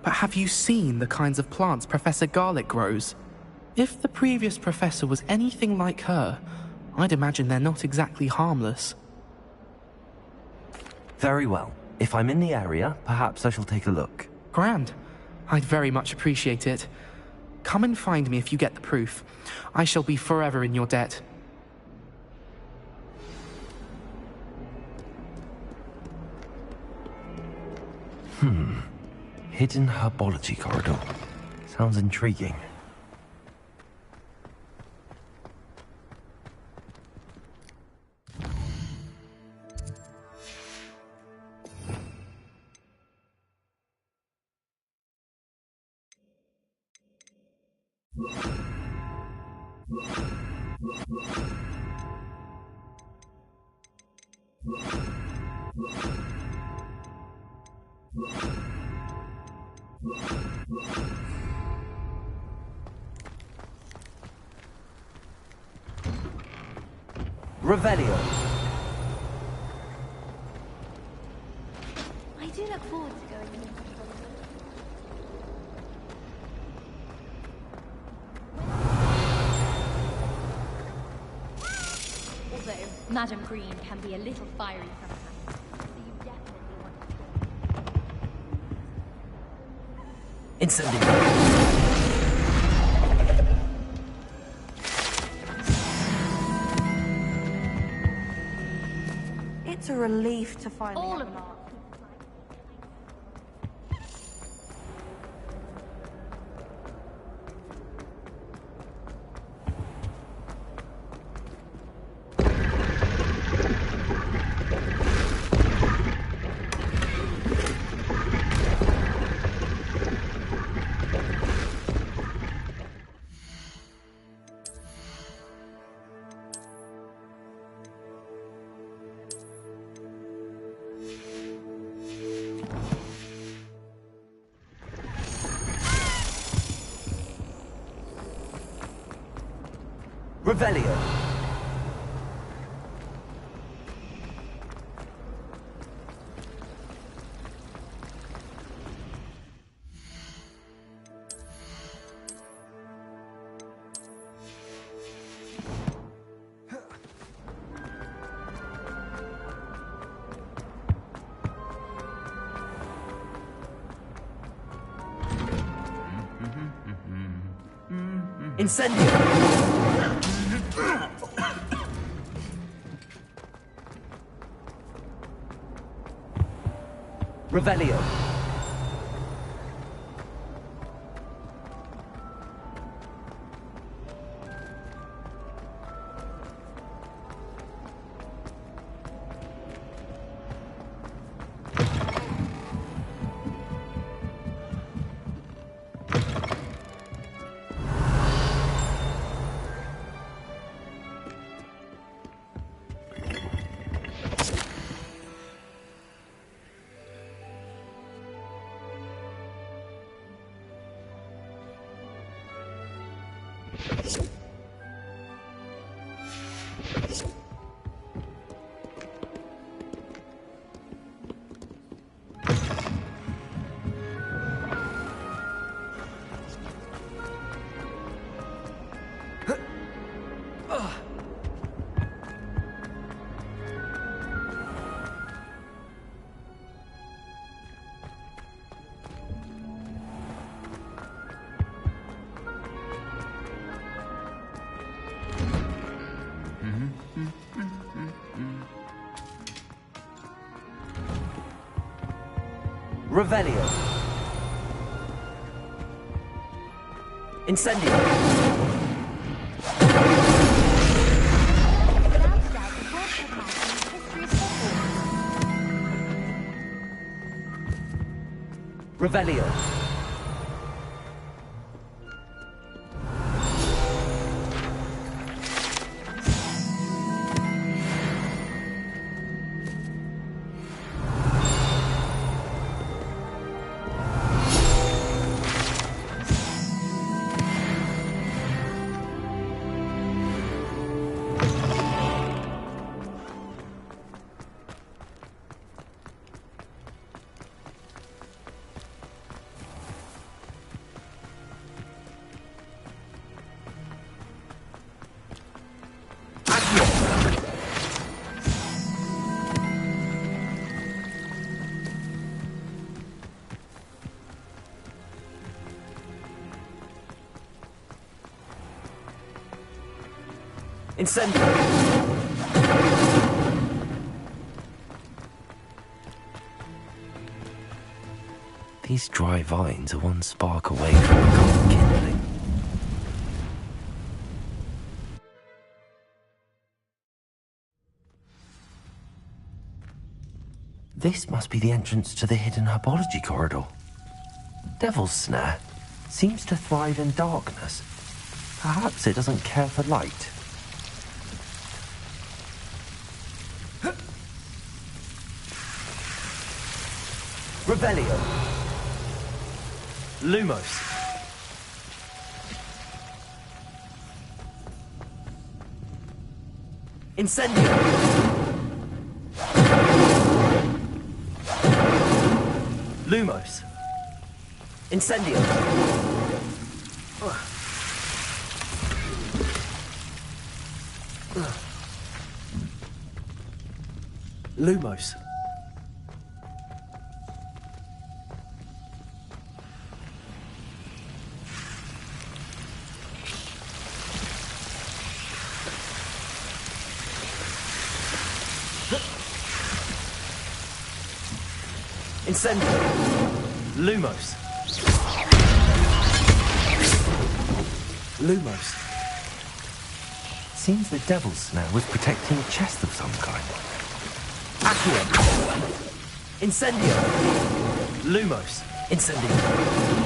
But have you seen the kinds of plants Professor Garlick grows? If the previous professor was anything like her, I'd imagine they're not exactly harmless. Very well. If I'm in the area, perhaps I shall take a look. Grand. I'd very much appreciate it. Come and find me if you get the proof. I shall be forever in your debt. Hidden herbology corridor. Sounds intriguing. Revelio. I do look forward to going in. Although Madame Green can be a little fiery sometimes, so you definitely want to. Incendiary. It's a relief to finally All have of an them. art. Revelio. Incendio. Revelio. Revelio. Incendio. Revelio. Incendio! These dry vines are one spark away from a common kindling. This must be the entrance to the hidden herbology corridor. Devil's Snare seems to thrive in darkness. Perhaps it doesn't care for light. Rebellion. Lumos. Incendio. Lumos. Incendio. Lumos. Incendio. Lumos. Lumos. Seems the Devil's Snare was protecting a chest of some kind. Accio. Incendio. Lumos. Incendio.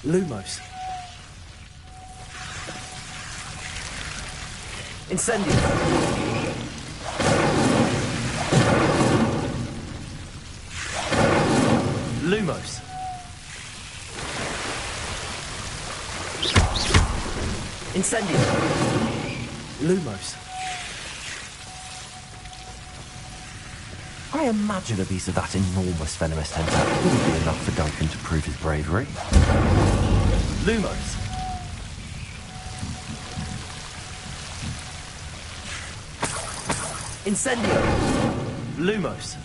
Lumos. Incendio. Lumos. Incendio. Lumos. I imagine a piece of that enormous venomous tentacle wouldn't be enough for Duncan to prove his bravery. Lumos. Incendio. Lumos.